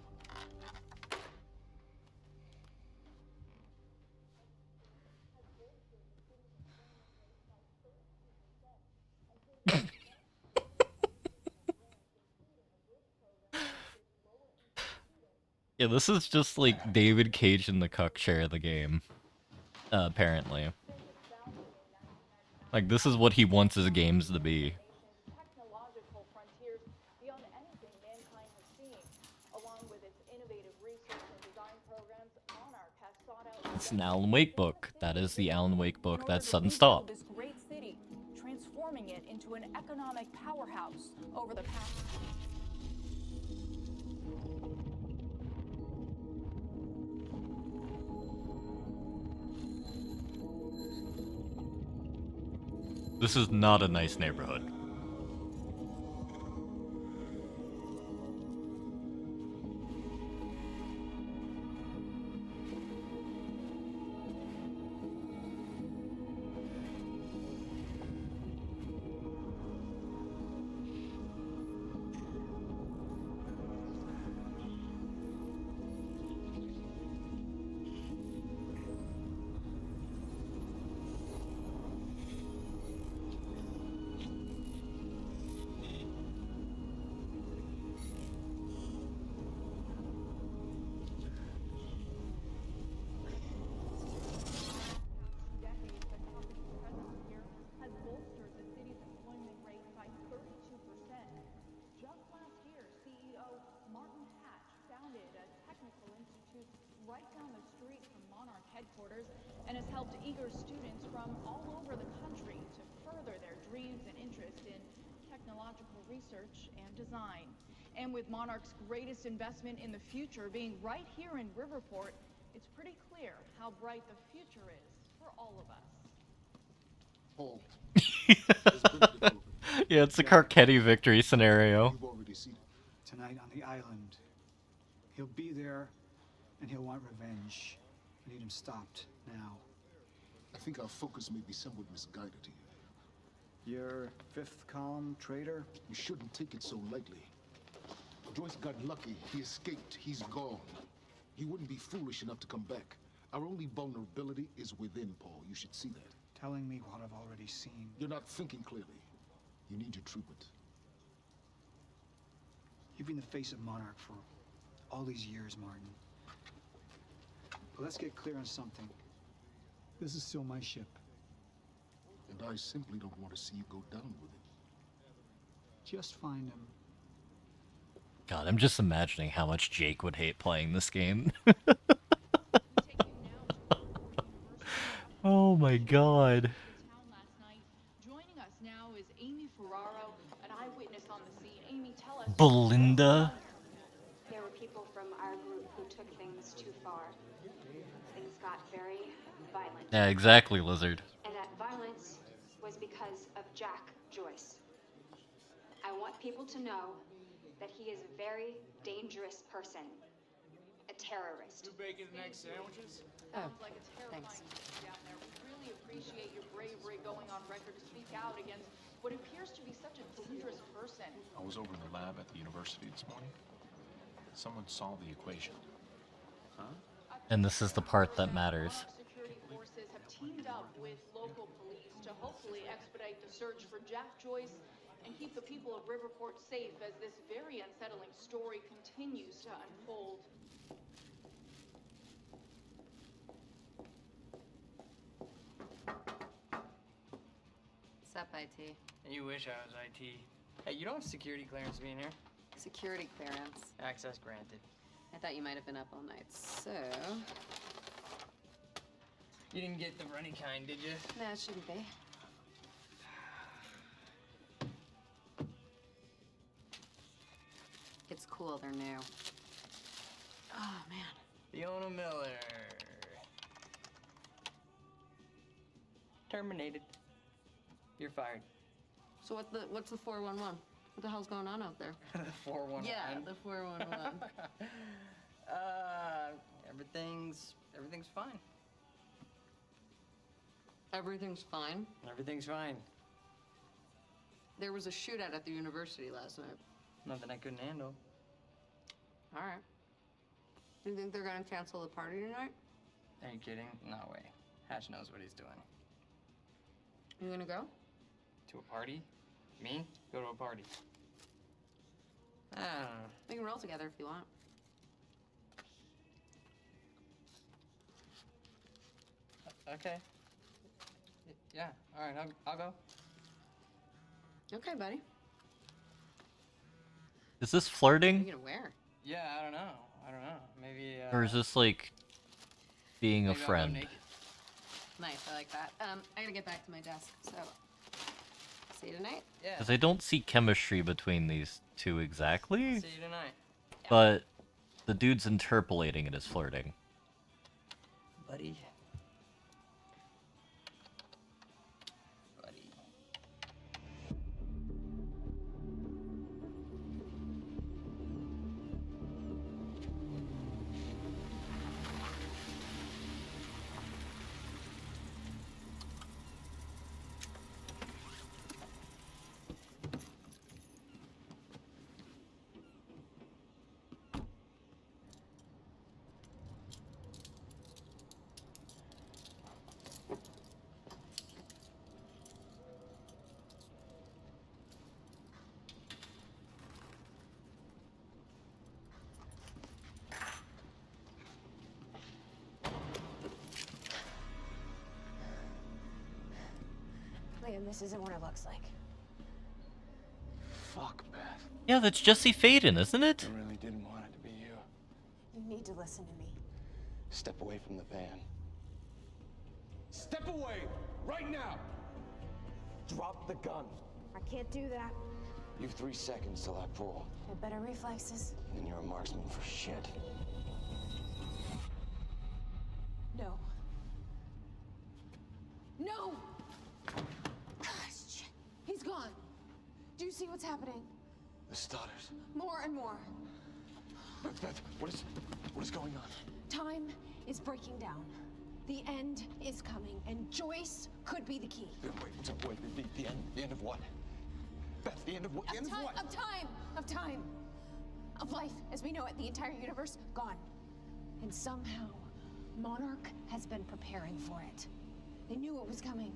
Yeah, this is just like David Cage in the cuck chair of the game. Apparently. Like, this is what he wants his games to be. Technological frontiers beyond anything mankind has seen, along with its innovative research and design programs. Monarch has sought out. It's an Alan Wake book. That is the Alan Wake book that sudden Stop. stop. This great city, transforming it into an economic powerhouse over the past. This is not a nice neighborhood. Right down the street from Monarch headquarters and has helped eager students from all over the country to further their dreams and interest in technological research and design. And with Monarch's greatest investment in the future being right here in Riverport, it's pretty clear how bright the future is for all of us. Paul. Yeah, it's a Carcetti victory scenario. You've already seen it. Tonight on the island. He'll be there, and he'll want revenge. I need him stopped now. I think our focus may be somewhat misguided here. Your fifth column traitor? You shouldn't take it so lightly. Joyce got lucky. He escaped. He's gone. He wouldn't be foolish enough to come back. Our only vulnerability is within, Paul. You should see that. Telling me what I've already seen. You're not thinking clearly. You need your treatment. You've been the face of Monarch for all these years, Martin. But let's get clear on something. This is still my ship. And I simply don't want to see you go down with it. Just find him. God, I'm just imagining how much Jake would hate playing this game. Oh my god. Joining us now is Amy Ferraro, an eyewitness on the scene. Amy, tell us. Belinda? There were people from our group who took things too far. Things got very violent. Yeah, exactly, Lizard. And that violence was because of Jack Joyce. I want people to know that he is a very dangerous person. A terrorist. 2 bacon and egg sandwiches? Sounds like a terrifying thanks. thing down there. We really appreciate your bravery going on record to speak out against what appears to be such a dangerous person. I was over in the lab at the university this morning. Someone solved the equation. Huh? And this is the part that matters. Security forces have teamed up with local police to hopefully expedite the search for Jack Joyce and keep the people of Riverport safe as this very unsettling story continues to unfold. What's up, IT? You wish I was IT. Hey, you don't have security clearance being here. Security clearance. Access granted. I thought you might have been up all night, so... You didn't get the runny kind, did you? No, it shouldn't be. It's cool, they're new. Oh, man. Fiona Miller. Terminated. You're fired. So what's the 411? What the hell's going on out there? The 411. Yeah, the 411. Everything's fine. Everything's fine? Everything's fine. There was a shootout at the university last night. Nothing I couldn't handle. All right. Do you think they're gonna cancel the party tonight? Are you kidding? No way. Hatch knows what he's doing. You gonna go? To a party? Me? Go to a party. I don't know. We can roll together if you want. Okay. Yeah, all right, I'll go. Okay, buddy. Is this What are flirting? you gonna wear? Yeah, I don't know. Maybe, Or is this like being a maybe I'll go friend? naked. Nice, I like that. I gotta get back to my desk, so see you tonight. Yeah. Because I don't see chemistry between these two exactly, See you tonight. but the dude's interpolating it as flirting. Buddy. William, this isn't what it looks like. Fuck, Beth. Yeah, that's Jesse Faden, isn't it? I really didn't want it to be you. You need to listen to me. Step away from the van. Step away! Right now! Drop the gun. I can't do that. You've 3 seconds till I pull. I have better reflexes. And you're a marksman for shit. No. No! Shit. He's gone. Do you see what's happening? The stutters. More and more. Beth, what is going on? Time is breaking down. The end is coming, and Joyce could be the key. Wait, the end of what? Beth, the end of what? The end of what? Of time. Of life as we know it, the entire universe gone. And somehow, Monarch has been preparing for it. They knew it was coming.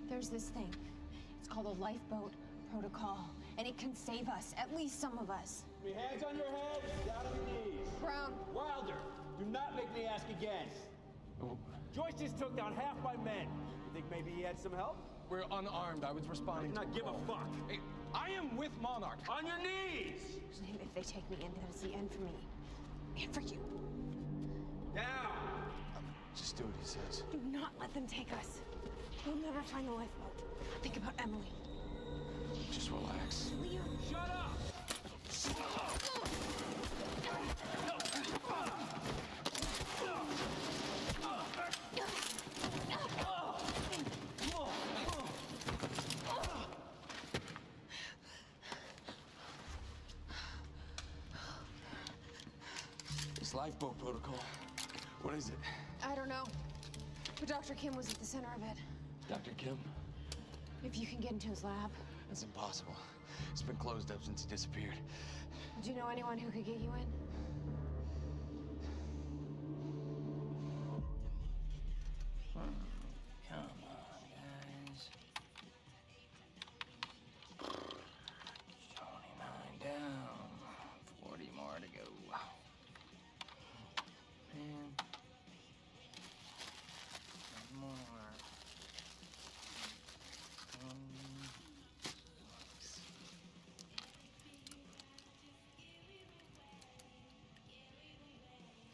There's this thing. It's called a lifeboat protocol, and it can save us, at least some of us. Hands on your heads, down on your knees. Brown. Wilder, do not make me ask again. Joyce just took down half my men. You think maybe he had some help? We're unarmed. I was responding to Not give a fuck. Hey, I am with Monarch. On your knees! If they take me in, that's the end for me. And for you. Down! Just do what he says. Do not let them take us. We'll never find the lifeboat. Think about Emily. Just relax. Liam. Shut up! This lifeboat protocol. What is it? I don't know. But Dr. Kim was at the center of it. Dr. Kim? If you can get into his lab. It's impossible. It's been closed up since he disappeared. Do you know anyone who could get you in? Come on, guys. 29 down. 40 more to go. Man. One more.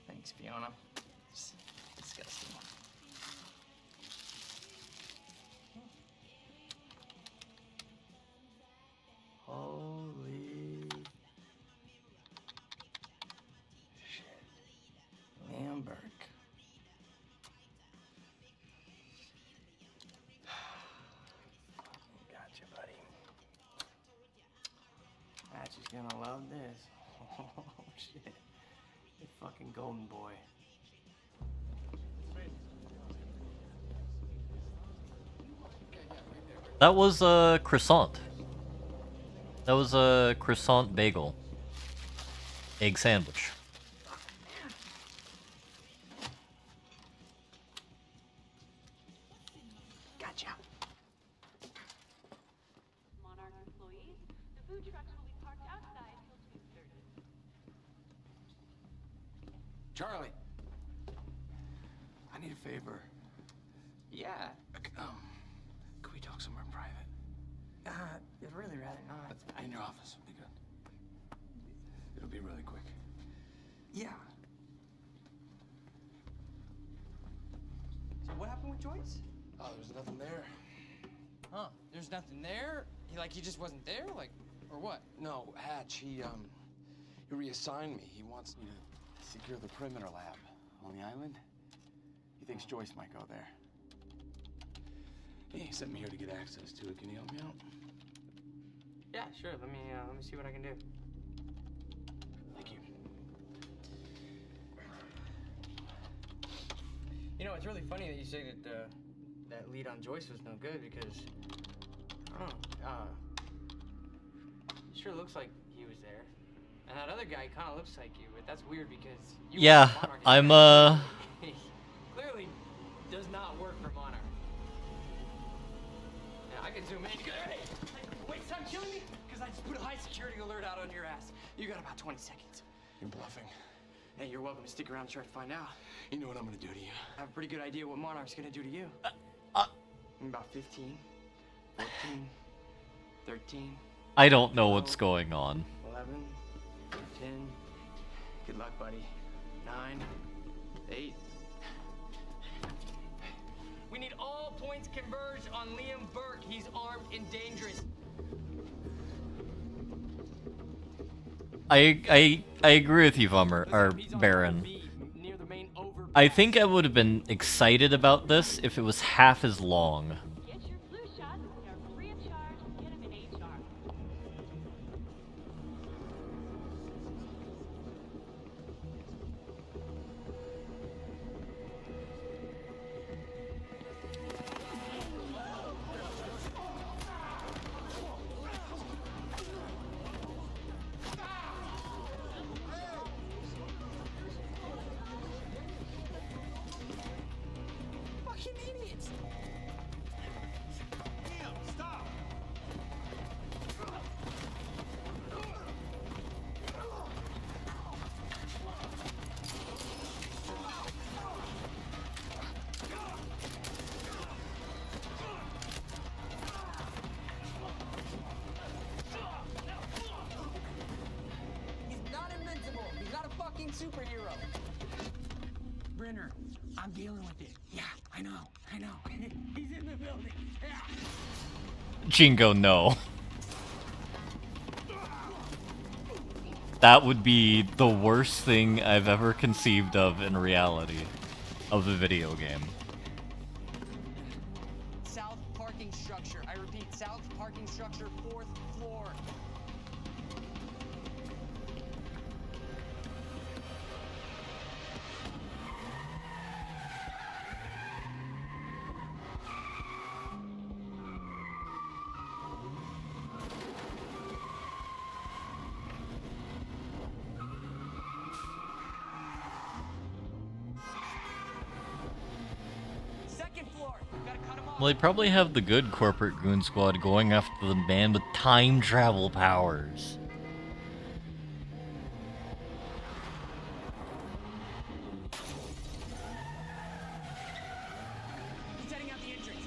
Thanks, Fiona. It's disgusting. Holy shit. Liam Burke. Gotcha, buddy. Patch is gonna love this. Oh, shit. You fucking golden boy. That was a croissant. That was a croissant bagel. Egg sandwich. Gotcha. Monarch employees, the food trucks will be parked outside till 2:30. Charlie. I need a favor. Yeah. Can we talk somewhere private? I'd really rather not. In your office would be good. It'll be really quick. Yeah. So what happened with Joyce? Oh, there's nothing there. Huh? There's nothing there? He just wasn't there? Like, or what? No, Hatch, he reassigned me. He wants me to secure the perimeter lab on the island. He thinks Joyce might go there. He sent me here to get access to it. Can you help me out? Yeah, sure. Let me see what I can do. Thank you. You know, it's really funny that you say that that lead on Joyce was no good because I don't know. It sure looks like he was there, and that other guy kind of looks like you, but that's weird because you Yeah, work for Monarch. I'm He clearly does not work for Monarch. Yeah, I can zoom in. Hey, wait, time killing me? Because I just put a high security alert out on your ass. You got about 20 seconds. You're bluffing. Hey, you're welcome to stick around and try to find out. You know what I'm gonna do to you. I have a pretty good idea what Monarch's gonna do to you. About 15, 14, 13. I don't know what's going on. 11, 10. Good luck, buddy. 9, 8. We need all points converged on Liam Burke. He's armed and dangerous. I agree with you, Vummer, or Baron. I think I would have been excited about this if it was half as long. Get your flu shots. They're free of charge. Get them in HR. Fucking idiots! Liam, stop! He's not invincible. He's not a fucking superhero. Brenner, I'm dealing with it. Yeah, I know. He's in the building. Yeah. Jingo, no. That would be the worst thing I've ever conceived of in reality of a video game. South parking structure. I repeat, south parking structure, 4th floor. Second floor. Gotta cut him off. Well, they probably have the good corporate goon squad going after the man with time travel powers. He's heading out the entrance.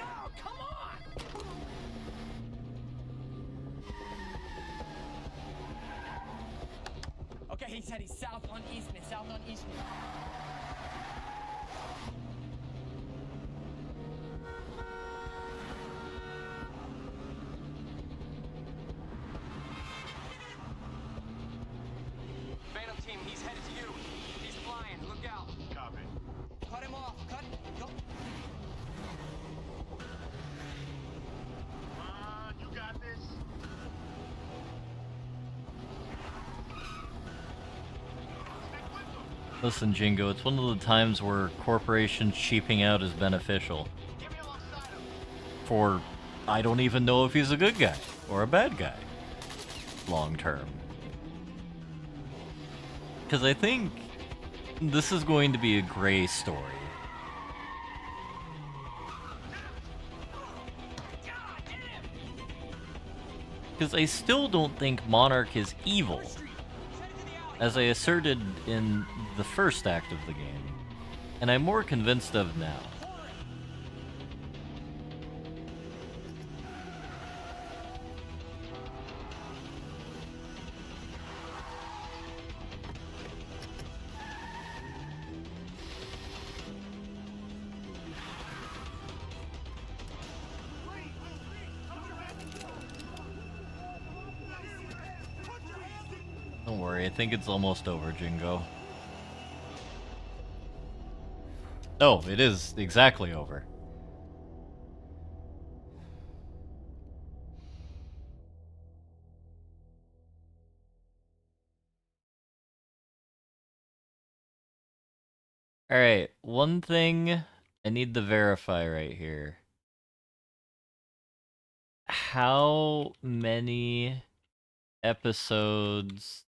Oh, come on! Okay, he's heading south on Eastman. South on Eastman. Phantom team, he's headed to you. He's flying. Look out. Copy. Cut him off. Cut. Go. You got this. Listen, Jingo, it's one of the times where corporations cheaping out is beneficial. For, I don't even know if he's a good guy or a bad guy. Long term. Because I think this is going to be a gray story. Because I still don't think Monarch is evil, as I asserted in the first act of the game, and I'm more convinced of now. Don't worry, I think it's almost over, Jingo. Oh, it is exactly over. Alright, one thing I need to verify right here. How many episodes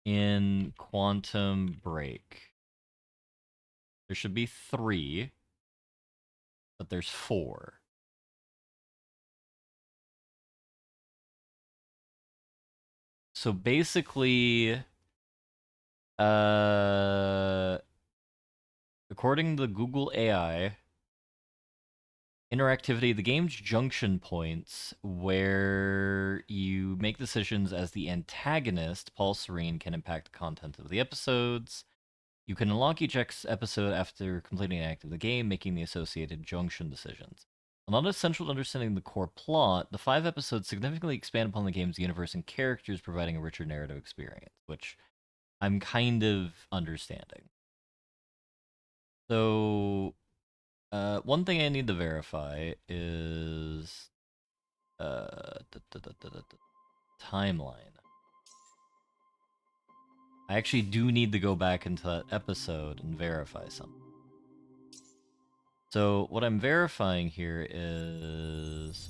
in Quantum Break? There should be 3. but there's 4. So basically, according to the Google AI, interactivity, the game's junction points where you make decisions as the antagonist, Paul Serene, can impact the content of the episodes. You can unlock each episode after completing an act of the game, making the associated junction decisions. While not essential to understanding the core plot, the 5 episodes significantly expand upon the game's universe and characters, providing a richer narrative experience, which I'm kind of understanding. So, one thing I need to verify is timeline. I actually do need to go back into that episode and verify something. So what I'm verifying here is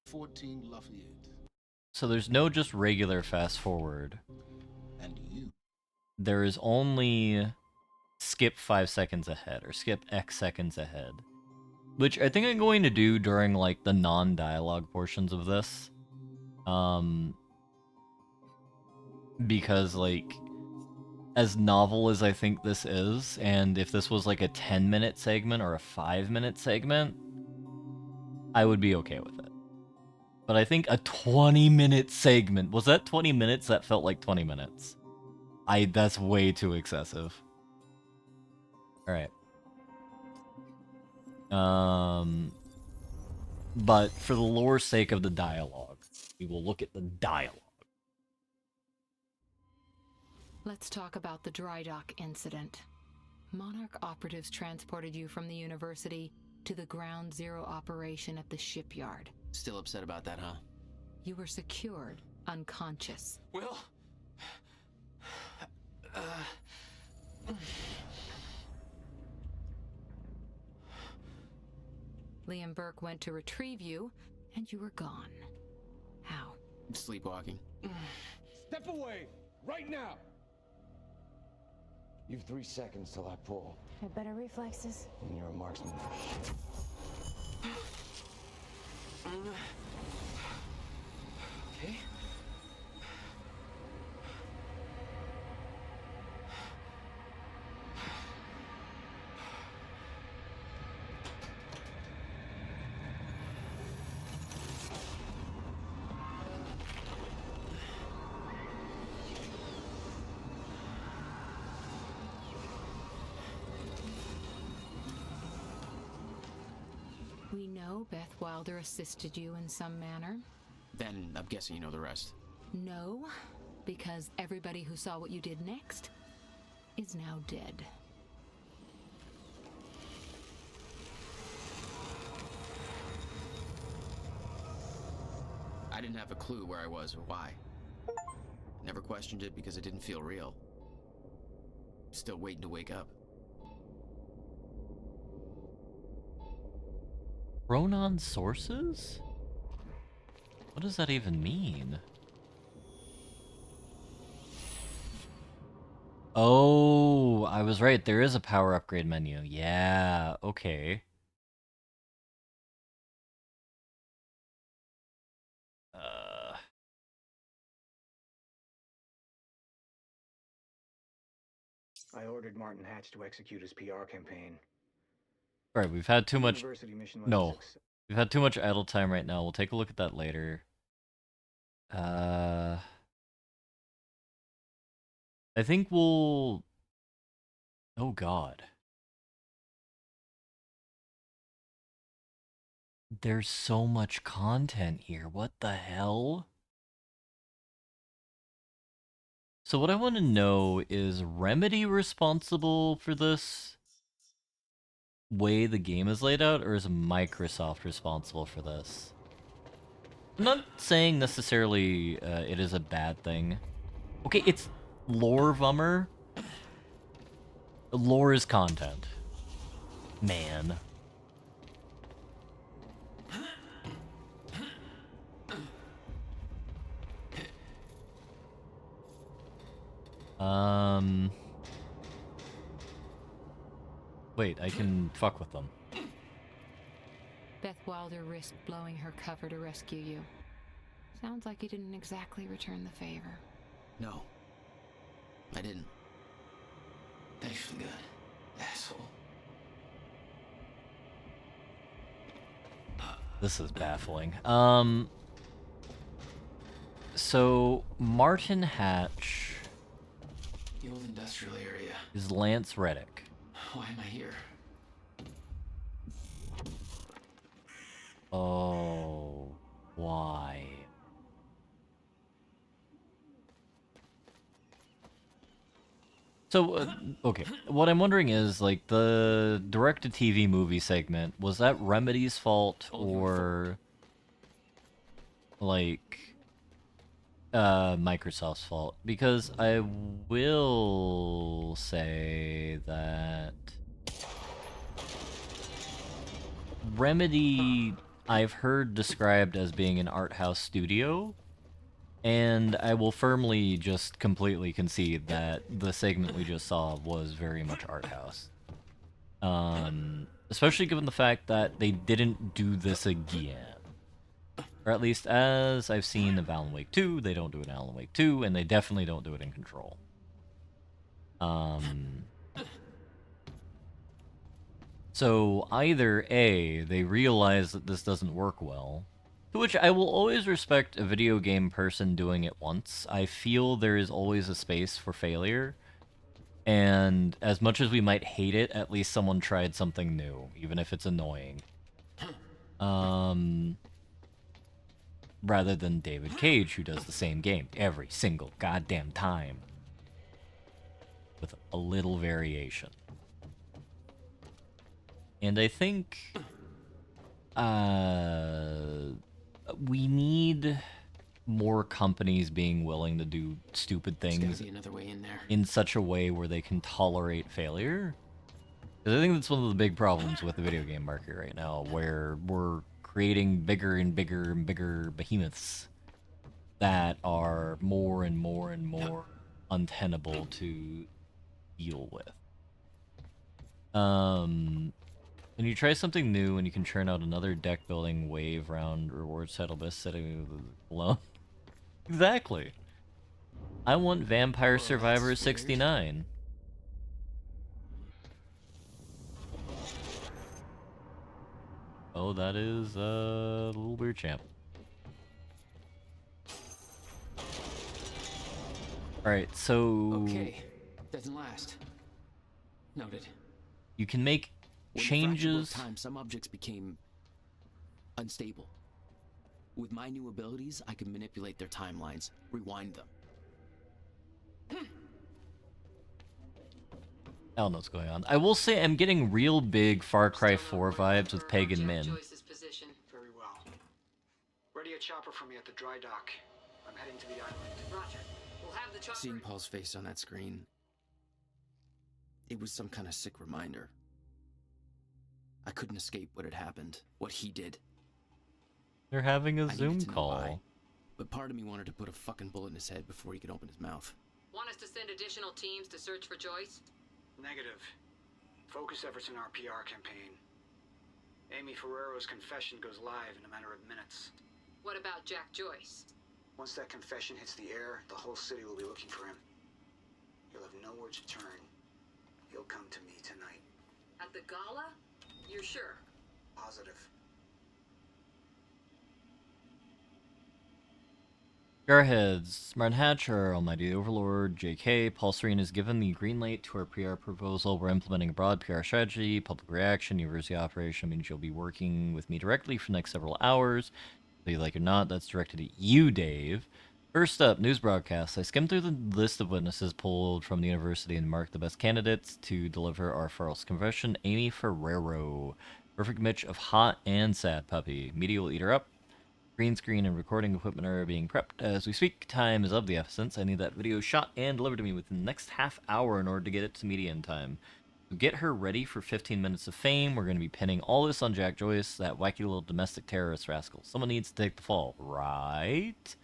14 Lafayette. So there's no just regular fast forward. And you. There is only skip 5 seconds ahead, or skip X seconds ahead. Which I think I'm going to do during, like, the non-dialogue portions of this. Because, like, as novel as I think this is, and if this was, like, a 10-minute segment or a 5-minute segment, I would be okay with it. But I think a 20-minute segment... Was that 20 minutes? That felt like 20 minutes. That's way too excessive. Alright. But for the lore's sake of the dialogue, we will look at the dialogue. Let's talk about the dry dock incident. Monarch operatives transported you from the university to the ground zero operation at the shipyard. Still upset about that, huh? You were secured, unconscious. Will? Liam Burke went to retrieve you, and you were gone. How? Sleepwalking. Step away! Right now! You've 3 seconds till I pull. Have better reflexes. And you're a marksman. Okay. We know Beth Wilder assisted you in some manner. Then I'm guessing you know the rest. No, because everybody who saw what you did next is now dead. I didn't have a clue where I was or why. Never questioned it because it didn't feel real. Still waiting to wake up. Ronan sources? What does that even mean? Oh, I was right. There is a power upgrade menu. Yeah, okay. I ordered Martin Hatch to execute his PR campaign. Alright, we've had too much... University mission was a No. success. We've had too much idle time right now. We'll take a look at that later. I think we'll... Oh god. There's so much content here. What the hell? So what I want to know is Remedy responsible for this way the game is laid out, or is Microsoft responsible for this? I'm not saying necessarily it is a bad thing. Okay, it's lore vummer. Lore is content. Man. Wait, I can fuck with them. Beth Wilder risked blowing her cover to rescue you. Sounds like you didn't exactly return the favor. No. I didn't. Thanks for the gun, asshole. This is baffling. So Martin Hatch The old industrial area. is Lance Reddick. Why am I here? Oh, why? So, okay, what I'm wondering is, like, the direct-to-TV movie segment, was that Remedy's fault, or, like, Microsoft's fault? Because I will say that Remedy, I've heard described as being an art house studio, and I will firmly just completely concede that the segment we just saw was very much art house. Especially given the fact that they didn't do this again. Or at least as I've seen of Alan Wake 2, they don't do it in Alan Wake 2, and they definitely don't do it in Control. So either A, they realize that this doesn't work well, to which I will always respect a video game person doing it once. I feel there is always a space for failure, and as much as we might hate it, at least someone tried something new, even if it's annoying. Rather than David Cage, who does the same game every single goddamn time, with a little variation. And I think we need more companies being willing to do stupid things Another way in there. in such a way where they can tolerate failure. Because I think that's one of the big problems with the video game market right now, where we're creating bigger and bigger and bigger behemoths that are more and more and more untenable to deal with. When you try something new and you can churn out another deck building wave round reward settle best setting alone. Exactly. I want Vampire Survivor 69. Oh, that is Little Beer Champ. Alright, so Okay. Doesn't last. Noted. You can make changes. Time, some objects became unstable. With my new abilities, I can manipulate their timelines, rewind them. I don't know what's going on. I will say I'm getting real big Far Cry 4 vibes with Pagan Min. Very well. Ready a chopper for me at the dry dock. I'm heading to the island. Roger. We'll have the chopper. Seeing Paul's face on that screen, it was some kind of sick reminder. I couldn't escape what had happened, what he did. They're having a I Zoom needed to know call. why, but part of me wanted to put a fucking bullet in his head before he could open his mouth. Want us to send additional teams to search for Joyce? Negative. Focus efforts in our PR campaign. Amy Ferrero's confession goes live in a matter of minutes. What about Jack Joyce? Once that confession hits the air, the whole city will be looking for him. He'll have nowhere to turn. He'll come to me tonight. At the gala? You're sure? Positive. Jarheads, Martin Hatcher, Almighty Overlord, JK, Paul Serene has given the green light to our PR proposal. We're implementing a broad PR strategy, public reaction, university operation means you'll be working with me directly for the next several hours. Whether you like it or not, that's directed at you, Dave. First up, news broadcasts. I skimmed through the list of witnesses pulled from the university and marked the best candidates to deliver our false confession. Amy Ferrero. Perfect mix of hot and sad puppy. Media will eat her up. Green screen and recording equipment are being prepped as we speak. Time is of the essence. I need that video shot and delivered to me within the next half hour in order to get it to media in time. So get her ready for 15 minutes of fame. We're going to be pinning all this on Jack Joyce, that wacky little domestic terrorist rascal. Someone needs to take the fall, right?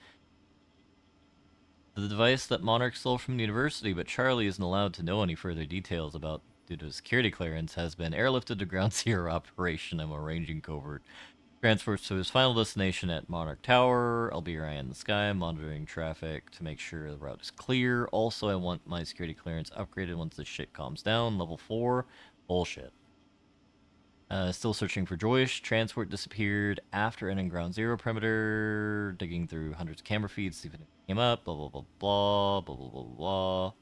The device that Monarch stole from the university, but Charlie isn't allowed to know any further details about due to security clearance, has been airlifted to Ground Zero operation and arranging covert transports to his final destination at Monarch Tower. I'll be right in the sky, monitoring traffic to make sure the route is clear. Also, I want my security clearance upgraded once this shit calms down. Level 4. Bullshit. Still searching for Joyce. Transport disappeared after entering Ground Zero perimeter. Digging through hundreds of camera feeds, see if it came up. Blah, blah, blah, blah, blah, blah, blah, blah.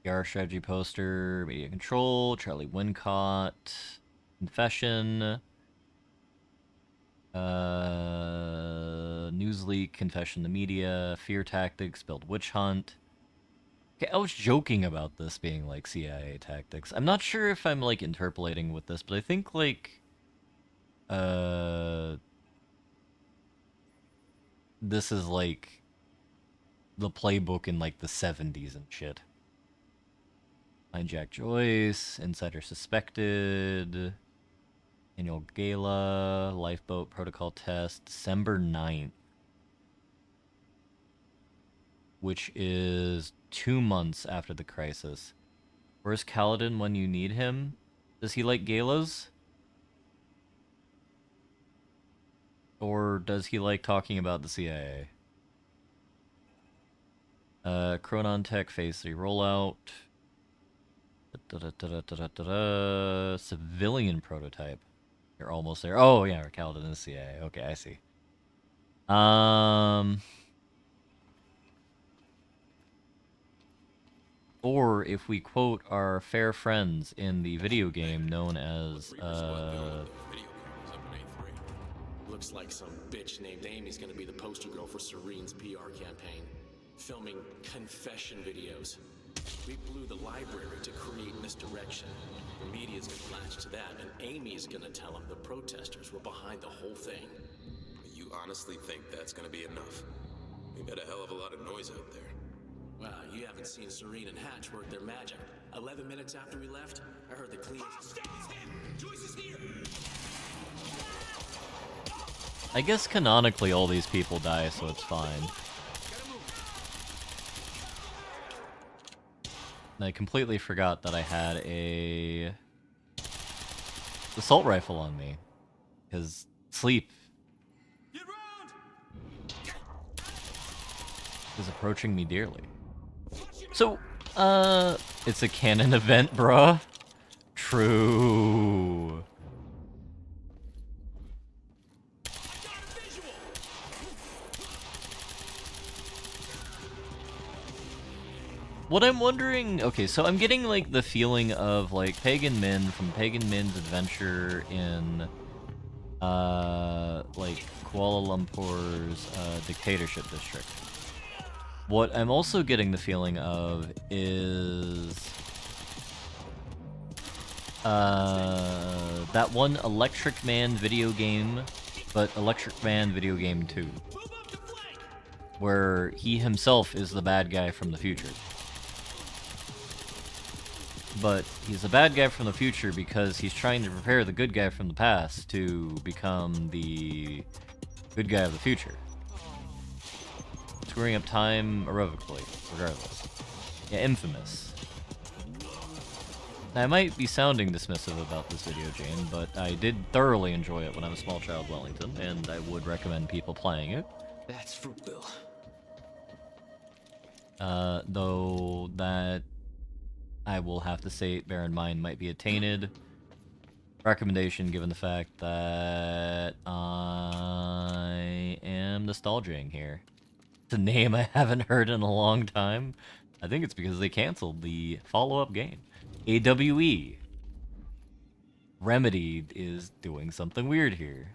PR strategy poster, media control, Charlie Wincott, confession, news leak, confession to media, fear tactics, build witch hunt. Okay, I was joking about this being like CIA tactics. I'm not sure if I'm like interpolating with this, but I think like this is like the playbook in like the 70s and shit. Hijack Joyce, insider suspected, annual gala, lifeboat protocol test, December 9th. Which is 2 months after the crisis. Where's Kaladin when you need him? Does he like galas? Or does he like talking about the CIA? Chronon Tech Phase 3 rollout. Civilian prototype. You're almost there. Oh, yeah, Kaladin is CIA. Okay, I see. Or if we quote our fair friends in the video game known as, Looks like some bitch named Amy's gonna be the poster girl for Serene's PR campaign. Filming confession videos. We blew the library to create misdirection. The media's gonna latch to that, and Amy's gonna tell them the protesters were behind the whole thing. You honestly think that's gonna be enough? We made a hell of a lot of noise out there. Well, you haven't seen Serene and Hatch work their magic. 11 minutes after we left, I heard the cleanest. Joyce is here! I guess canonically all these people die, so it's fine. And I completely forgot that I had a assault rifle on me. Because sleep is approaching me dearly. So, it's a canon event, bruh. True. What I'm wondering, okay, so I'm getting like the feeling of like Pagan Min from Pagan Min's adventure in like Kuala Lumpur's dictatorship district. What I'm also getting the feeling of is that one Electric Man video game, but Electric Man video game 2, where he himself is the bad guy from the future. But he's a bad guy from the future because he's trying to prepare the good guy from the past to become the good guy of the future. Screwing up time irrevocably, regardless. Yeah, infamous. Now, I might be sounding dismissive about this video game, but I did thoroughly enjoy it when I was a small child Wellington, and I would recommend people playing it. That's Fruitville. Though that I will have to say, bear in mind, might be a tainted recommendation given the fact that I am nostalging here. It's a name I haven't heard in a long time. I think it's because they canceled the follow-up game. AWE. Remedy is doing something weird here.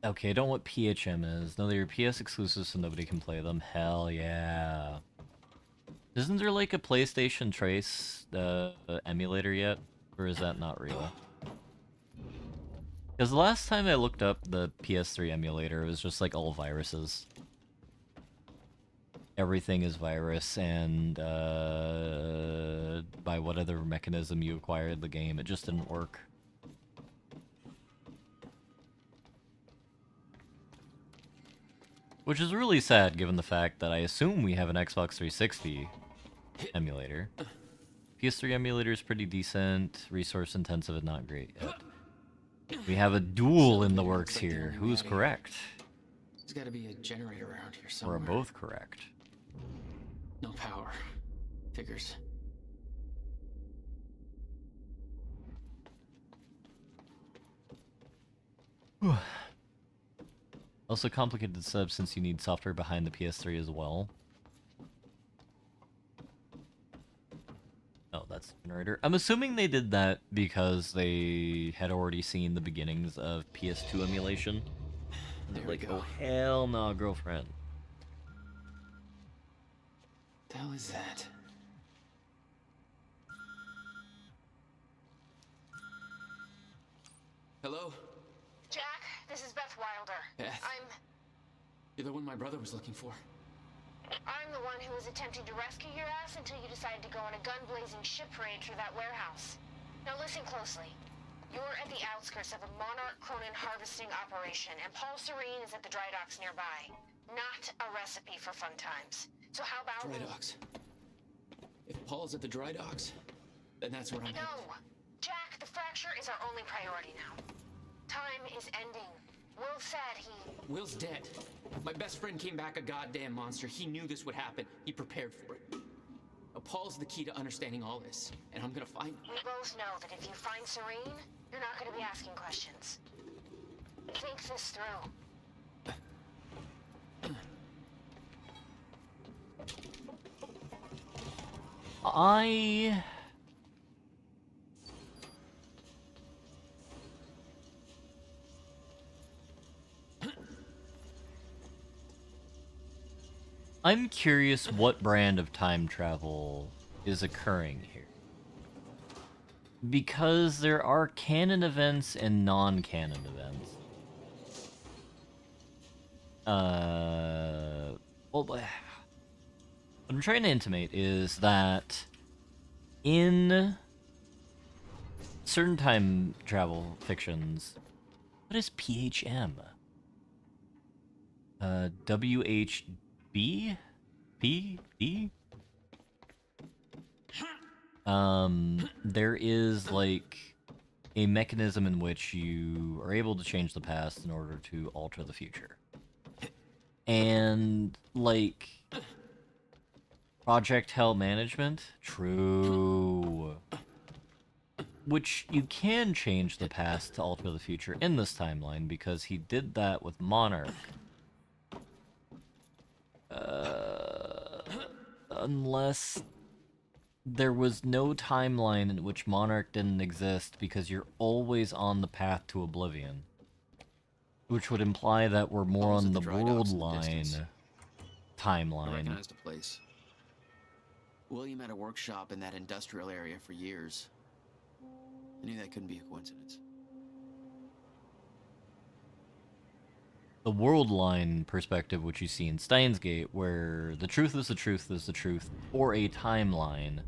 Okay, I don't know what PHM is. No, they're PS exclusives so nobody can play them. Hell yeah. Isn't there like a PlayStation Trace emulator yet? Or is that not real? Because the last time I looked up the PS3 emulator, it was just like all viruses. everything is virus and by what other mechanism you acquired the game. It just didn't work. Which is really sad given the fact that I assume we have an Xbox 360 emulator. PS3 emulator is pretty decent, resource intensive and not great yet. We have a duel in the works here. Who's correct? There's gotta be a generator around here We're somewhere. both correct. No power. Figures. Also complicated sub since you need software behind the PS3 as well. Oh, that's the generator. I'm assuming they did that because they had already seen the beginnings of PS2 emulation. And they're like, oh hell no, girlfriend. What the hell is that? Hello? Jack, this is Beth Wilder. Beth? You're the one my brother was looking for. I'm the one who was attempting to rescue your ass until you decided to go on a gun-blazing ship parade through that warehouse. Now listen closely. You're at the outskirts of a Monarch Cronin harvesting operation, and Paul Serene is at the dry docks nearby. Not a recipe for fun times. So how about... Dry docks. If Paul's at the dry docks, then that's where I'm headed. No! Jack, the fracture is our only priority now. Time is ending. Will said he... Will's dead. My best friend came back a goddamn monster. He knew this would happen. He prepared for it. Now, Paul's the key to understanding all this, and I'm gonna find him. We both know that if you find Serene, you're not gonna be asking questions. Think this through. I'm curious what brand of time travel is occurring here. Because there are canon events and non-canon events. Well, what I'm trying to intimate is that in certain time travel fictions, what is PHM? WHB? PD? There is like a mechanism in which you are able to change the past in order to alter the future. And like Project Hell Management, true. Which you can change the past to alter the future in this timeline because he did that with Monarch. Unless there was no timeline in which Monarch didn't exist because you're always on the path to oblivion. Which would imply that we're more on the world line I timeline. recognized the place. William had a workshop in that industrial area for years. I knew that couldn't be a coincidence. The world line perspective, which you see in Steins Gate, where the truth is the truth is the truth, or a timeline,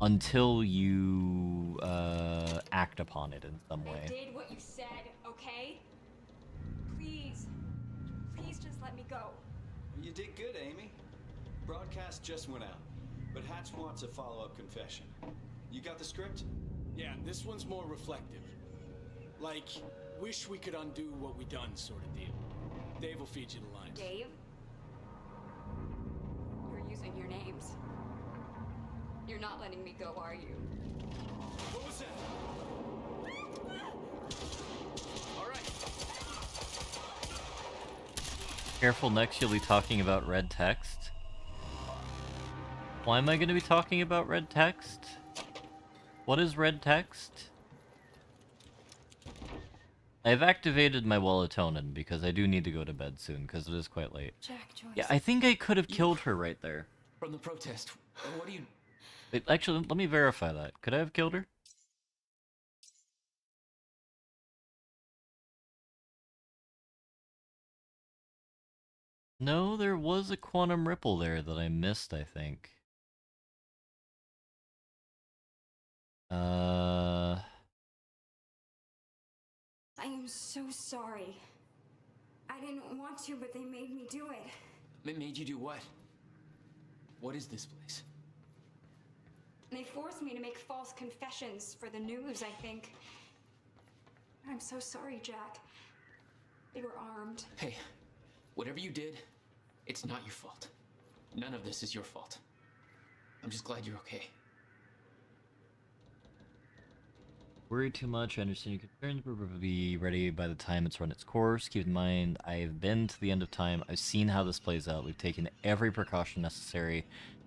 until you act upon it in some way. I did what you said, okay? Please. Please just let me go. You did good, Amy. Broadcast just went out, but Hatch wants a follow-up confession. You got the script? Yeah, this one's more reflective. Like, wish we could undo what we done sort of deal. Dave will feed you the lines. Dave? You're using your names. You're not letting me go, are you? What was that? All right. Careful, next you'll be talking about red text. Why am I going to be talking about red text? What is red text? I've activated my melatonin because I do need to go to bed soon because it is quite late. Jack, Joyce. Yeah, I think I could have killed her right there. From the protest, what do you... Actually, let me verify that. Could I have killed her? No, there was a quantum ripple there that I missed, I think. I am so sorry. I didn't want to, but they made me do it. It made you do what? What is this place? They forced me to make false confessions for the news, I think. I'm so sorry, Jack. They were armed. Hey, whatever you did, it's not your fault. None of this is your fault. I'm just glad you're okay. Worry too much. I understand your concerns, but we'll be ready by the time it's run its course. Keep in mind, I've been to the end of time. I've seen how this plays out. We've taken every precaution necessary,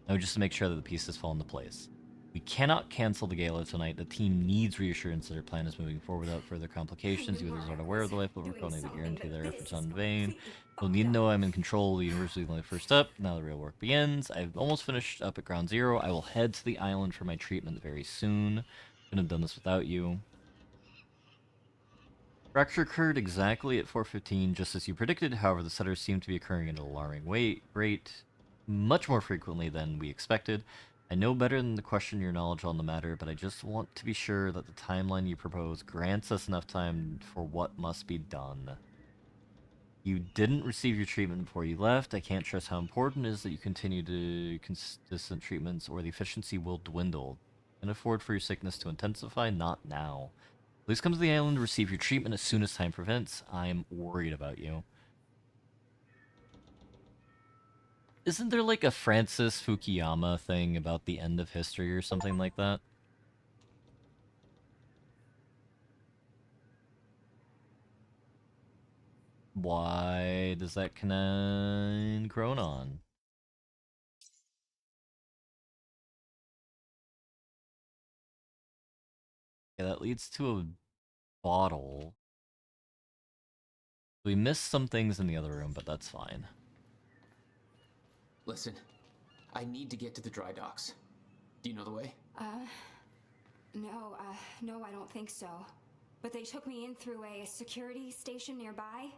now just to make sure that the pieces fall into place. We cannot cancel the gala tonight. The team needs reassurance that our plan is moving forward without further complications. You others aren't aware of the life, but we're calling the guarantee their efforts aren't in vain. You'll need to know I'm in control. The university is only the first step. Now the real work begins. I've almost finished up at Ground Zero. I will head to the island for my treatment very soon. Couldn't have done this without you. Fracture occurred exactly at 4:15, just as you predicted. However, the setters seem to be occurring at an alarming rate, much more frequently than we expected. I know better than to question your knowledge on the matter, but I just want to be sure that the timeline you propose grants us enough time for what must be done. You didn't receive your treatment before you left. I can't stress how important it is that you continue to consistent treatments, or the efficiency will dwindle. You can afford for your sickness to intensify, not now. Please come to the island to receive your treatment as soon as time prevents. I'm worried about you. Isn't there like a Francis Fukuyama thing about the end of history or something like that? Why does that canine Chronon? Yeah, that leads to a bottle. We missed some things in the other room, but that's fine. Listen, I need to get to the dry docks. Do you know the way? No, I don't think so. But they took me in through a security station nearby.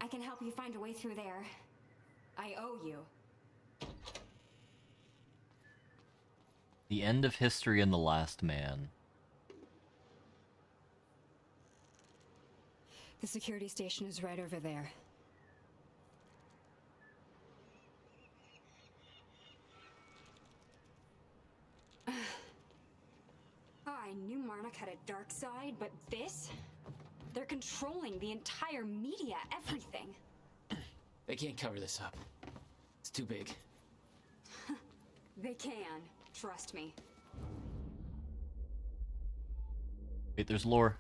I can help you find a way through there. I owe you. The end of history and the last man. The security station is right over there. I knew Marnock had a dark side, but this? They're controlling the entire media, everything. They can't cover this up. It's too big. They can, trust me. Wait, there's lore.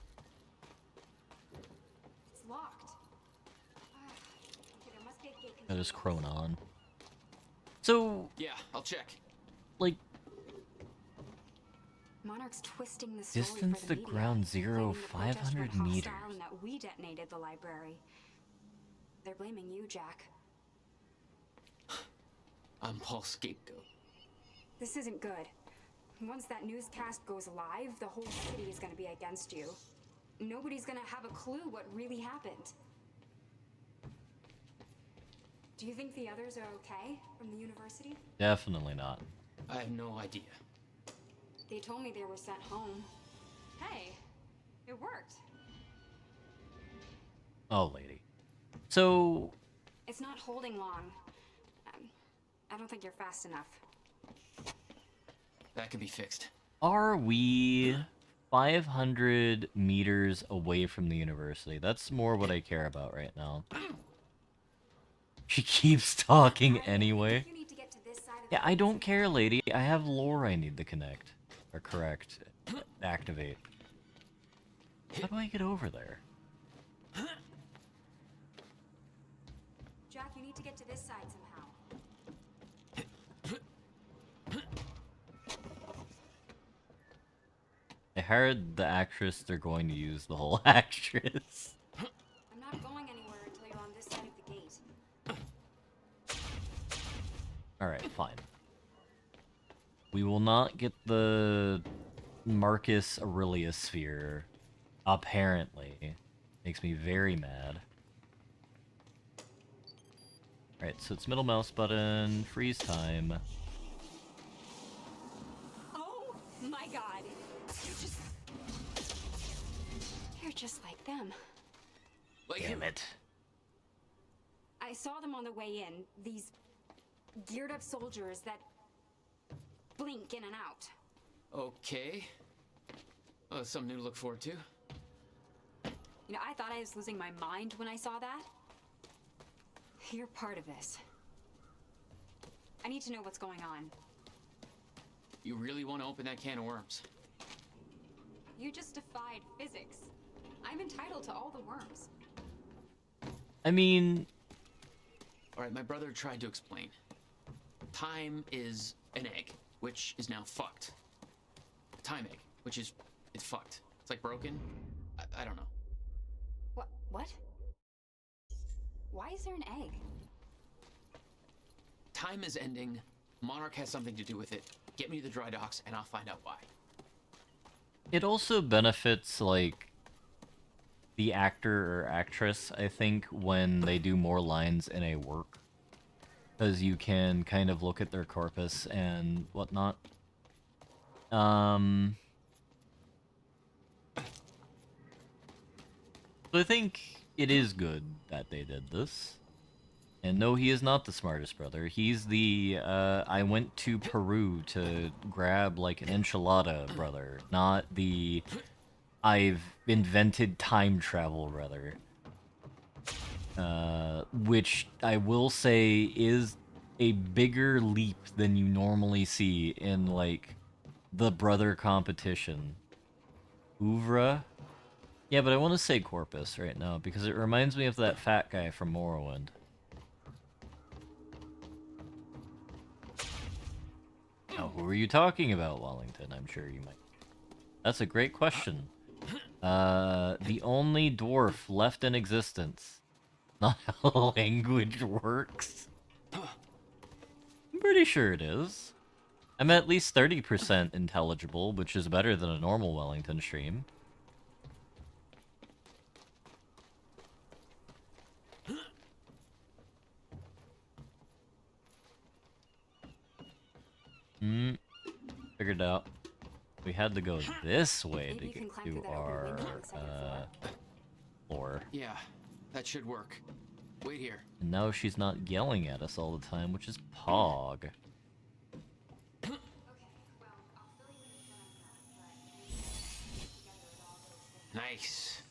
It's locked. Okay, there must be a gate. That is Chronon. So... Yeah, I'll check. Like... Monarch's twisting the story Distance for the to media, Ground Zero, claiming the protests were 500 meters. hostile and that we detonated the library. They're blaming you, Jack. I'm Paul's scapegoat. This isn't good. Once that newscast goes live, the whole city is going to be against you. Nobody's going to have a clue what really happened. Do you think the others are okay from the university? Definitely not. I have no idea. They told me they were sent home. Hey, it worked. Oh, lady. So... It's not holding long. I don't think you're fast enough. That can be fixed. Are we 500 meters away from the university? That's more what I care about right now. She keeps talking anyway. Yeah, I don't care, lady. I have lore I need to connect. Or correct. Activate. How do I get over there? Jack, you need to get to this side somehow. I heard the actress, they're going to use the whole actress. I'm not going anywhere until you're on this side of the gate. Alright, fine. We will not get the Marcus Aurelius sphere. Apparently. Makes me very mad. Alright, so it's middle mouse button, freeze time. Oh my god. You're just like them. Damn it. I saw them on the way in. These geared up soldiers that blink in and out. Okay. Oh, something new to look forward to. You know, I thought I was losing my mind when I saw that. You're part of this. I need to know what's going on. You really want to open that can of worms? You just defied physics. I'm entitled to all the worms. I mean... Alright, my brother tried to explain. Time is an egg, which is now fucked. Time egg, which is... it's fucked. It's like broken. I don't know. What? Why is there an egg? Time is ending. Monarch has something to do with it. Get me to the dry docks and I'll find out why. It also benefits, like, the actor or actress, I think, when they do more lines in a work. Because you can kind of look at their corpus and whatnot. So I think it is good that they did this. And no, he is not the smartest brother. He's the, I went to Peru to grab, like, an enchilada brother. Not the, I've invented time travel brother. Which I will say is a bigger leap than you normally see in, like, the brother competition. Oeuvre? Yeah, but I want to say Corpus right now, because it reminds me of that fat guy from Morrowind. Now, who are you talking about, Wellington? I'm sure you might. That's a great question. The only dwarf left in existence. Not how language works. I'm pretty sure it is. I'm at least 30% intelligible, which is better than a normal Wellington stream. Figured out. We had to go this way to get to our floor. Yeah, that should work. Wait here. And now she's not yelling at us all the time, which is Pog. Nice.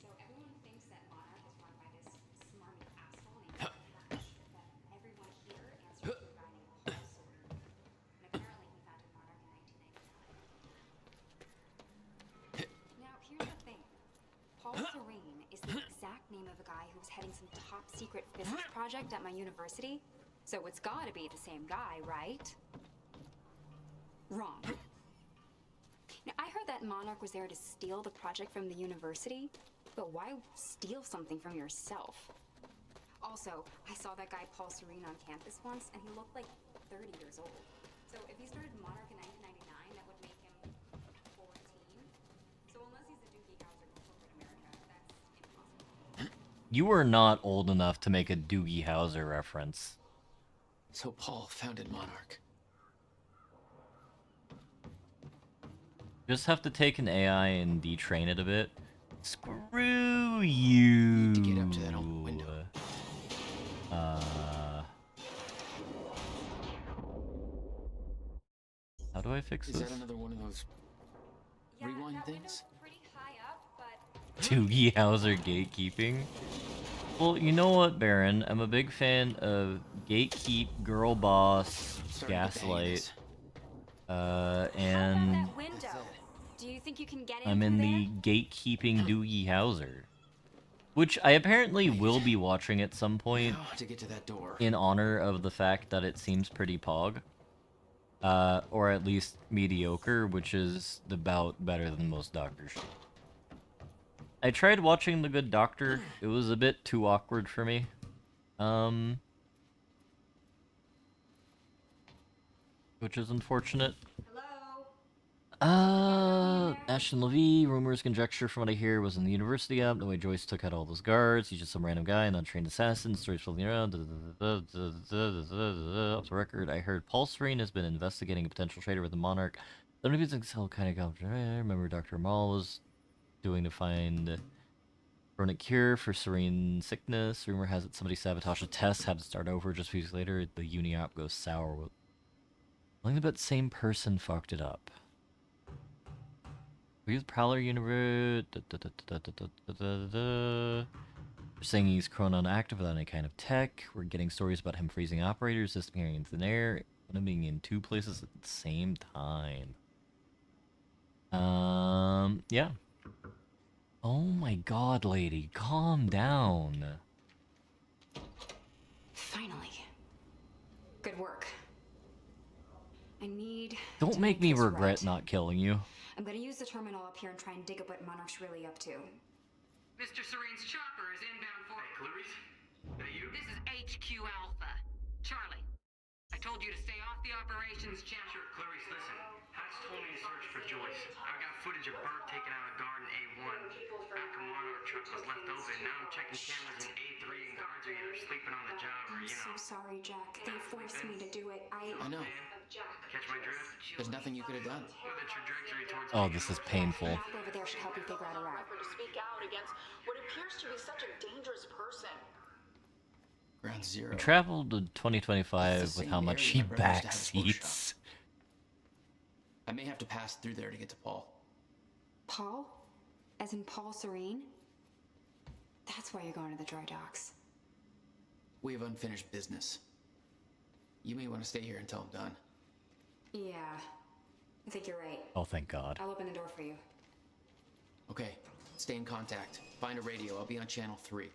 So everyone thinks that Monarch is run by this smarmy asshole named Crash, but everyone here answers to a guy named Paul Serene. And apparently he founded Monarch in 1999. Now, here's the thing. Paul Serene is the exact name of a guy who was heading some top secret physics project at my university. So it's gotta be the same guy, right? Wrong. Now, I heard that Monarch was there to steal the project from the university, but why steal something from yourself? Also, I saw that guy Paul Serene on campus once, and he looked like 30 years old. So if he started Monarch in 1999, that would make him 14. So unless he's a Doogie Howser from corporate America, that's impossible. You are not old enough to make a Doogie Howser reference. So Paul founded Monarch. Just have to take an AI and detrain it a bit. Screw you. To get up to that open window. How do I fix this? Is that another one of those rewind things? Pretty high up, but Doogie Howser gatekeeping? Well, you know what, Baron? I'm a big fan of gatekeep, girl boss, gaslight, and that window. Do you think you can get I'm in the gatekeeping Doogie Howser. Which I apparently will be watching at some point To get to that door. in honor of the fact that it seems pretty pog. Or at least mediocre, which is about better than most doctors. I tried watching The Good Doctor. It was a bit too awkward for me. Which is unfortunate. hello? Ashton Levy, rumors, conjecture from what I hear was in the university app. No way Joyce took out all those guards. He's just some random guy, not trained assassin. Stories floating around. Off the record, I heard Paul Serene has been investigating a potential traitor with the Monarch. Some of these kind of go. I remember Dr. Amal was doing to find chronic cure for Serene's sickness. Rumor has it somebody sabotaged a test, had to start over just weeks later. The uni app goes sour. I think the same person fucked it up. We use Prowler Universe. They're saying he's chronon active without any kind of tech. We're getting stories about him freezing operators, disappearing into thin air, and being in two places at the same time. Yeah. Oh my god, lady, calm down. Finally. Good work. I need Don't to make me this regret right. not killing you. I'm gonna use the terminal up here and try and dig up what Monarch's really up to. Mr. Serene's chopper is inbound for... Hey, Clarice? That you? This is HQ Alpha. Charlie, I told you to stay off the operations channel. Sure, Clarice, listen. Hatch told me to search for Joyce. I got footage of Bert taking out a guard in A1. Back in Monarch truck was left open. Now I'm checking cameras in A3 and guards are either sleeping on the job or, I'm so sorry, Jack. They forced me to do it. I know. Catch my drift? There's nothing you could have done. With a trajectory towards Oh, this is painful. Map over there should help you figure out a route. To speak out against what appears to be such a dangerous person. Ground Zero. We traveled to 2025 with how much he backseats. I may have to pass through there to get to Paul. Paul? As in Paul Serene? That's why you're going to the dry docks. We have unfinished business. You may want to stay here until I'm done. Yeah. I think you're right. Oh, thank God. I'll open the door for you. Okay. Stay in contact. Find a radio. I'll be on channel 3.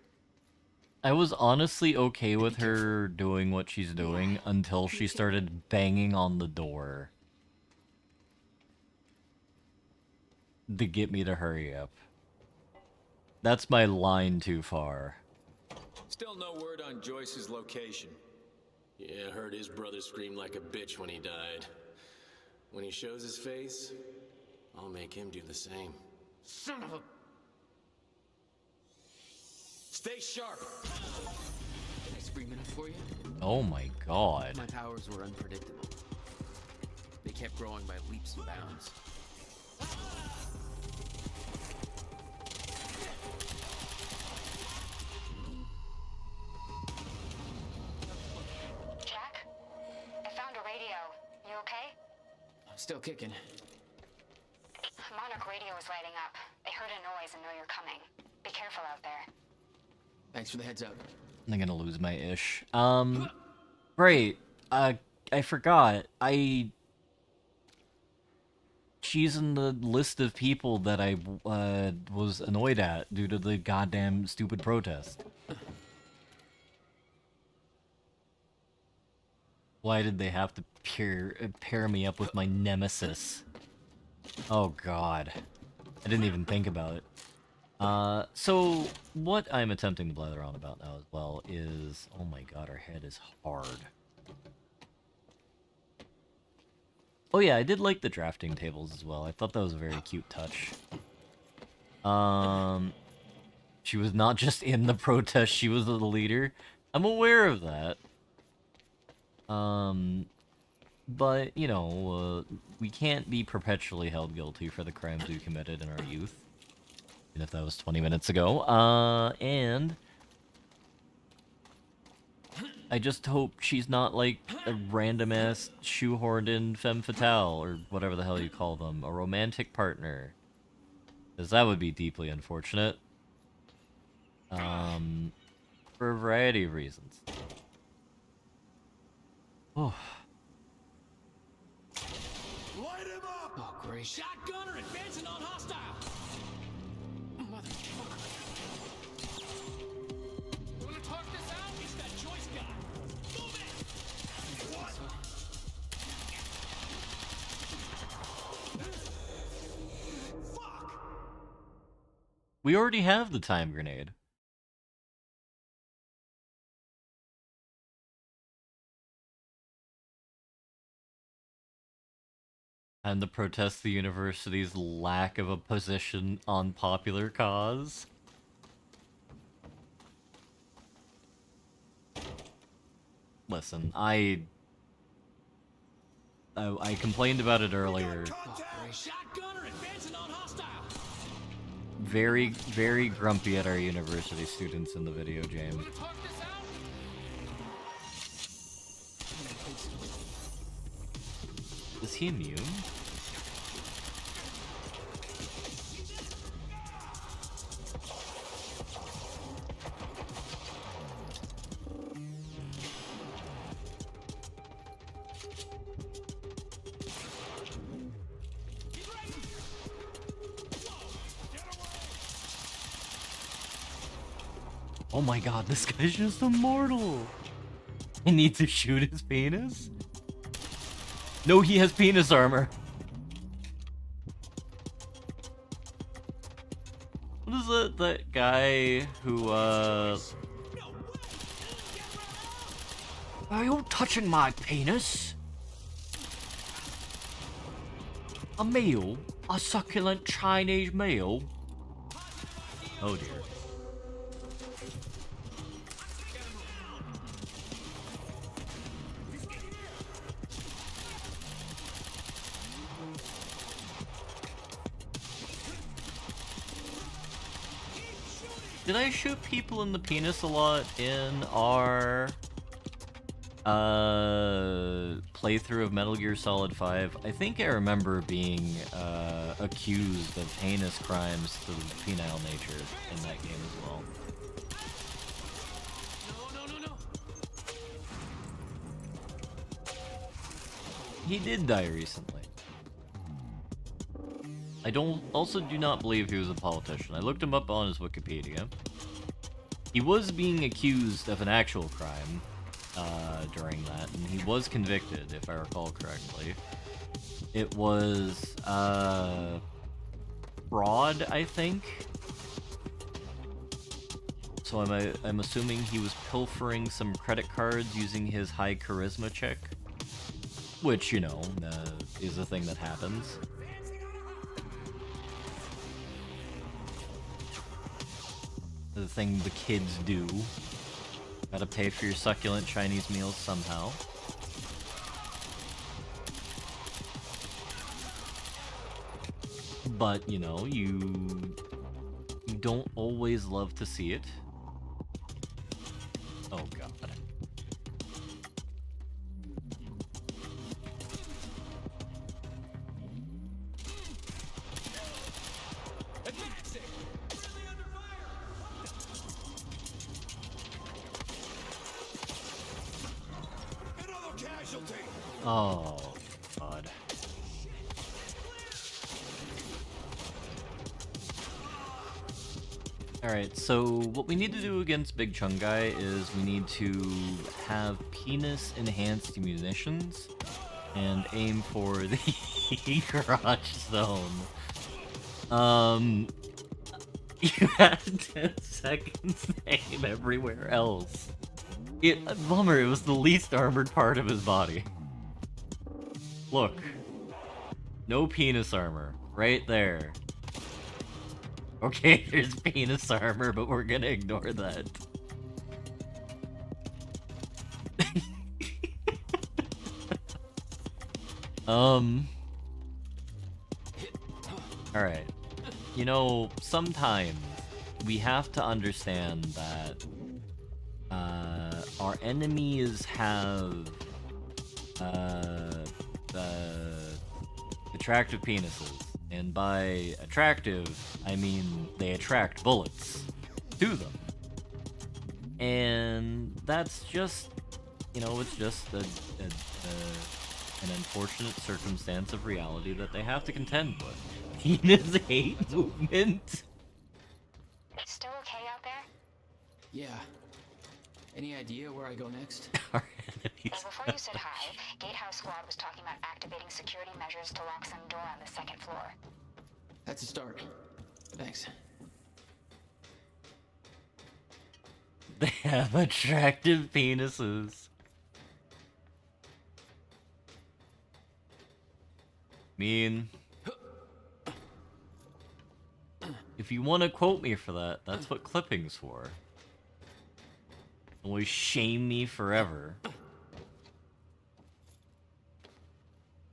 I was honestly okay with her doing what she's doing until she started banging on the door to get me to hurry up. That's my line too far. Still no word on Joyce's location. Yeah, I heard his brother scream like a bitch when he died. When he shows his face, I'll make him do the same. Son of a... Stay sharp! Did I scream enough for you? Oh my god. My powers were unpredictable. They kept growing by leaps and bounds. Jack? I found a radio. You okay? I'm still kicking. Monarch radio is lighting up. They heard a noise and know you're coming. Be careful out there. Thanks for the heads up. I'm gonna lose my ish. Right. I forgot. She's in the list of people that I was annoyed at due to the goddamn stupid protest. Why did they have to pair me up with my nemesis? Oh god. I didn't even think about it. So what I'm attempting to blather on about now as well is... Oh my god, her head is hard. Oh yeah, I did like the drafting tables as well. I thought that was a very cute touch. She was not just in the protest, she was the leader. I'm aware of that. But, you know, we can't be perpetually held guilty for the crimes we committed in our youth. Even if that was 20 minutes ago. And I just hope she's not like a random-ass shoehorned in femme fatale, or whatever the hell you call them, a romantic partner. Because that would be deeply unfortunate. For a variety of reasons. Oh. Light him up! Oh, great. Shotgunner advancing on hostile! Motherfucker. You wanna talk this out? It's that Joyce guy. Move it! What? Fuck! We already have the time grenade. And to protest the university's lack of a position on popular cause. Listen, I complained about it earlier. Very, very grumpy at our university students in the video, James. Is he immune? Oh my god, this guy's just immortal! I need to shoot his penis? No, he has penis armor. What is it? That guy who, Are you touching my penis? A meal? A succulent Chinese meal? Oh dear. Did I shoot people in the penis a lot in our playthrough of Metal Gear Solid 5? I think I remember being accused of heinous crimes to the penile nature in that game as well. He did die recently. I also do not believe he was a politician. I looked him up on his Wikipedia. He was being accused of an actual crime during that, and he was convicted, if I recall correctly. It was fraud, I think. So I'm assuming he was pilfering some credit cards using his high charisma check, which, you know, is a thing that happens. The thing the kids do. Gotta pay for your succulent Chinese meals somehow. But, you know, you don't always love to see it. Oh god. Oh, God. Alright, so what we need to do against Big Chung Guy is we need to have penis-enhanced munitions and aim for the garage zone. You had 10 seconds to aim everywhere else. Bummer, it was the least armored part of his body. Look. No penis armor. Right there. Okay, there's penis armor, but we're gonna ignore that. Alright. You know, sometimes we have to understand that our enemies have attractive penises. And by attractive, I mean they attract bullets to them. And that's just, you know, it's just an unfortunate circumstance of reality that they have to contend with. Penis hate movement. Still okay out there? Yeah. Any idea where I go next? Well, before you said hi, Gatehouse Squad was talking about activating security measures to lock some door on the second floor. That's a start. Thanks. They have attractive penises. mean, if you want to quote me for that, that's what clipping's for. Always shame me forever.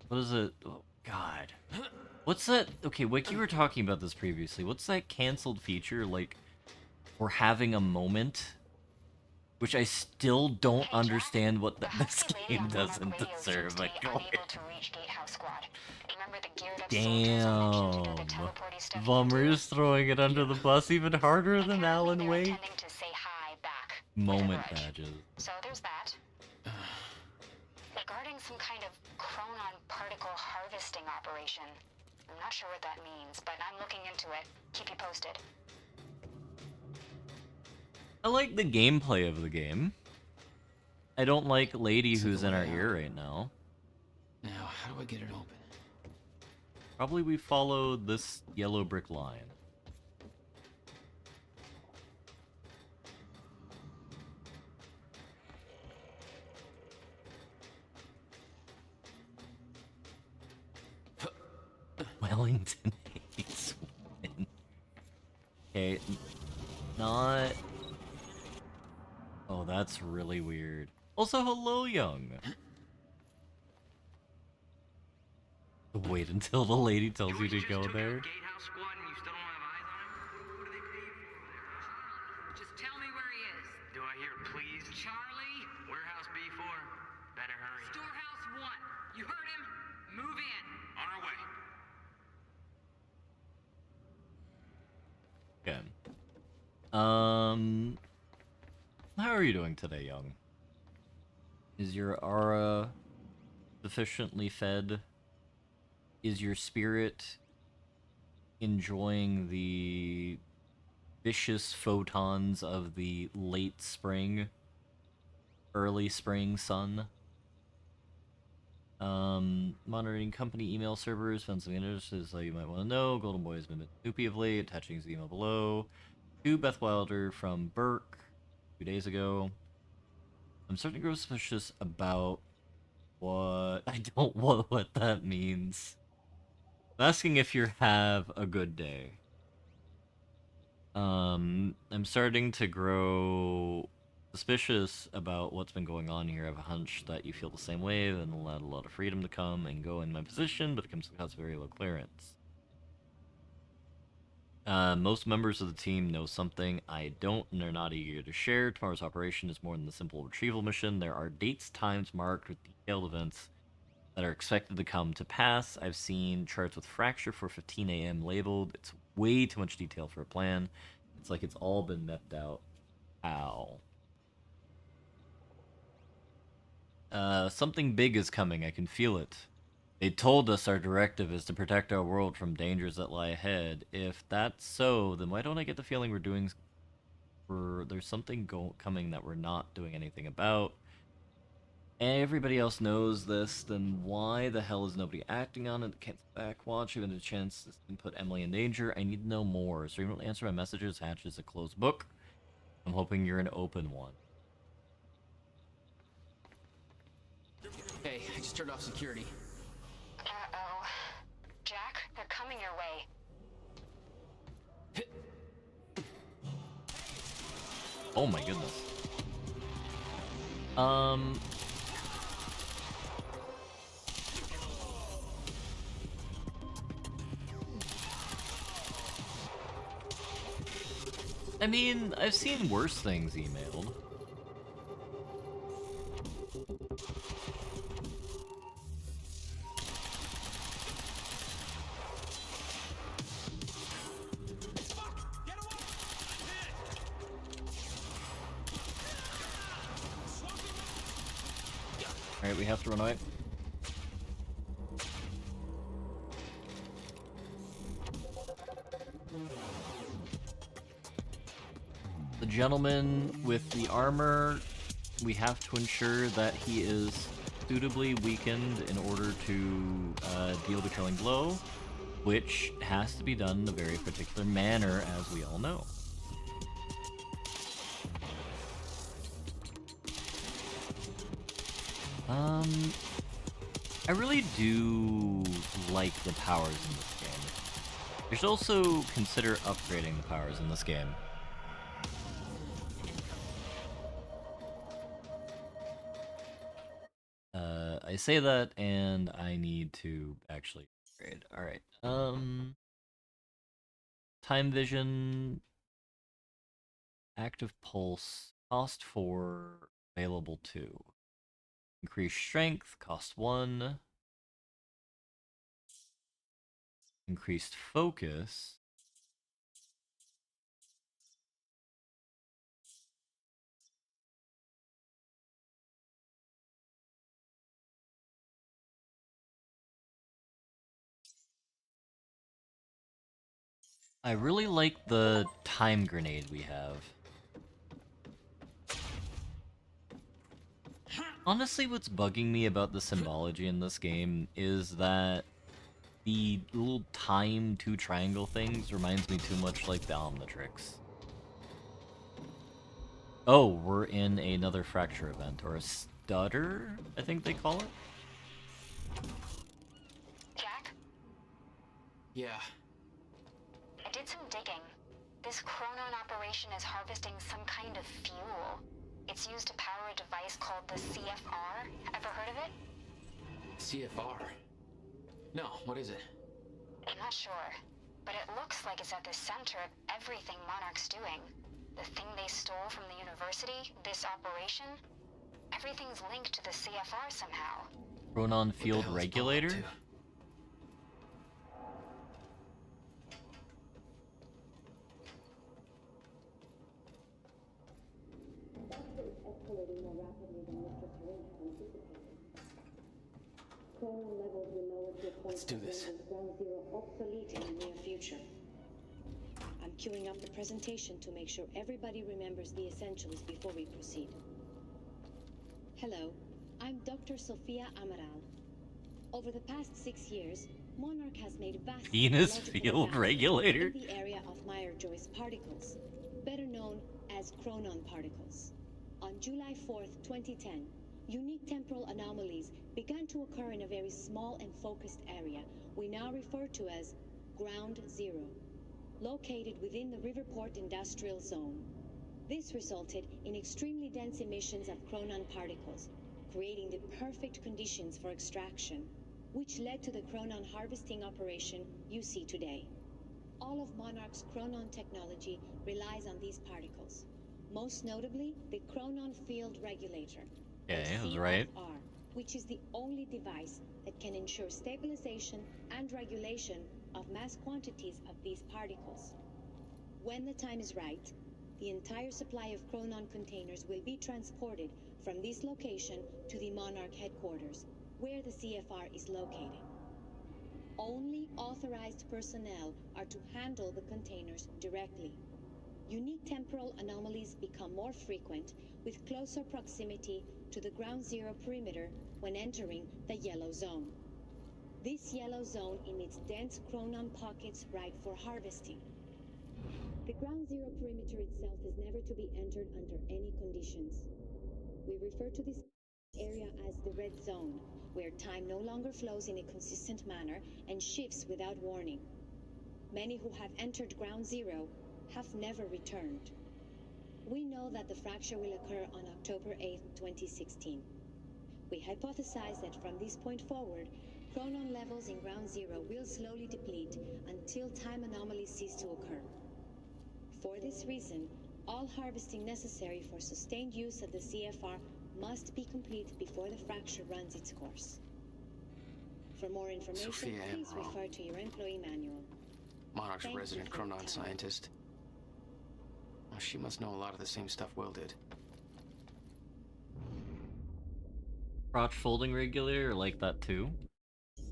What is it? Oh, God. What's that? Okay, Wick, you were talking about this previously. What's that canceled feature, like, we're having a moment? Which I still don't understand what this game doesn't deserve. Like, damn. Vummer's throwing it under the bus even harder than Alan Wake. Moment badges. So there's that. Regarding some kind of chronon particle harvesting operation. I'm not sure what that means, but I'm looking into it. Keep you posted. I like the gameplay of the game. I don't like Lady who's in our ear right now. Now, how do I get it open? Probably we follow this yellow brick line. Wellington hates women. Okay, not... Oh, that's really weird. Also, hello, Young. Wait until the lady tells you to go there. Just tell me where he is. Do I hear please? Charlie? Warehouse B4. Better hurry. Storehouse 1. You heard him? Move in. On our way. Okay. How are you doing today, Young? Is your aura sufficiently fed? Is your spirit enjoying the vicious photons of the late spring, early spring sun? Monitoring company email servers, found some interesting that you might want to know. Golden Boy has been a bit snoopy of late, attaching his email below. To Beth Wilder from Burke 2 days ago. I'm starting to grow suspicious about what... I don't know what that means. I'm asking if you have a good day. I'm starting to grow suspicious about what's been going on here. I have a hunch that you feel the same way, and allowed a lot of freedom to come and go in my position, but it comes to cause very low clearance. Most members of the team know something I don't, and they're not eager to share. Tomorrow's operation is more than the simple retrieval mission. There are dates, times marked with detailed events that are expected to come to pass. I've seen charts with fracture for 15 a.m. labeled. It's way too much detail for a plan. It's like it's all been mapped out. Ow. Something big is coming. I can feel it. They told us our directive is to protect our world from dangers that lie ahead. If that's so, then why don't I get the feeling there's something coming that we're not doing anything about? Everybody else knows this, then why the hell is nobody acting on it? Can't backwatch even a chance to put Emily in danger. I need to know more. So you won't answer my messages. Hatch is a closed book. I'm hoping you're an open one. Hey, I just turned off security. Uh-oh. Jack, they're coming your way. Oh my goodness. I mean, I've seen worse things emailed. Alright, we have to run away. The gentleman with the armor, we have to ensure that he is suitably weakened in order to deal the killing blow, which has to be done in a very particular manner, as we all know. I really do like the powers in this game. You should also consider upgrading the powers in this game. I say that, and I need to actually upgrade. Alright, time vision, active pulse, cost 4, available 2. Increase strength, cost 1. Increased focus. I really like the time grenade we have. Honestly, what's bugging me about the symbology in this game is that the little time 2 triangle things reminds me too much like the Omnitrix. Oh, we're in another fracture event, or a stutter, I think they call it? Jack? Yeah. I did some digging. This Chronon operation is harvesting some kind of fuel. It's used to power a device called the CFR. Ever heard of it? CFR? No, what is it? I'm not sure, but it looks like it's at the center of everything Monarch's doing. The thing they stole from the university, this operation, everything's linked to the CFR somehow. Chronon Field Regulator? Let's do this. Obsolete in the near future. I'm queuing up the presentation to make sure everybody remembers the essentials before we proceed. Hello, I'm Dr. Sofia Amaral. Over the past 6 years, Monarch has made vast Venus technological Field advances Regulator? in the area of Meyer-Joyce particles, better known as Chronon particles. On July 4th, 2010, unique temporal anomalies began to occur in a very small and focused area we now refer to as Ground Zero, located within the Riverport Industrial Zone. This resulted in extremely dense emissions of Chronon particles, creating the perfect conditions for extraction, which led to the Chronon harvesting operation you see today. All of Monarch's Chronon technology relies on these particles, most notably the Chronon Field Regulator, Okay, I was or right. CFR, which is the only device that can ensure stabilization and regulation of mass quantities of these particles. When the time is right, the entire supply of Chronon containers will be transported from this location to the Monarch headquarters, where the CFR is located. Only authorized personnel are to handle the containers directly. Unique temporal anomalies become more frequent with closer proximity to the Ground Zero perimeter when entering the yellow zone. This yellow zone emits dense Chronon pockets ripe for harvesting. The Ground Zero perimeter itself is never to be entered under any conditions. We refer to this area as the red zone, where time no longer flows in a consistent manner and shifts without warning. Many who have entered Ground Zero have never returned. We know that the fracture will occur on October 8, 2016. We hypothesize that from this point forward, Chronon levels in Ground Zero will slowly deplete until time anomalies cease to occur. For this reason, all harvesting necessary for sustained use of the CFR must be complete before the fracture runs its course. For more information, Sophia please Amaral. refer to your employee manual. Monarch's Thank you resident for your Chronon time. scientist. Well, she must know a lot of the same stuff Will did. Crotch folding regulator like that too.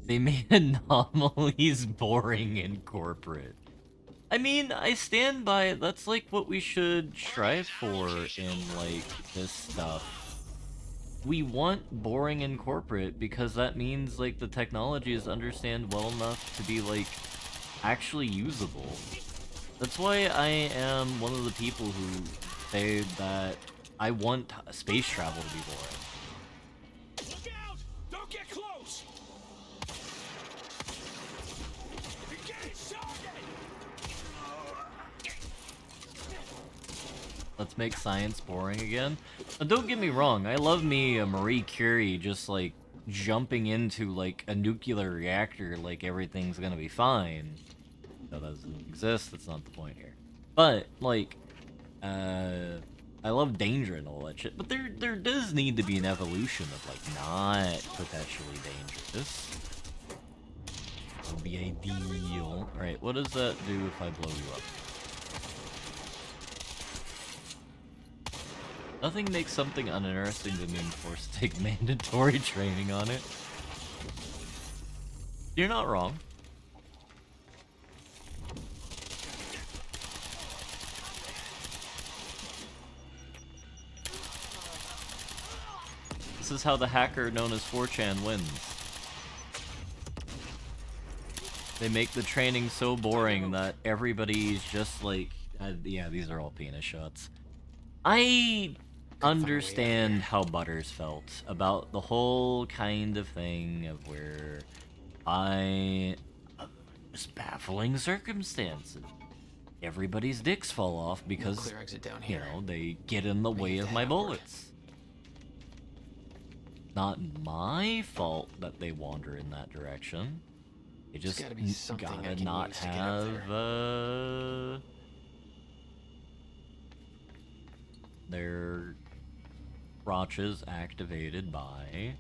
They made anomalies boring and corporate. I mean, I stand by it. That's like what we should strive for in like this stuff. We want boring and corporate because that means like the technology is understand well enough to be like actually usable. That's why I am one of the people who say that I want space travel to be boring. Look out! Don't get close! Let's make science boring again. Don't get me wrong, I love me a Marie Curie just like jumping into like a nuclear reactor like everything's gonna be fine. That doesn't exist, that's not the point here. But like I love danger and all that shit, but there does need to be an evolution of like not perpetually dangerous. That would be ideal. Alright, what does that do if I blow you up? Nothing makes something uninteresting than being forced to take mandatory training on it. You're not wrong. This is how the hacker known as 4chan wins. They make the training so boring that everybody's just like, yeah, these are all penis shots. I understand how Butters felt about the whole kind of thing of where just baffling circumstances. Everybody's dicks fall off because, clear exit down you here. know, they get in the way of my bullets. Not my fault that they wander in that direction. They just There's gotta be something I gotta can not use to get up have their crotches activated by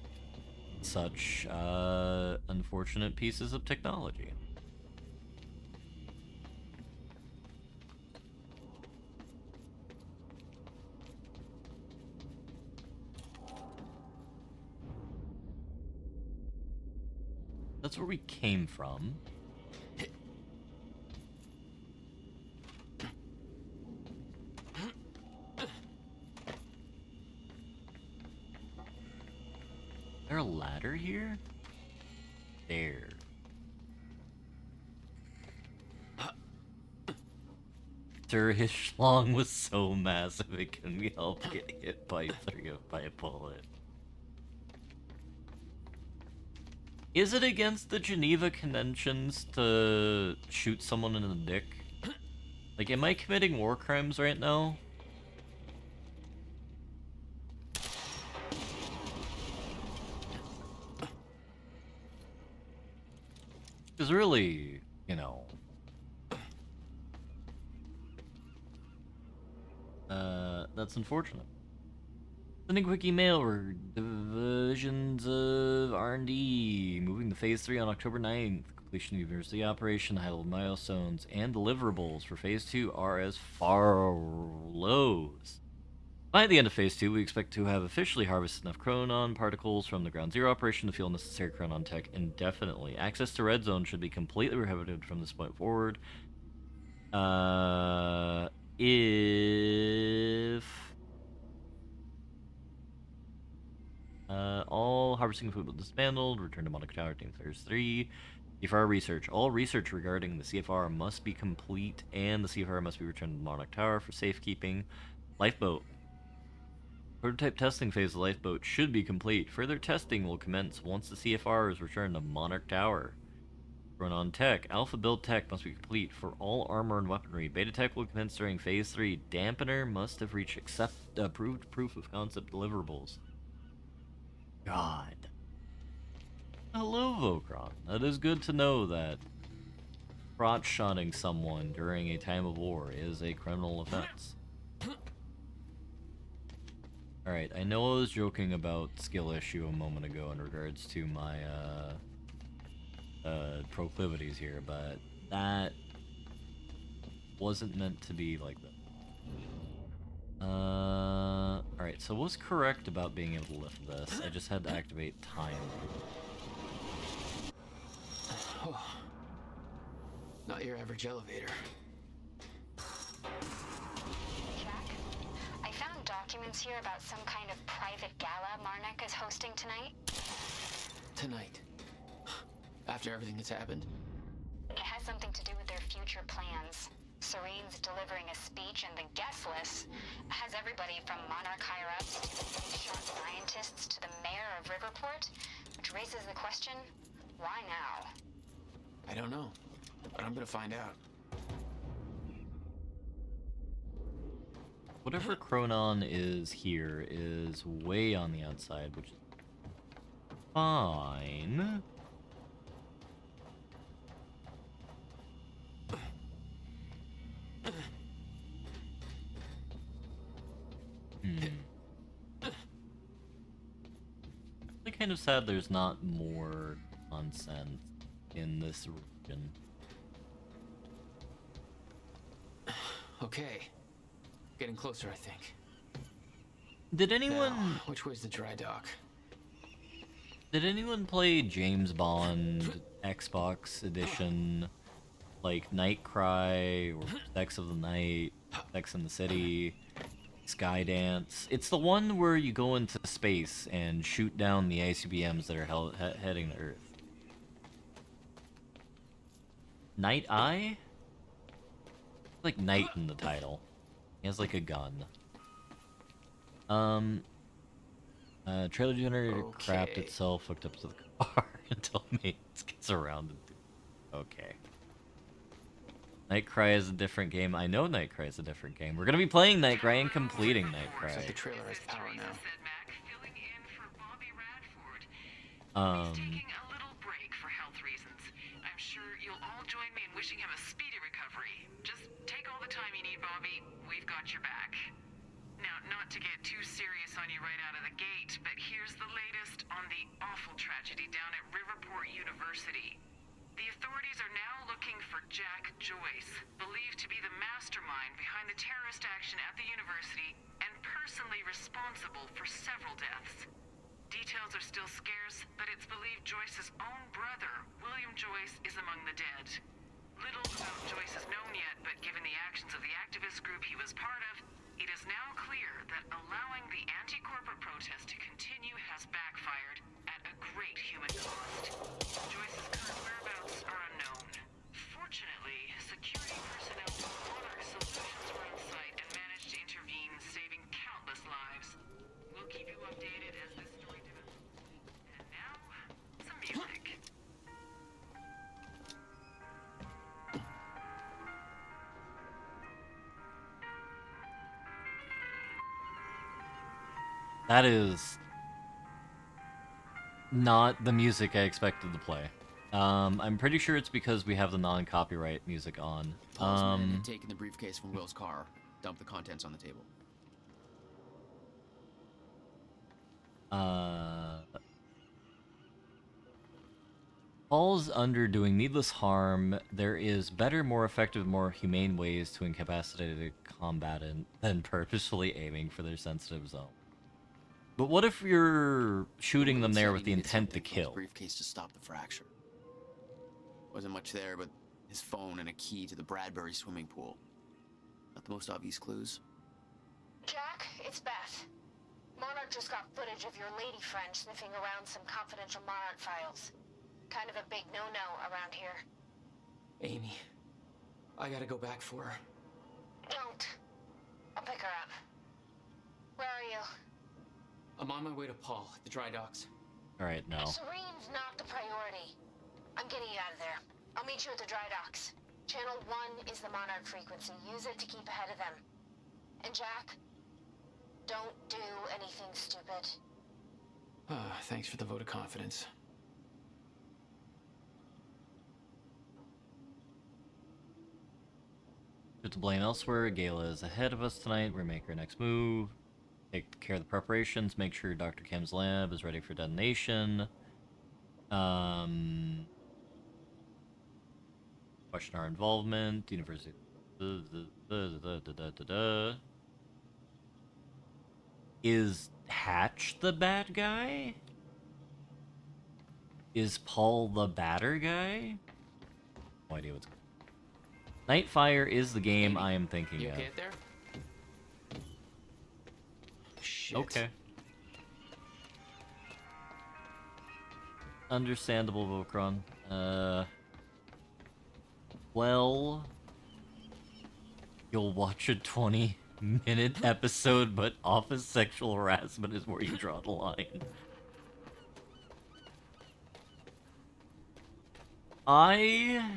such unfortunate pieces of technology. That's where we came from. Is there a ladder here? There. Sir, his schlong was so massive it couldn't help get hit by a bullet. Is it against the Geneva Conventions to shoot someone in the dick? Like, am I committing war crimes right now? Because really, you know... that's unfortunate. Sending quick email or divisions of R&D. Moving to Phase 3 on October 9th. Completion of university operation, high-level milestones, and deliverables for Phase 2 are as follows. By the end of Phase 2, we expect to have officially harvested enough chronon particles from the Ground Zero operation to fuel necessary chronon tech indefinitely. Access to Red Zone should be completely prohibited from this point forward. If... all harvesting equipment dismantled, return to Monarch Tower, Team Phase 3. CFR research. All research regarding the CFR must be complete, and the CFR must be returned to Monarch Tower for safekeeping. Lifeboat. Prototype testing phase of the lifeboat should be complete. Further testing will commence once the CFR is returned to Monarch Tower. Run on tech. Alpha build tech must be complete for all armor and weaponry. Beta tech will commence during Phase 3. Dampener must have reached approved proof of concept deliverables. God. Hello, Vokron. That is good to know that crotch-shotting someone during a time of war is a criminal offense. Alright, I know I was joking about skill issue a moment ago in regards to my, proclivities here, but that wasn't meant to be like that. Alright, so what's correct about being able to lift this? I just had to activate time. Not your average elevator. Jack, I found documents here about some kind of private gala Marnek is hosting tonight. Tonight. After everything that's happened? It has something to do with their future plans. Serene's delivering a speech, and the guest list has everybody from Monarch higher-ups to the shot scientists to the mayor of Riverport, which raises the question, why now? I don't know, but I'm gonna find out. Whatever Chronon is here is way on the outside, which is fine. I'm kind of sad there's not more nonsense in this region. Okay. Getting closer, I think. Did anyone... Now, which way's the dry dock? Did anyone play James Bond Xbox edition, like Night Cry, or Sex of the Night, Sex in the City, Skydance? It's the one where you go into space and shoot down the ICBMs that are heading to Earth. Night Eye? It's like Night in the title. He has like a gun. Trailer generator crapped itself, hooked up to the car until maintenance gets around to okay. Night Cry is a different game. I know Night Cry is a different game. We're gonna be playing Night Cry and completing Night Cry. The trailer has power now. He's taking a little break for health reasons. I'm sure you'll all join me in wishing him a speedy recovery. Just take all the time you need, Bobby. We've got your back. Now, not to get too serious on you right out of the gate, but here's the latest on the awful tragedy down at Riverport University. The authorities are now looking for Jack Joyce, believed to be the mastermind behind the terrorist action at the university and personally responsible for several deaths. Details are still scarce, but it's believed Joyce's own brother, William Joyce, is among the dead. Little about Joyce is known yet, but given the actions of the activist group he was part of, it is now clear that allowing the anti-corporate protest to continue has backfired at a great human cost. Joyce's current whereabouts are unknown. Fortunately, security personnel from Monarch Solutions were on site and managed to intervene, saving countless lives. We'll keep you updated as this story develops. And now, some music. That is not the music I expected to play. I'm pretty sure it's because we have the non-copyright music on. Paul's men had taken the briefcase from Will's car, dumped the contents on the table. Paul's under doing needless harm. There is better, more effective, more humane ways to incapacitate a combatant than purposefully aiming for their sensitive zone. But what if you're shooting them there with the intent to kill? Briefcase to stop the fracture. Wasn't much there, but his phone and a key to the Bradbury swimming pool. Not the most obvious clues. Jack, it's Beth. Monarch just got footage of your lady friend sniffing around some confidential Monarch files. Kind of a big no-no around here. Amy, I gotta go back for her. Don't. I'll pick her up. Where are you? I'm on my way to Paul at the dry docks. Alright, no. Serene's not the priority. I'm getting you out of there. I'll meet you at the dry docks. Channel 1 is the Monarch frequency. Use it to keep ahead of them. And Jack, don't do anything stupid. Thanks for the vote of confidence. Put the blame elsewhere. Gala is ahead of us tonight. We make our next move. Take care of the preparations. Make sure Dr. Kim's lab is ready for detonation. Question our involvement. University. Is Hatch the bad guy? Is Paul the badder guy? No idea what's going on. Nightfire is the game I am thinking You of. okay up there? Shit. Okay. Understandable, Volcron. Well, you'll watch a 20-minute episode, but office sexual harassment is where you draw the line. I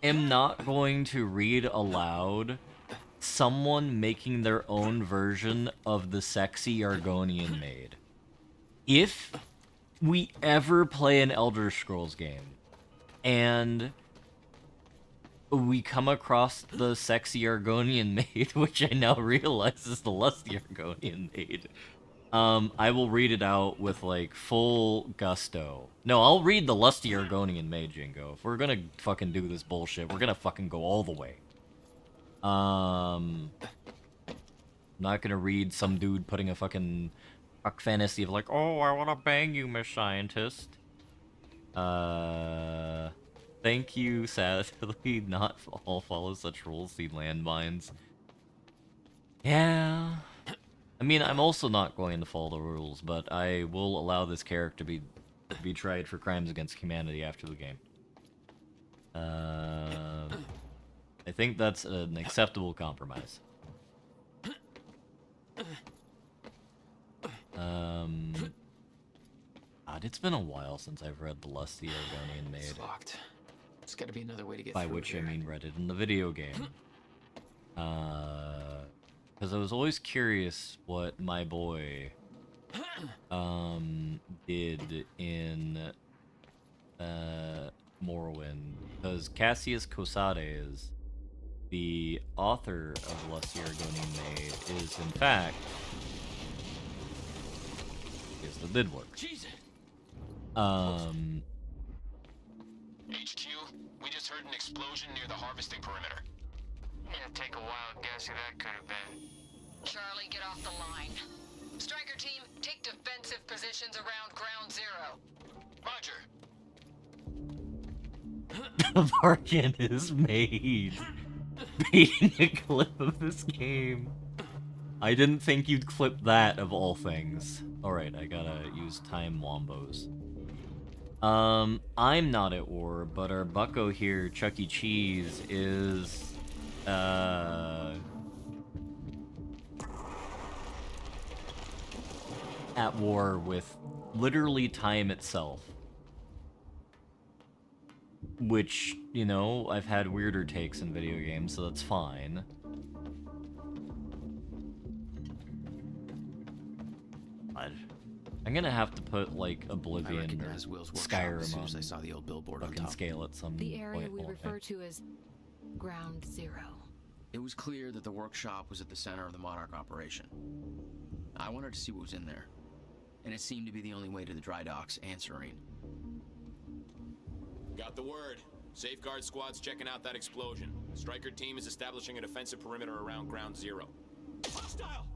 am not going to read aloud someone making their own version of the sexy Argonian maid. If we ever play an Elder Scrolls game and we come across the sexy Argonian maid, which I now realize is the lusty Argonian maid, I will read it out with, like, full gusto. No, I'll read the lusty Argonian maid, Jingo. If we're gonna fucking do this bullshit, we're gonna fucking go all the way. I'm not gonna read some dude putting a fucking fuck fantasy of, like, oh, I wanna bang you, Miss Scientist. Thank you, sadly, not all follow such rules, see landmines. Yeah. I mean, I'm also not going to follow the rules, but I will allow this character to be tried for crimes against humanity after the game. I think that's an acceptable compromise. God, it's been a while since I've read The Lusty Argonian Maid. It's locked. There's gotta be another way to get By through which here. I mean read it in the video game. Because I was always curious what my boy did in Morrowind. Because Cassius Cosades, the author of The Lusty Argonian Maid, is in fact that did work. HQ, we just heard an explosion near the harvesting perimeter. Yeah, take a wild guess who that could have been. Charlie, get off the line. Striker team, take defensive positions around ground zero. Roger. Varkin is made. Beating a clip of this game. I didn't think you'd clip that of all things. Alright, I gotta use time wombos. I'm not at war, but our bucko here, Chuck E. Cheese, is, at war with literally time itself. Which, you know, I've had weirder takes in video games, so that's fine. I'm gonna have to put, like, Oblivion or Skyrim as soon on as I saw the old billboard on fucking top. scale at some The area point, we won't I? refer to as Ground Zero. It was clear that the workshop was at the center of the Monarch operation. I wanted to see what was in there, and it seemed to be the only way to the dry docks and Serene. Got the word. Safeguard squad's checking out that explosion. Striker team is establishing a defensive perimeter around ground zero. Hostile!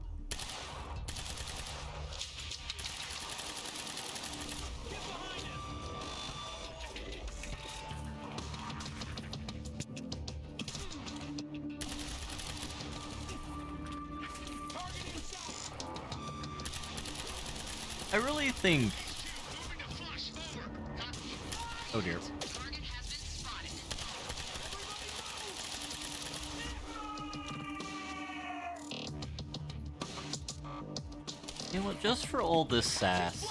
I really think... Oh dear. You know what, just for all this sass...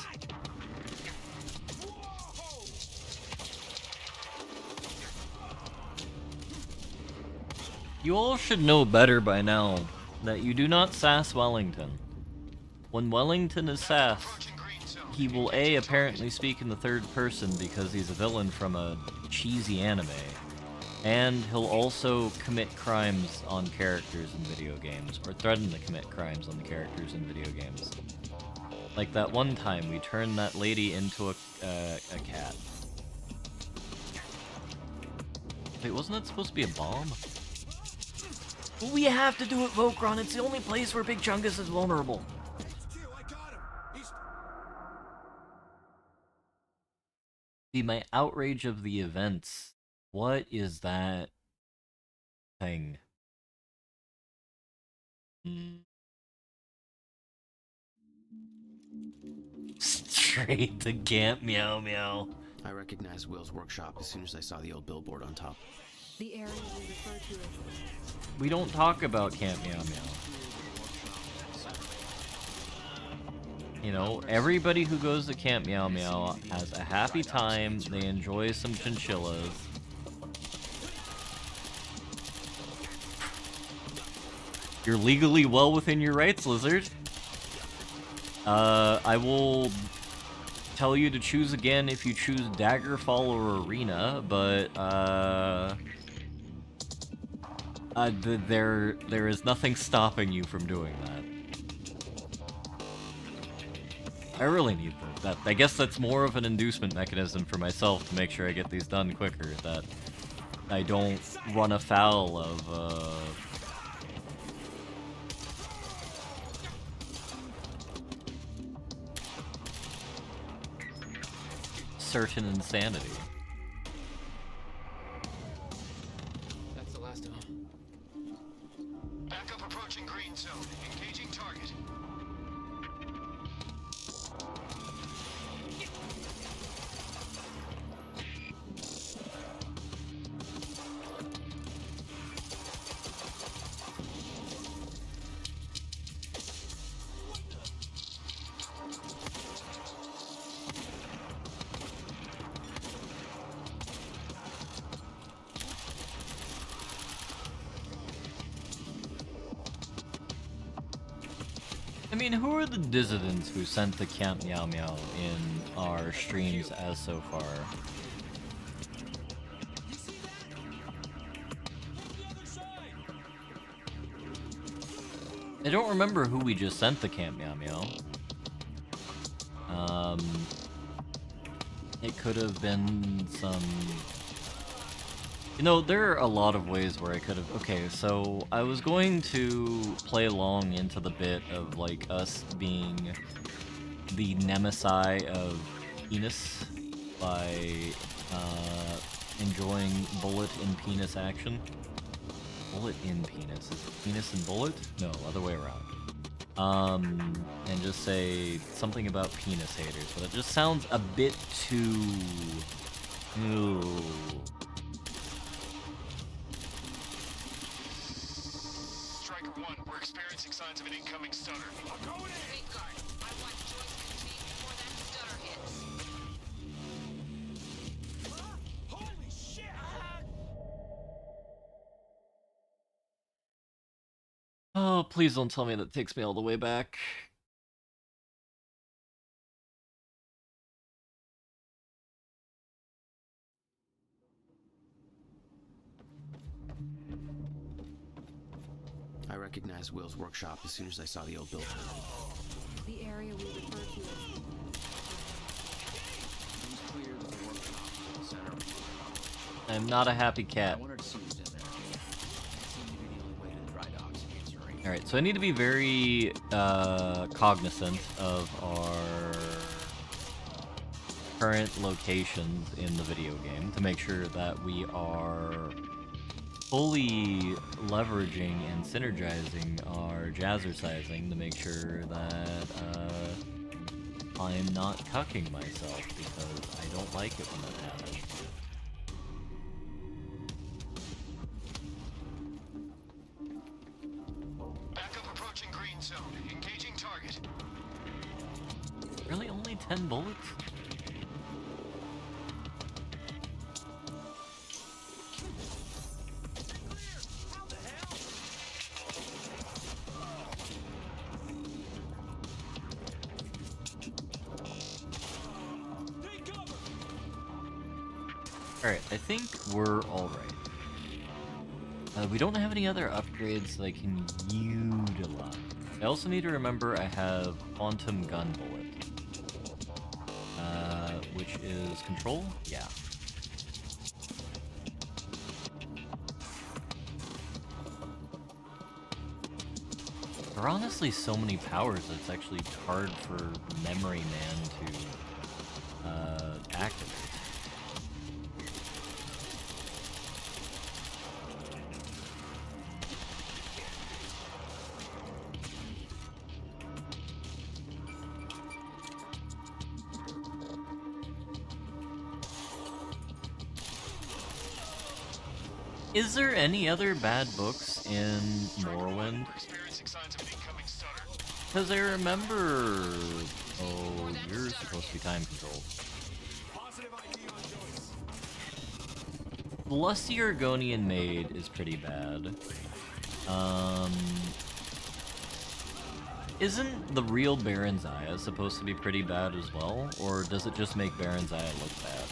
You all should know better by now that you do not sass Wellington. When Wellington is sassed, he will apparently speak in the third person because he's a villain from a cheesy anime, and he'll also commit crimes on characters in video games, or threaten to commit crimes on the characters in video games. Like that one time we turned that lady into a cat. Wait, wasn't that supposed to be a bomb? We have to do it, Vokron. It's the only place where Big Chungus is vulnerable. See, my outrage of the events. What is that thing? Straight to Camp Meow Meow. I recognized Will's workshop as soon as I saw the old billboard on top. The area we refer to as... We don't talk about Camp Meow Meow. You know, everybody who goes to Camp Meow Meow has a happy time, they enjoy some chinchillas. You're legally well within your rights, Lizard. I will tell you to choose again if you choose Daggerfall or Arena, but there is nothing stopping you from doing that. I really need that. I guess that's more of an inducement mechanism for myself to make sure I get these done quicker, that I don't run afoul of, certain insanity. That's the last of them. Backup approaching green zone. Engaging target. I mean, who are the dissidents who sent the Camp Meow Meow in our streams as so far? I don't remember who we just sent the Camp Meow Meow. It could have been some... You know, there are a lot of ways where I could have... Okay, so I was going to play along into the bit of, like, us being the nemesis of penis by enjoying bullet in penis action. Bullet in penis. Is it penis and bullet? No, other way around. And just say something about penis haters, but it just sounds a bit too... Ooh. Striker 1, we're experiencing signs of an incoming stutter. I'm going in! Safeguard. I want Joyce contained before that stutter hits. Holy shit! Oh, please don't tell me that takes me all the way back. I recognized Will's workshop as soon as I saw the old building. The area we refer to as... Seems clear that the workshop is the center. I'm not a happy cat. I wondered if Sue's in there. It seemed to be the only way to the dry docks in Surrey. Alright, so I need to be very cognizant of our current locations in the video game to make sure that we are fully leveraging and synergizing our jazzercising to make sure that I'm not cucking myself, because I don't like it when that happens. Backup approaching green zone. Engaging target. Really? Only 10 bullets? Alright, I think we're alright. We don't have any other upgrades that I can utilize. I also need to remember I have Quantum Gun Bullet. Which is control? Yeah. There are honestly so many powers that it's actually hard for Memory Man to activate. Is there any other bad books in Morrowind? Because I remember... Oh, you're supposed to be time controlled. The Lusty Argonian Maid is pretty bad. Isn't the real Baron's Eye supposed to be pretty bad as well? Or does it just make Baron's Eye look bad?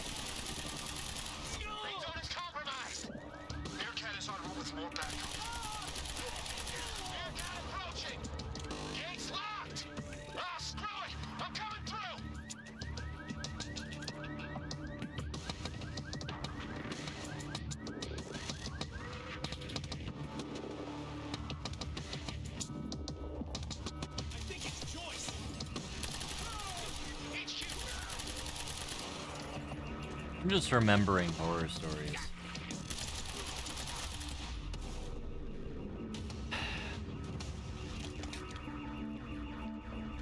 I'm just remembering horror stories.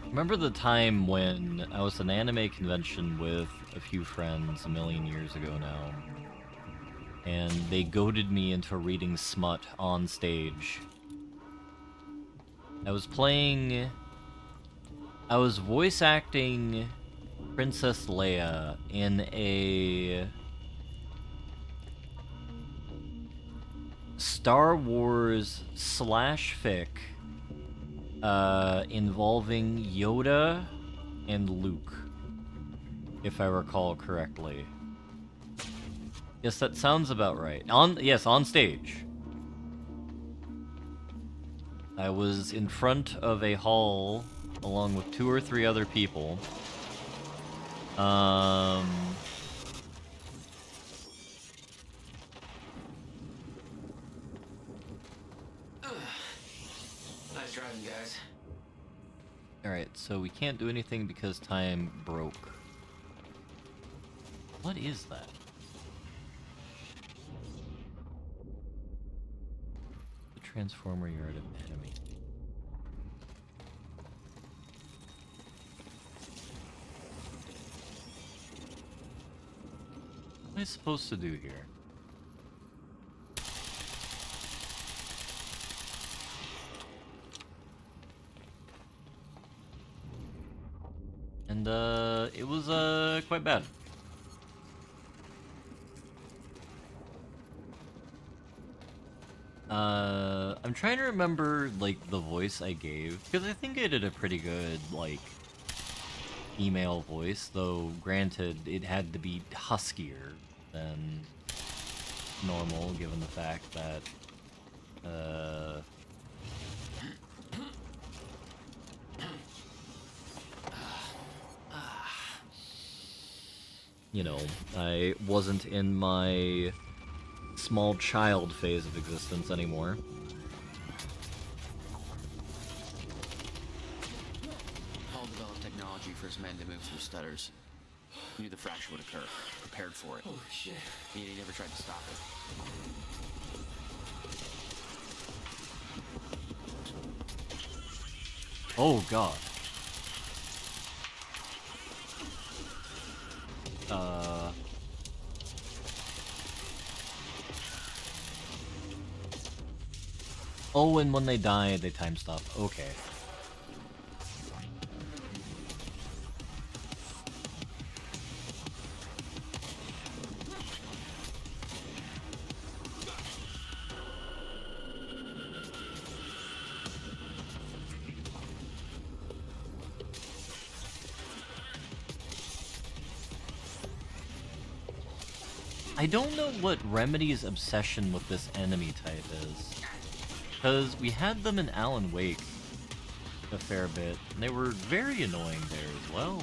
Remember the time when I was at an anime convention with a few friends a million years ago now, and they goaded me into reading smut on stage. I was voice acting Princess Leia in a Star Wars slash fic involving Yoda and Luke, if I recall correctly. Yes, that sounds about right. On stage. I was in front of a hall along with 2 or 3 other people. Nice driving, guys. Alright, so we can't do anything because time broke. What is that? The Transformer Yard of Enemy. What am I supposed to do here? And, it was, quite bad. I'm trying to remember, like, the voice I gave, because I think I did a pretty good, like, female voice, though, granted, it had to be huskier than normal, given the fact that, you know, I wasn't in my small child phase of existence anymore. Paul developed technology for his men to move through stutters. He knew the fracture would occur, prepared for it. Oh shit. Yet he never tried to stop it. Oh god. Oh, and when they die, they time stop. Okay. I don't know what Remedy's obsession with this enemy type is. Because we had them in Alan Wake a fair bit, and they were very annoying there as well.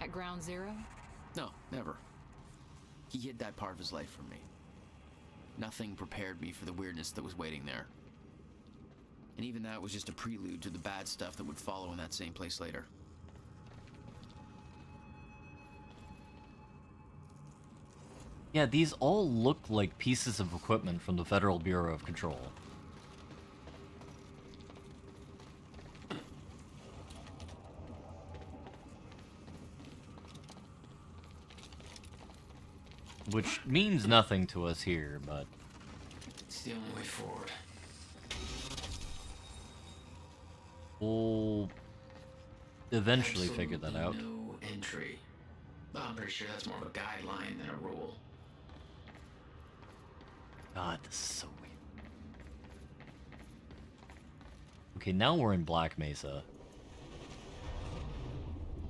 At Ground Zero? No, never. He hid that part of his life from me. Nothing prepared me for the weirdness that was waiting there. And even that was just a prelude to the bad stuff that would follow in that same place later. Yeah, these all look like pieces of equipment from the Federal Bureau of Control. Which means nothing to us here, but... It's the only way forward. We'll eventually figure that out. No entry. But I'm pretty sure that's more of a guideline than a rule. God, this is so weird. Okay, now we're in Black Mesa.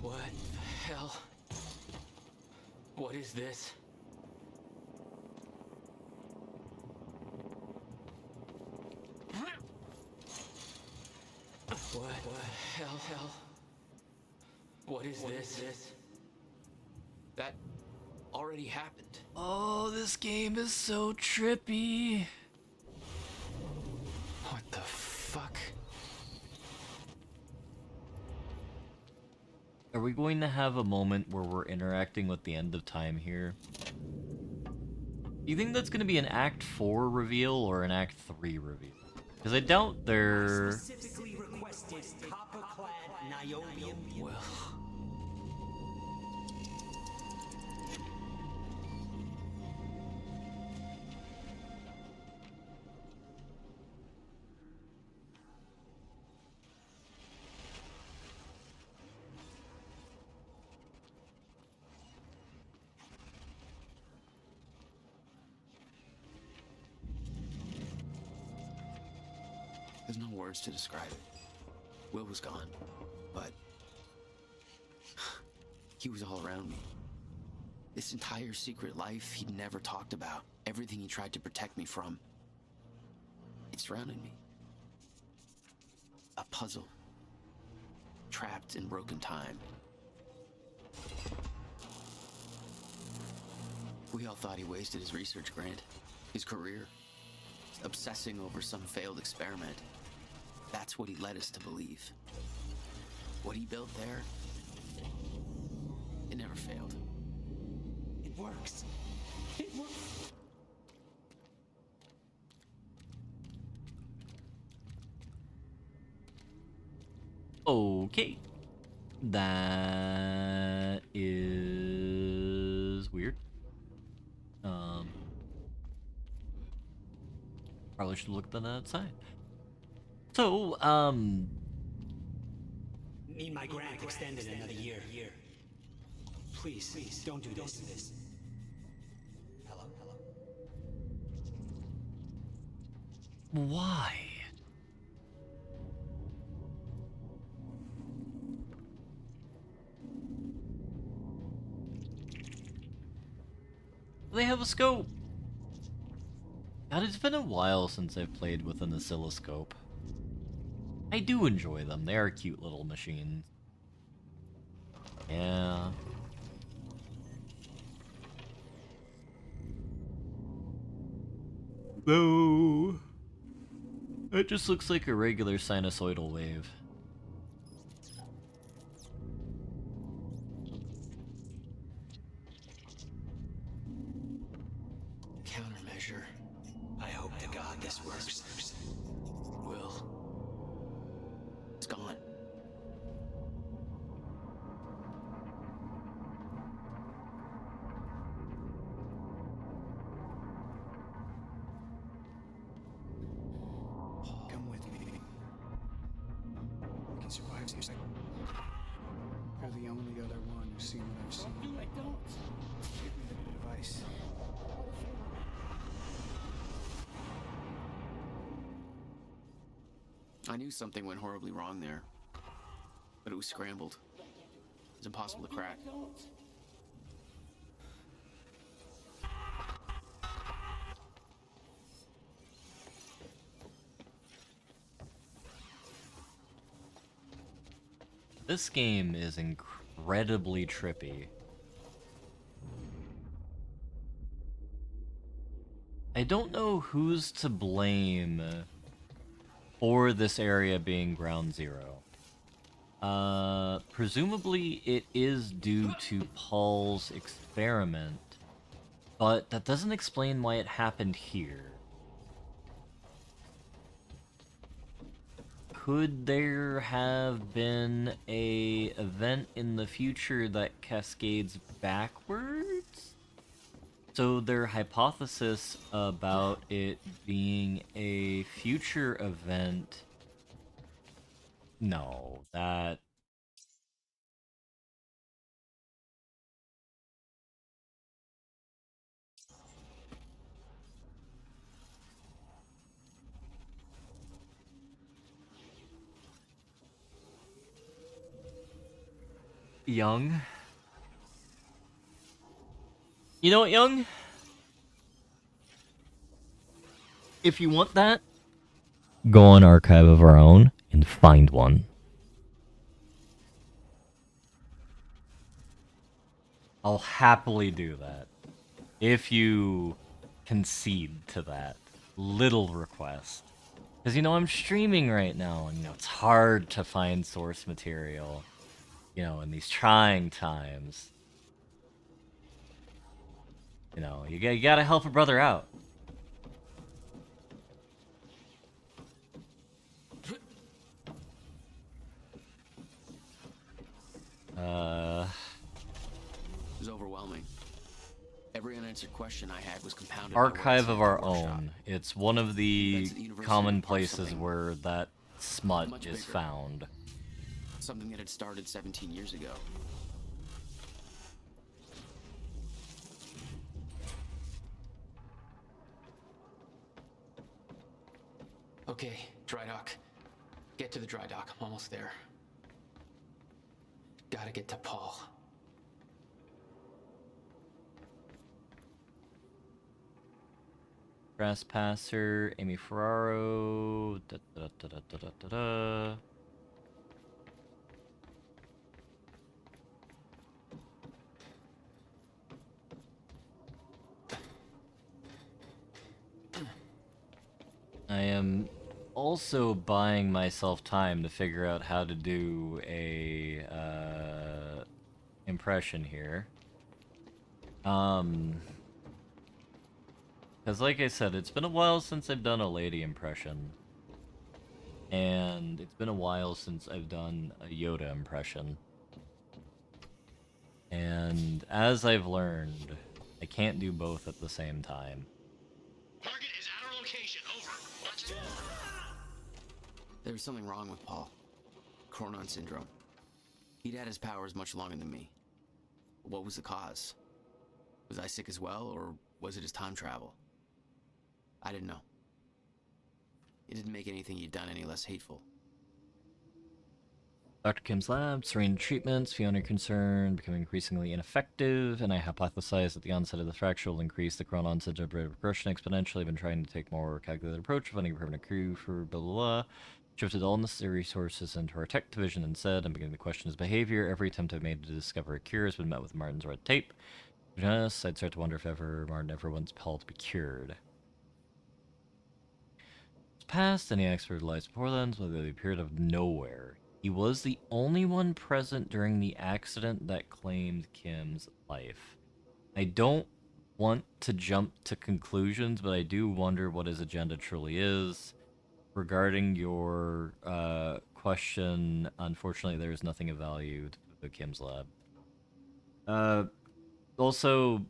What the hell? What is this? What the hell? What is this? That already happened. Oh, this game is so trippy. What the fuck? Are we going to have a moment where we're interacting with the end of time here? Do you think that's going to be an Act 4 reveal or an Act 3 reveal? Because I doubt they're... Specifically requested copper-clad niobium. Well... There's no words to describe it. Will was gone, but he was all around me. This entire secret life he'd never talked about, everything he tried to protect me from, it surrounded me. A puzzle, trapped in broken time. We all thought he wasted his research grant, his career, obsessing over some failed experiment. That's what he led us to believe. What he built there, it never failed. It works. It works. Okay. That is weird. Probably should look at that outside. So, Need my grant extended another year. Please, don't do this. Hello? why? They have a scope. God, it's been a while since I've played with an oscilloscope. I do enjoy them. They are cute little machines. Yeah. No. It just looks like a regular sinusoidal wave. Countermeasure. I hope to God this works. Will. It's gone. Come with me. We can survive this. You're the only other one who's seen what I've seen. I don't. Give me the device. I knew something went horribly wrong there, but it was scrambled. It's impossible to crack. This game is incredibly trippy. I don't know who's to blame for this area being ground zero. Presumably it is due to Paul's experiment But that doesn't explain why it happened here. Could there have been a event in the future that cascades backwards? So their hypothesis about it being a future event... No, that... Young? You know what, Young? If you want that, go on Archive of Our Own and find one. I'll happily do that. If you concede to that little request. Because, you know, I'm streaming right now, and, you know, it's hard to find source material, you know, in these trying times. You know, you gotta help a brother out. It was overwhelming. Every unanswered question I had was compounded by what I Archive saw of at the Our workshop. Own. It's one of the Events at the university common were part of places something where that smut much is bigger. found. Something that had started 17 years ago. Okay, dry dock. Get to the dry dock. I'm almost there. Gotta get to Paul. Trespasser, Amy Ferraro. Da, da, da, da, da, da, da, da. I am also buying myself time to figure out how to do a impression here. Because like I said, it's been a while since I've done a lady impression. And it's been a while since I've done a Yoda impression. And as I've learned, I can't do both at the same time. Target is at our location. Over. Watch it. There was something wrong with Paul. Chronon syndrome. He'd had his powers much longer than me. What was the cause? Was I sick as well, or was it his time travel? I didn't know. It didn't make anything he'd done any less hateful. Dr. Kim's lab, serene treatments, Fiona concerned, becoming increasingly ineffective, and I hypothesized at the onset of the fracture will increase the chronon syndrome rate of progression exponentially. I've been trying to take more calculated approach, finding a permanent crew for blah blah blah. Shifted all necessary resources into our tech division instead. I'm beginning to question his behavior. Every attempt I've made to discover a cure has been met with Martin's red tape. Yes, I'd start to wonder if Martin ever wants Paul to be cured. Past any expert lives before then, so they appeared out of nowhere. He was the only one present during the accident that claimed Kim's life. I don't want to jump to conclusions, but I do wonder what his agenda truly is. Regarding your question, unfortunately, there is nothing of value to Kim's lab. Also,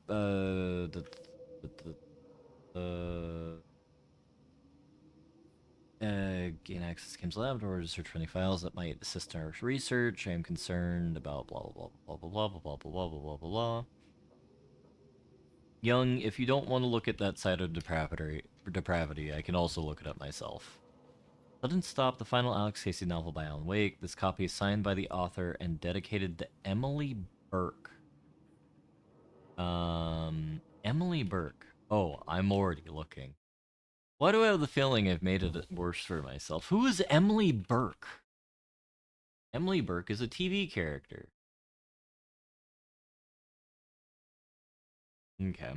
gain access to Kim's lab in order to search for any files that might assist in our research. I am concerned about blah blah blah blah blah blah blah blah blah blah blah blah blah. Young, if you don't want to look at that side of depravity, I can also look it up myself. Sudden Stop, the final Alex Casey novel by Alan Wake. This copy is signed by the author and dedicated to Emily Burke. Emily Burke. Oh, I'm already looking. Why do I have the feeling I've made it worse for myself? Who is Emily Burke? Emily Burke is a TV character. Okay.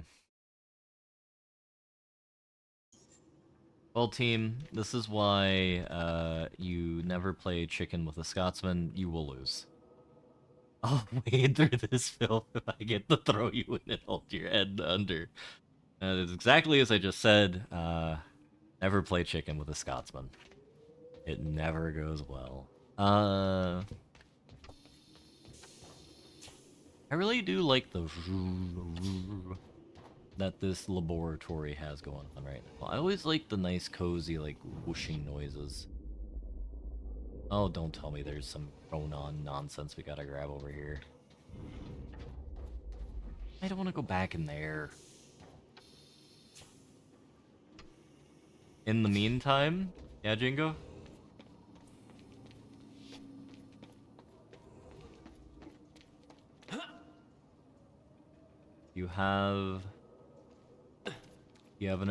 Well, team, this is why you never play chicken with a Scotsman. You will lose. I'll wade through this filth if I get to throw you in and hold your head under. It's exactly as I just said. Never play chicken with a Scotsman. It never goes well. I really do like the that this laboratory has going on right now. I always like the nice, cozy, like, whooshing noises. Oh, don't tell me there's some Ronon nonsense we gotta grab over here. I don't want to go back in there. In the meantime, yeah, Jingo? You have you have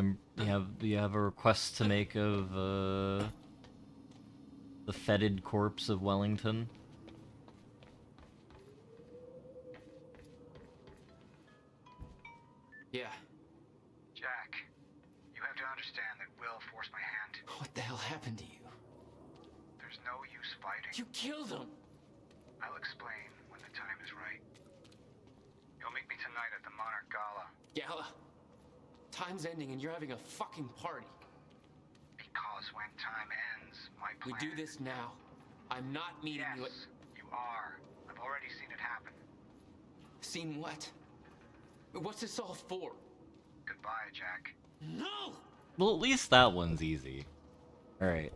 a request to make of the fetid corpse of Wellington? Yeah. Jack, you have to understand that Will forced my hand. What the hell happened to you? There's no use fighting. You killed him! I'll explain when the time is right. You'll meet me tonight at the Monarch Gala. Gala? Time's ending and you're having a fucking party. Because when time ends, my plan... We do this now. I'm not meeting you at... you are. I've already seen it happen. Seen what? What's this all for? Goodbye, Jack. No! Well, at least that one's easy. Alright.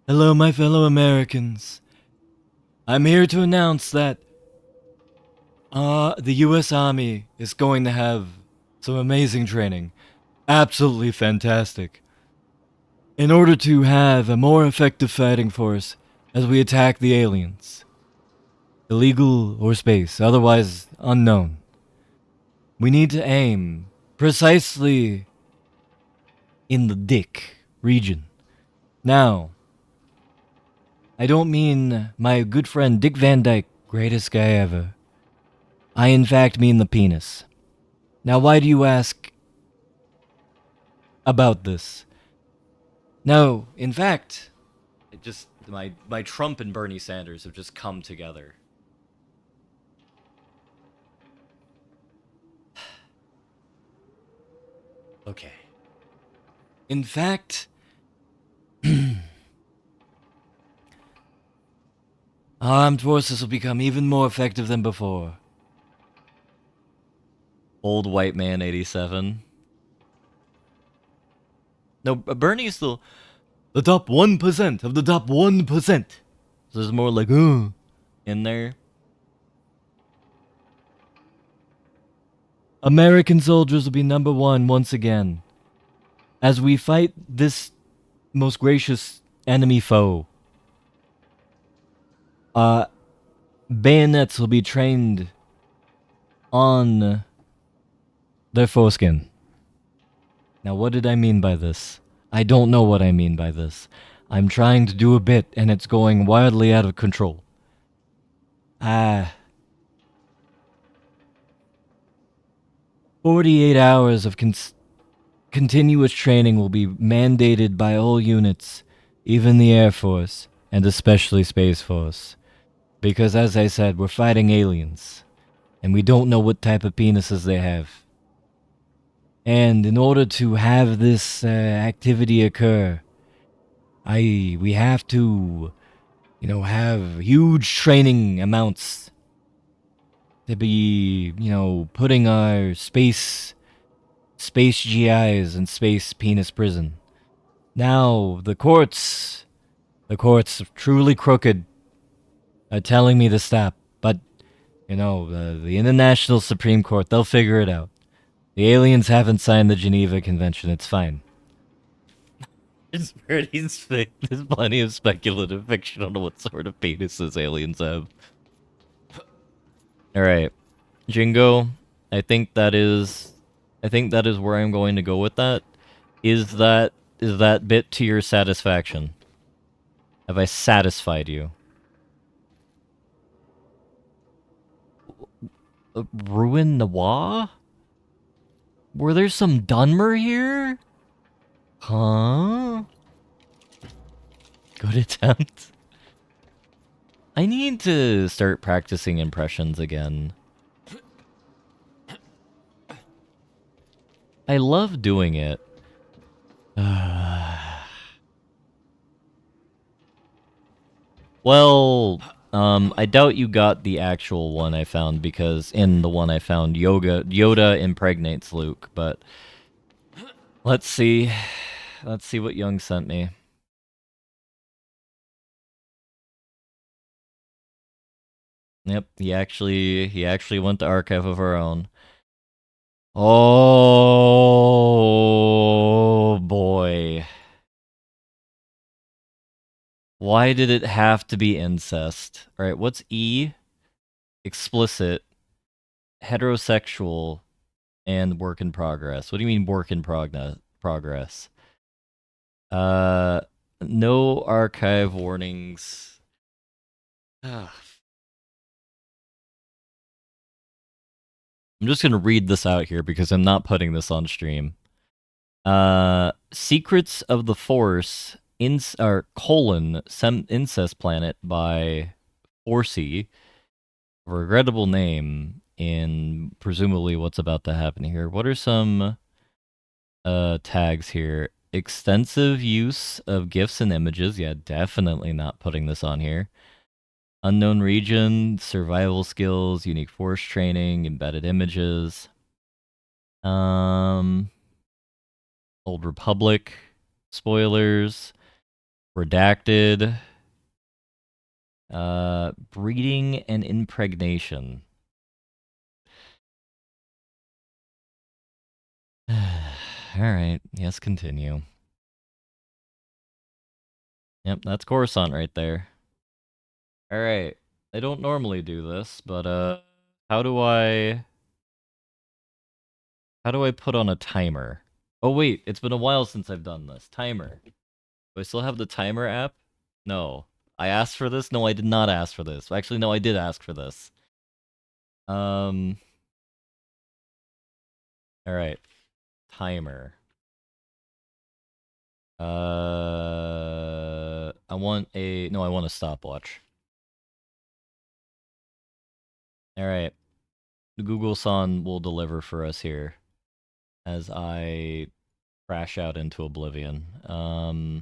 Hello, my fellow Americans. I'm here to announce that the U.S. Army is going to have some amazing training. Absolutely fantastic. In order to have a more effective fighting force as we attack the aliens. Illegal or space, otherwise unknown. We need to aim precisely in the dick region. Now, I don't mean my good friend Dick Van Dyke, greatest guy ever. I in fact mean the penis. Now why do you ask about this? No, in fact, it just my Trump and Bernie Sanders have just come together. Okay. In fact, armed forces will become even more effective than before. Old white man 87. No, Bernie's still the top 1% of the top 1%. So there's more like, in there. American soldiers will be number one once again. As we fight this most gracious enemy foe. Bayonets will be trained on their foreskin. Now, what did I mean by this? I don't know what I mean by this. I'm trying to do a bit, and it's going wildly out of control. 48 hours of continuous training will be mandated by all units, even the Air Force, and especially Space Force. Because, as I said, we're fighting aliens, and we don't know what type of penises they have. And in order to have this activity occur, we have to, have huge training amounts to be, putting our space GIs in space penis prison. Now, the courts truly crooked, are telling me to stop, but, the International Supreme Court, they'll figure it out. The aliens haven't signed the Geneva Convention, it's fine. There's plenty of speculative fiction on what sort of penises aliens have. Alright. Jingo, I think that is where I'm going to go with that. Is that bit to your satisfaction? Have I satisfied you? Ruin Noir? Were there some Dunmer here? Huh? Good attempt. I need to start practicing impressions again. I love doing it. Well, I doubt you got the actual one I found, because in the one I found, Yoda impregnates Luke, but let's see. Let's see what Young sent me. Yep, he actually went to Archive of Our Own. Oh boy. Why did it have to be incest? Alright, what's E? Explicit, heterosexual, and work in progress. What do you mean work in progress? No archive warnings. Ugh. I'm just gonna read this out here because I'm not putting this on stream. Secrets of the Force, incest planet by Forsey. Regrettable name in presumably what's about to happen here. What are some tags here? Extensive use of GIFs and images. Yeah, definitely not putting this on here. Unknown region, survival skills, unique force training, embedded images. Old Republic, spoilers, redacted, breeding and impregnation. Alright, yes, continue. Yep, that's Coruscant right there. Alright, I don't normally do this, but how do I put on a timer? Oh wait, it's been a while since I've done this. Timer. Do I still have the timer app? No. I asked for this? No, I did not ask for this. Actually, no, I did ask for this. Alright. Timer. I want a stopwatch. Alright. Google-san will deliver for us here as I crash out into oblivion. To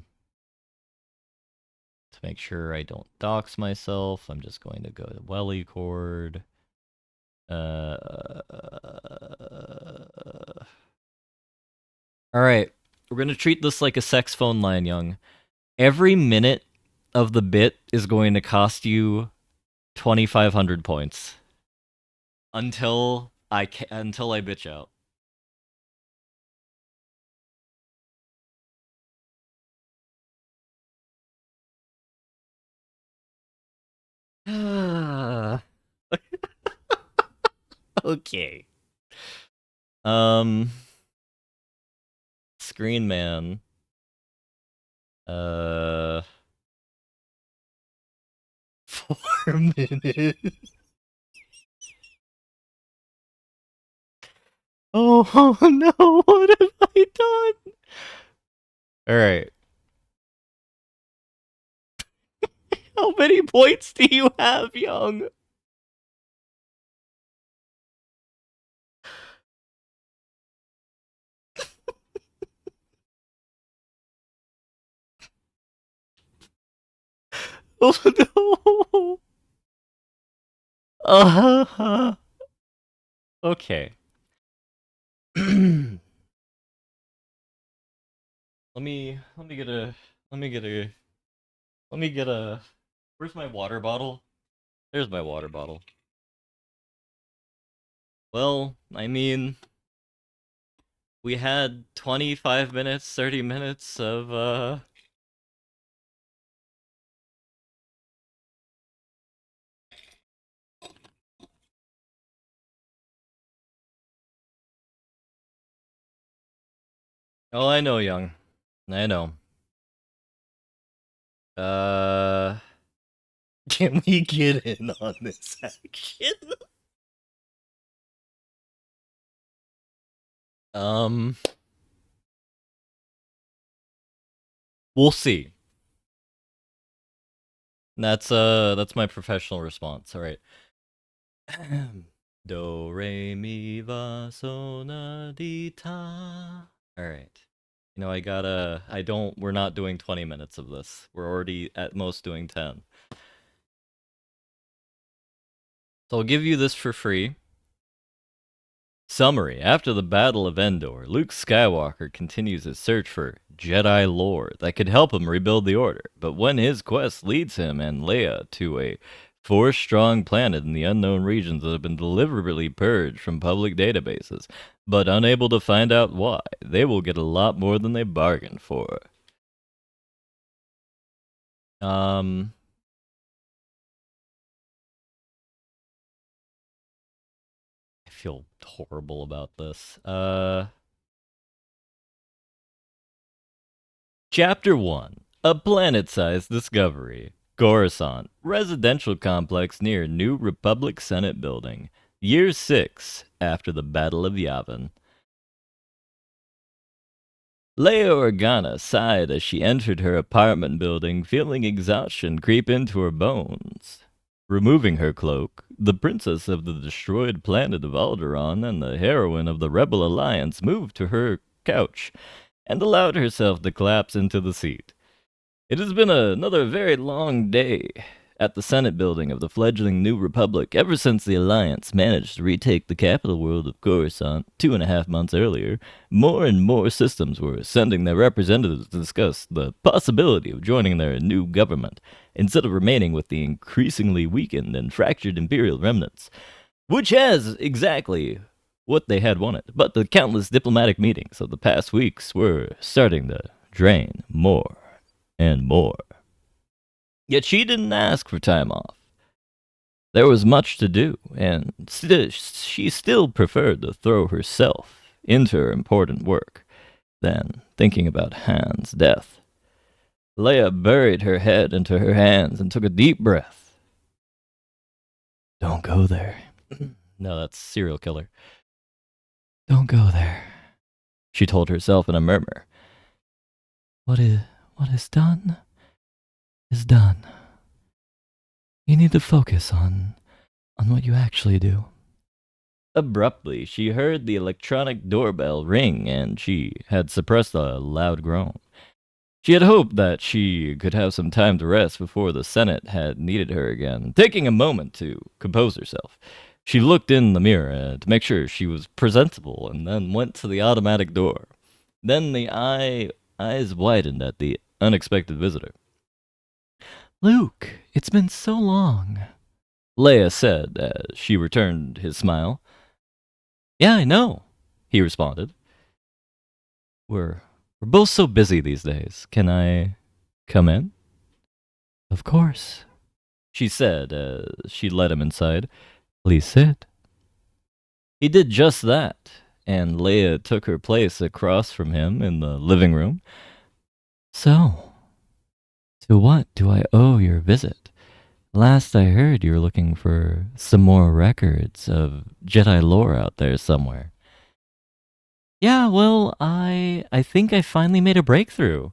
make sure I don't dox myself, I'm just going to go to Welly cord. Alright. We're gonna treat this like a sex phone line, Young. Every minute of the bit is going to cost you 2,500 points. Until I bitch out. Okay. Screen Man. 4 minutes. Oh no, what have I done? Alright. How many points do you have, Young? Oh no. Okay. Let me get a where's my water bottle? There's my water bottle. Well, I mean, we had 25 minutes, 30 minutes of Oh, I know, Young. I know. Can we get in on this action? We'll see. That's my professional response. All right. Do re mi fa sol la di ta. All right. You know, we're not doing 20 minutes of this. We're already at most doing 10. So I'll give you this for free. Summary. After the Battle of Endor, Luke Skywalker continues his search for Jedi lore that could help him rebuild the Order. But when his quest leads him and Leia to a force-strong planet in the unknown regions that have been deliberately purged from public databases, but unable to find out why, they will get a lot more than they bargained for. I feel horrible about this. Chapter 1. A planet-sized discovery. Coruscant, residential complex near New Republic Senate building. Year 6 after the Battle of Yavin. Leia Organa sighed as she entered her apartment building, feeling exhaustion creep into her bones. Removing her cloak, the princess of the destroyed planet of Alderaan and the heroine of the Rebel Alliance moved to her couch and allowed herself to collapse into the seat. It has been another very long day at the Senate building of the fledgling New Republic ever since the Alliance managed to retake the capital world of Coruscant 2.5 months earlier. More and more systems were sending their representatives to discuss the possibility of joining their new government, instead of remaining with the increasingly weakened and fractured Imperial remnants, which has exactly what they had wanted. But the countless diplomatic meetings of the past weeks were starting to drain more and more. Yet she didn't ask for time off. There was much to do, and she still preferred to throw herself into her important work than thinking about Han's death. Leia buried her head into her hands and took a deep breath. Don't go there. No, that's serial killer. Don't go there, she told herself in a murmur. What is done is done. You need to focus on what you actually do. Abruptly, she heard the electronic doorbell ring, and she had suppressed a loud groan. She had hoped that she could have some time to rest before the Senate had needed her again. Taking a moment to compose herself, she looked in the mirror to make sure she was presentable, and then went to the automatic door. Then the eyes widened at the unexpected visitor. Luke, it's been so long, Leia said as she returned his smile. Yeah, I know, he responded. We're both so busy these days. Can I come in? Of course, she said as she led him inside. Please sit. He did just that, and Leia took her place across from him in the living room. So, to what do I owe your visit? Last I heard you were looking for some more records of Jedi lore out there somewhere. Yeah, well, I think I finally made a breakthrough,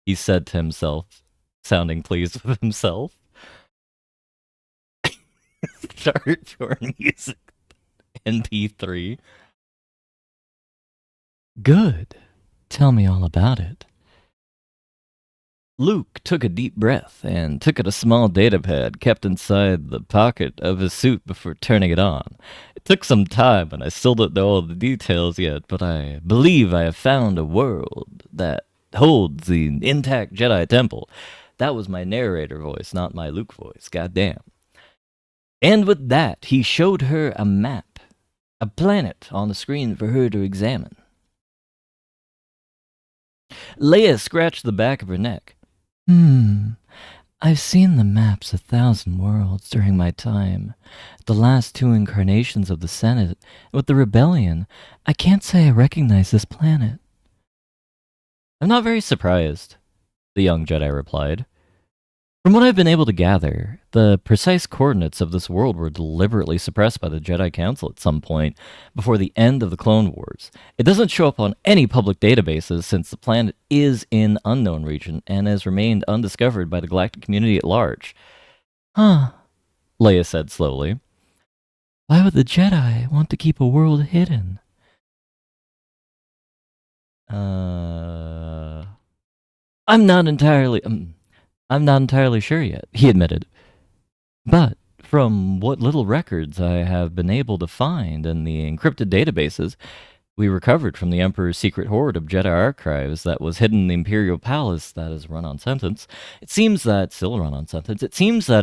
he said to himself, sounding pleased with himself. Start your music. MP3. Good. Tell me all about it. Luke took a deep breath and took out a small datapad kept inside the pocket of his suit before turning it on. It took some time, and I still don't know all the details yet, but I believe I have found a world that holds the intact Jedi Temple. That was my narrator voice, not my Luke voice. Goddamn. And with that, he showed her a map, a planet on the screen for her to examine. Leia scratched the back of her neck. I've seen the maps 1,000 worlds during my time. The last 2 incarnations of the Senate, with the rebellion, I can't say I recognize this planet. I'm not very surprised, the young Jedi replied. From what I've been able to gather, the precise coordinates of this world were deliberately suppressed by the Jedi Council at some point before the end of the Clone Wars. It doesn't show up on any public databases since the planet is in unknown region and has remained undiscovered by the galactic community at large. Huh, Leia said slowly. Why would the Jedi want to keep a world hidden? I'm not entirely sure yet, he admitted. But from what little records I have been able to find in the encrypted databases we recovered from the Emperor's secret hoard of Jedi archives that was hidden in the Imperial Palace that is run on sentence, it seems that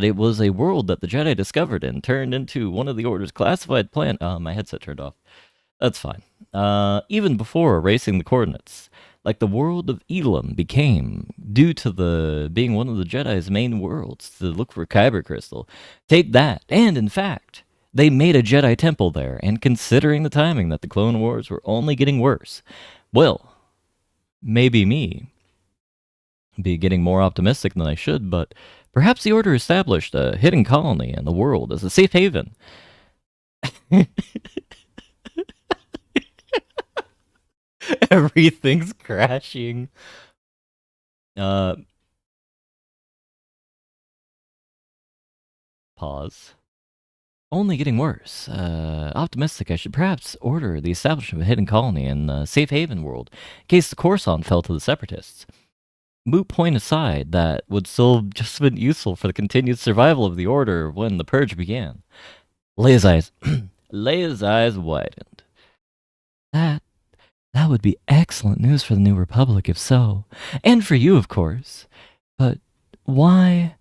it was a world that the Jedi discovered and turned into one of the Order's classified plan. My headset turned off. That's fine. Even before erasing the coordinates, like the world of Elam became, due to the being one of the Jedi's main worlds to look for Kyber crystal. Take that, and in fact, they made a Jedi temple there, and considering the timing that the Clone Wars were only getting worse, well, maybe me be getting more optimistic than I should, but perhaps the Order established a hidden colony in the world as a safe haven. Everything's crashing. Pause. Only getting worse. Optimistic, I should perhaps order the establishment of a hidden colony in the safe haven world, in case the Coruscant fell to the Separatists. Moot point aside, that would still just have been useful for the continued survival of the Order when the Purge began. Leia's eyes widened. That would be excellent news for the New Republic, if so. And for you, of course. But why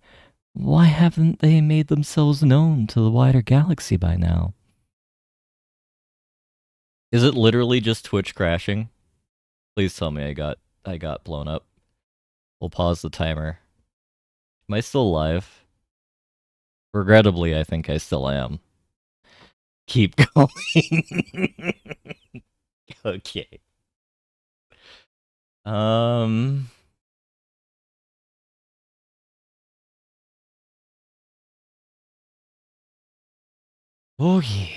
haven't they made themselves known to the wider galaxy by now? Is it literally just Twitch crashing? Please tell me I got blown up. We'll pause the timer. Am I still alive? Regrettably, I think I still am. Keep going. Okay. Oh yeah.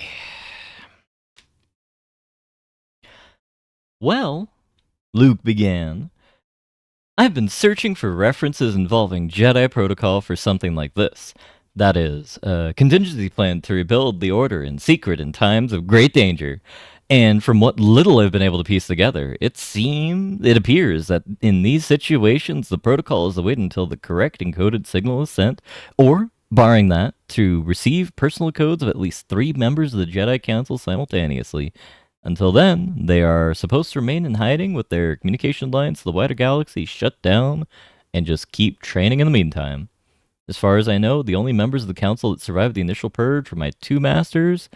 Well, Luke began. I've been searching for references involving Jedi protocol for something like this. That is, a contingency plan to rebuild the Order in secret in times of great danger. And from what little I've been able to piece together, it appears that in these situations, the protocol is to wait until the correct encoded signal is sent, or, barring that, to receive personal codes of at least 3 members of the Jedi Council simultaneously. Until then, they are supposed to remain in hiding with their communication lines to the wider galaxy shut down and just keep training in the meantime. As far as I know, the only members of the council that survived the initial purge were my 2 masters,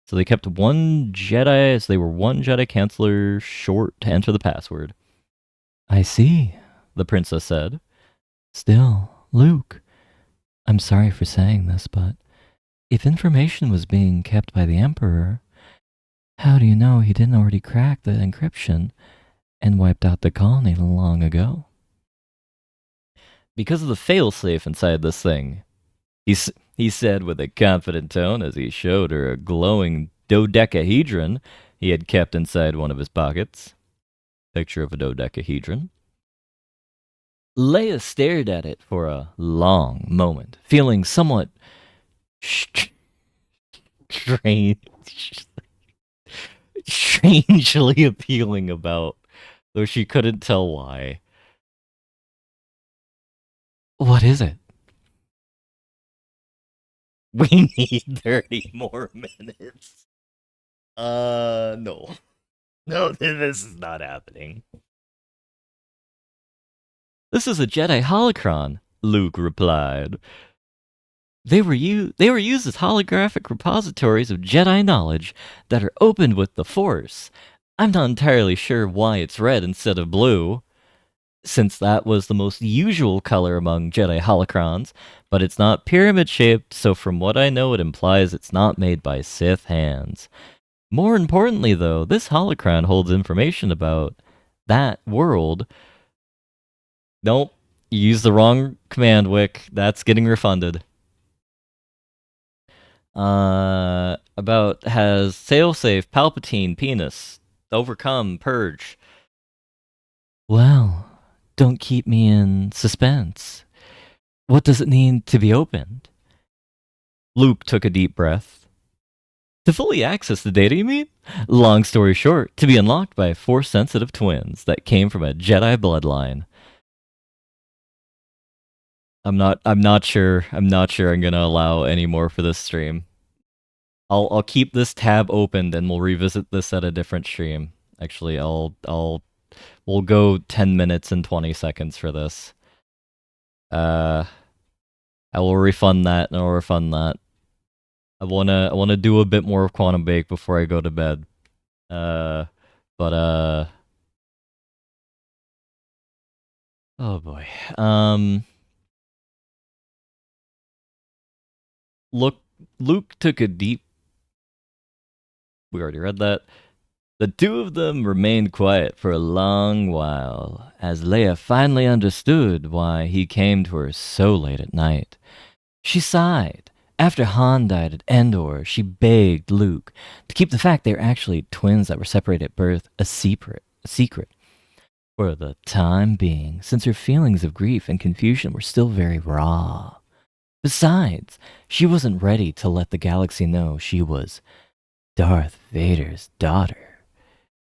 so they kept one Jedi, so they were 1 Jedi Counselor short to enter the password. I see, the princess said. Still, Luke, I'm sorry for saying this, but if information was being kept by the Emperor, how do you know he didn't already crack the encryption and wiped out the colony long ago? Because of the failsafe inside this thing, he said with a confident tone as he showed her a glowing dodecahedron he had kept inside one of his pockets. Picture of a dodecahedron. Leia stared at it for a long moment, feeling somewhat strangely appealing about, though she couldn't tell why. What is it? We need 30 more minutes. No. No, this is not happening. This is a Jedi holocron, Luke replied. They were used as holographic repositories of Jedi knowledge that are opened with the Force. I'm not entirely sure why it's red instead of blue, since that was the most usual color among Jedi holocrons, but it's not pyramid-shaped, so from what I know it implies it's not made by Sith hands. More importantly, though, this holocron holds information about that world. Nope. You used the wrong command, Wick. That's getting refunded. About has sailsafe, Palpatine, penis, overcome, purge. Well, don't keep me in suspense. What does it need to be opened? Luke took a deep breath. To fully access the data, you mean? Long story short, to be unlocked by Force-sensitive twins that came from a Jedi bloodline. I'm not sure I'm gonna allow any more for this stream. I'll keep this tab opened and we'll revisit this at a different stream. Actually, we'll go 10 minutes and 20 seconds for this. I will refund that and I'll refund that. I wanna do a bit more of Quantum Bake before I go to bed. Oh boy. Luke took a deep. We already read that. The two of them remained quiet for a long while, as Leia finally understood why he came to her so late at night. She sighed. After Han died at Endor, she begged Luke to keep the fact they were actually twins that were separated at birth a secret. For the time being, since her feelings of grief and confusion were still very raw. Besides, she wasn't ready to let the galaxy know she was Darth Vader's daughter.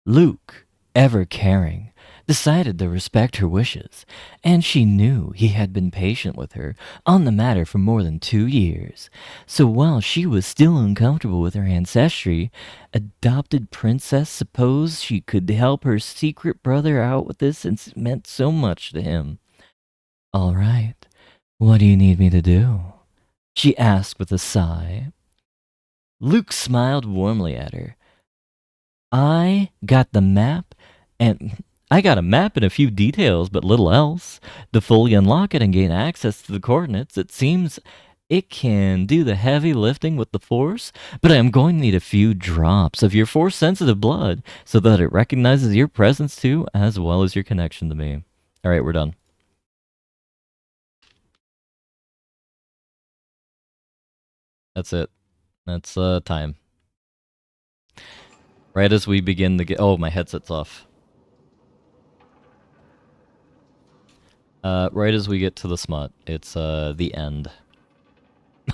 Luke, ever caring, decided to respect her wishes, and she knew he had been patient with her on the matter for more than 2 years. So while she was still uncomfortable with her ancestry, adopted princess supposed she could help her secret brother out with this since it meant so much to him. All right, what do you need me to do? She asked with a sigh. Luke smiled warmly at her. I got a map and a few details, but little else. To fully unlock it and gain access to the coordinates, it seems it can do the heavy lifting with the Force, but I am going to need a few drops of your Force-sensitive blood so that it recognizes your presence too, as well as your connection to me. All right, we're done. That's it. That's time. Right as we begin the oh, my headset's off. Right as we get to the smut, it's the end.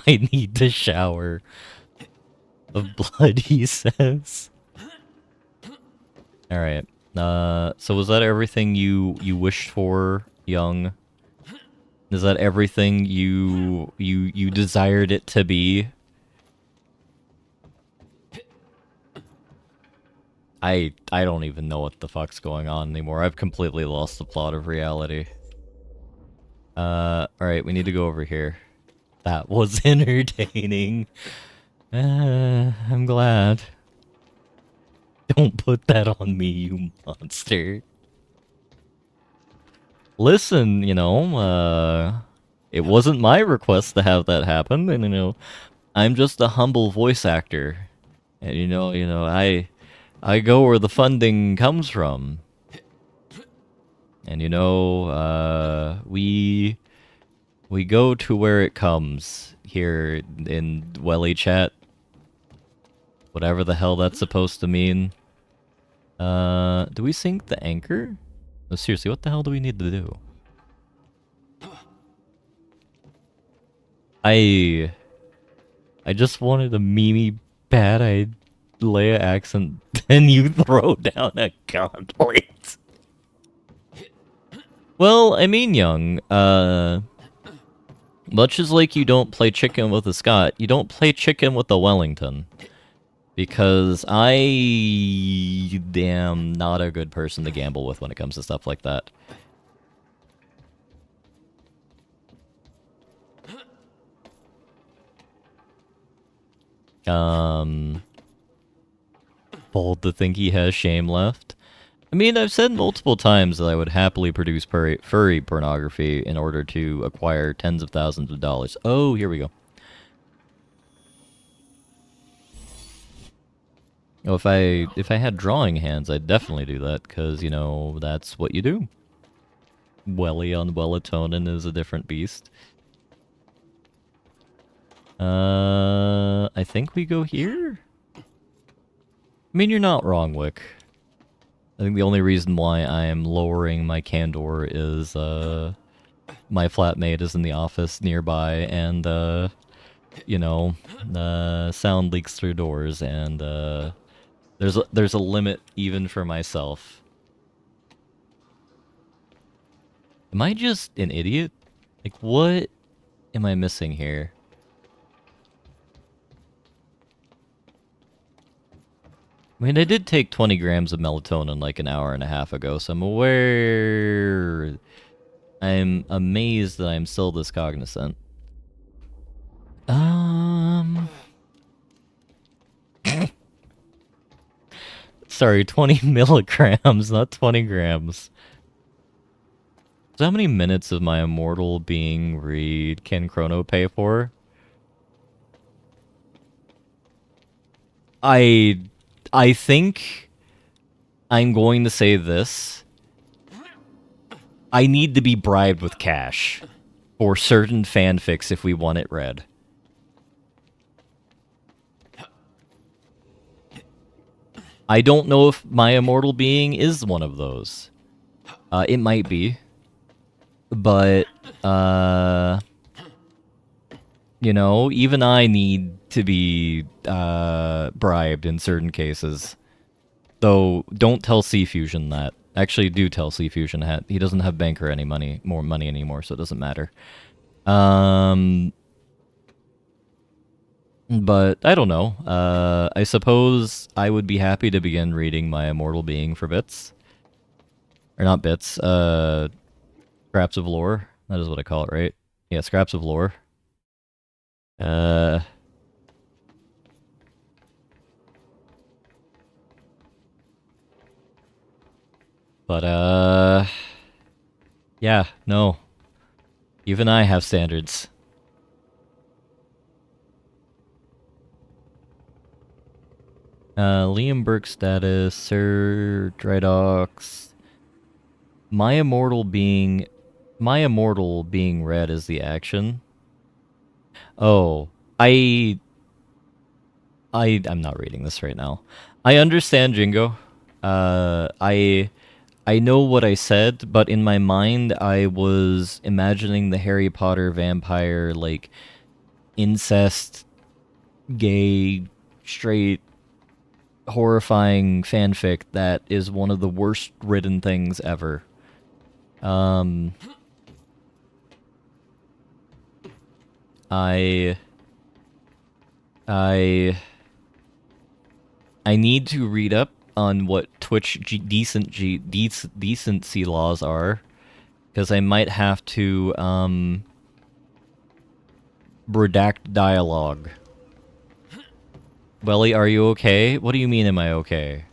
I need to shower of blood, he says. All right. So was that everything you wished for, Young? Is that everything you desired it to be? I don't even know what the fuck's going on anymore. I've completely lost the plot of reality. Alright, we need to go over here. That was entertaining. I'm glad. Don't put that on me, you monster. Listen, you know, it wasn't my request to have that happen, and, you know, I'm just a humble voice actor. And, you know, I go where the funding comes from. And, you know, we go to where it comes here in Welly Chat. Whatever the hell that's supposed to mean. Do we sync the anchor? No, seriously, what the hell do we need to do? I just wanted a Mimi bad-eyed Leia accent, and you throw down a gauntlet. Well, I mean, Young, much as like you don't play chicken with a Scott, you don't play chicken with a Wellington. Because I am not a good person to gamble with when it comes to stuff like that. Bold to think he has shame left. I mean, I've said multiple times that I would happily produce furry pornography in order to acquire tens of thousands of dollars. Oh, here we go. Oh, if I had drawing hands, I'd definitely do that, because, you know, that's what you do. Welly on Wellatonin is a different beast. I think we go here? I mean, you're not wrong, Wick. I think the only reason why I am lowering my candor is, my flatmate is in the office nearby, and, you know, sound leaks through doors, and, there's a limit even for myself. Am I just an idiot? Like, what am I missing here? I mean, I did take 20 grams of melatonin like an hour and a half ago, so I'm aware... I'm amazed that I'm still this cognizant. Sorry, 20 milligrams, not 20 grams. So how many minutes of my immortal being read can Chrono pay for? I think I'm going to say this. I need to be bribed with cash for certain fanfics if we want it read. I don't know if my immortal being is one of those. It might be. But, you know, even I need to be bribed in certain cases. Though, don't tell C-Fusion that. Actually, do tell C-Fusion that. He doesn't have banker more money anymore, so it doesn't matter. But, I don't know. I suppose I would be happy to begin reading my immortal being for bits. Or not bits, scraps of lore. That is what I call it, right? Yeah, scraps of lore. But, yeah, no. Even I have standards. Liam Burke status, Sir Drydox. My immortal being read is the action. Oh, I'm not reading this right now. I understand, Jingo. I know what I said, but in my mind, I was imagining the Harry Potter vampire, like, incest, gay, straight, horrifying fanfic that is one of the worst written things ever. I need to read up on what Twitch decency laws are, because I might have to redact dialogue. Welly, are you okay? What do you mean, am I okay?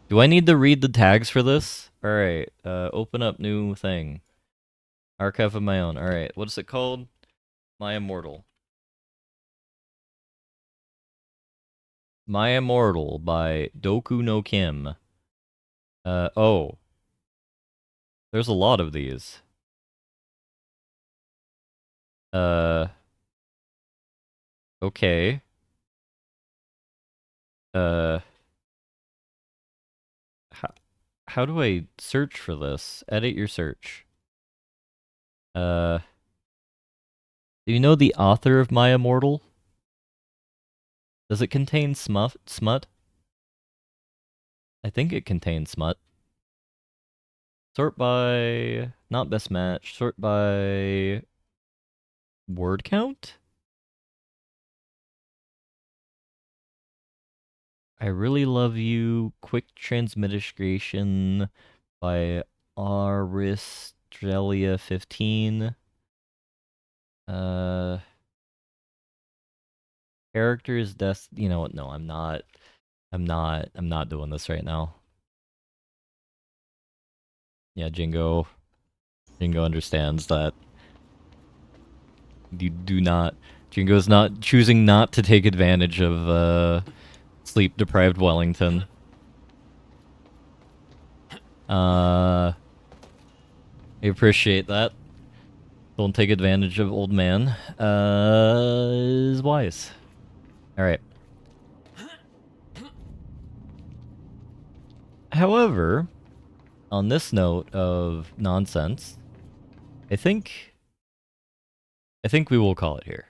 Do I need to read the tags for this? Alright, open up new thing. Archive of my own. Alright, what is it called? My Immortal. My Immortal by Doku no Kim. Oh. There's a lot of these. Okay. How do I search for this? Edit your search. Do you know the author of My Immortal? Does it contain smut? I think it contains smut. Sort by... not best match. Sort by... word count? I Really Love You, Quick Transmigration by Aristrelia15. Characters, you know what, no, I'm not doing this right now. Yeah, Jingo understands that. You do not... Jingo's not choosing not to take advantage of, sleep-deprived Wellington. I appreciate that. Don't take advantage of old man. Is wise. Alright. However, on this note of nonsense, I think we will call it here.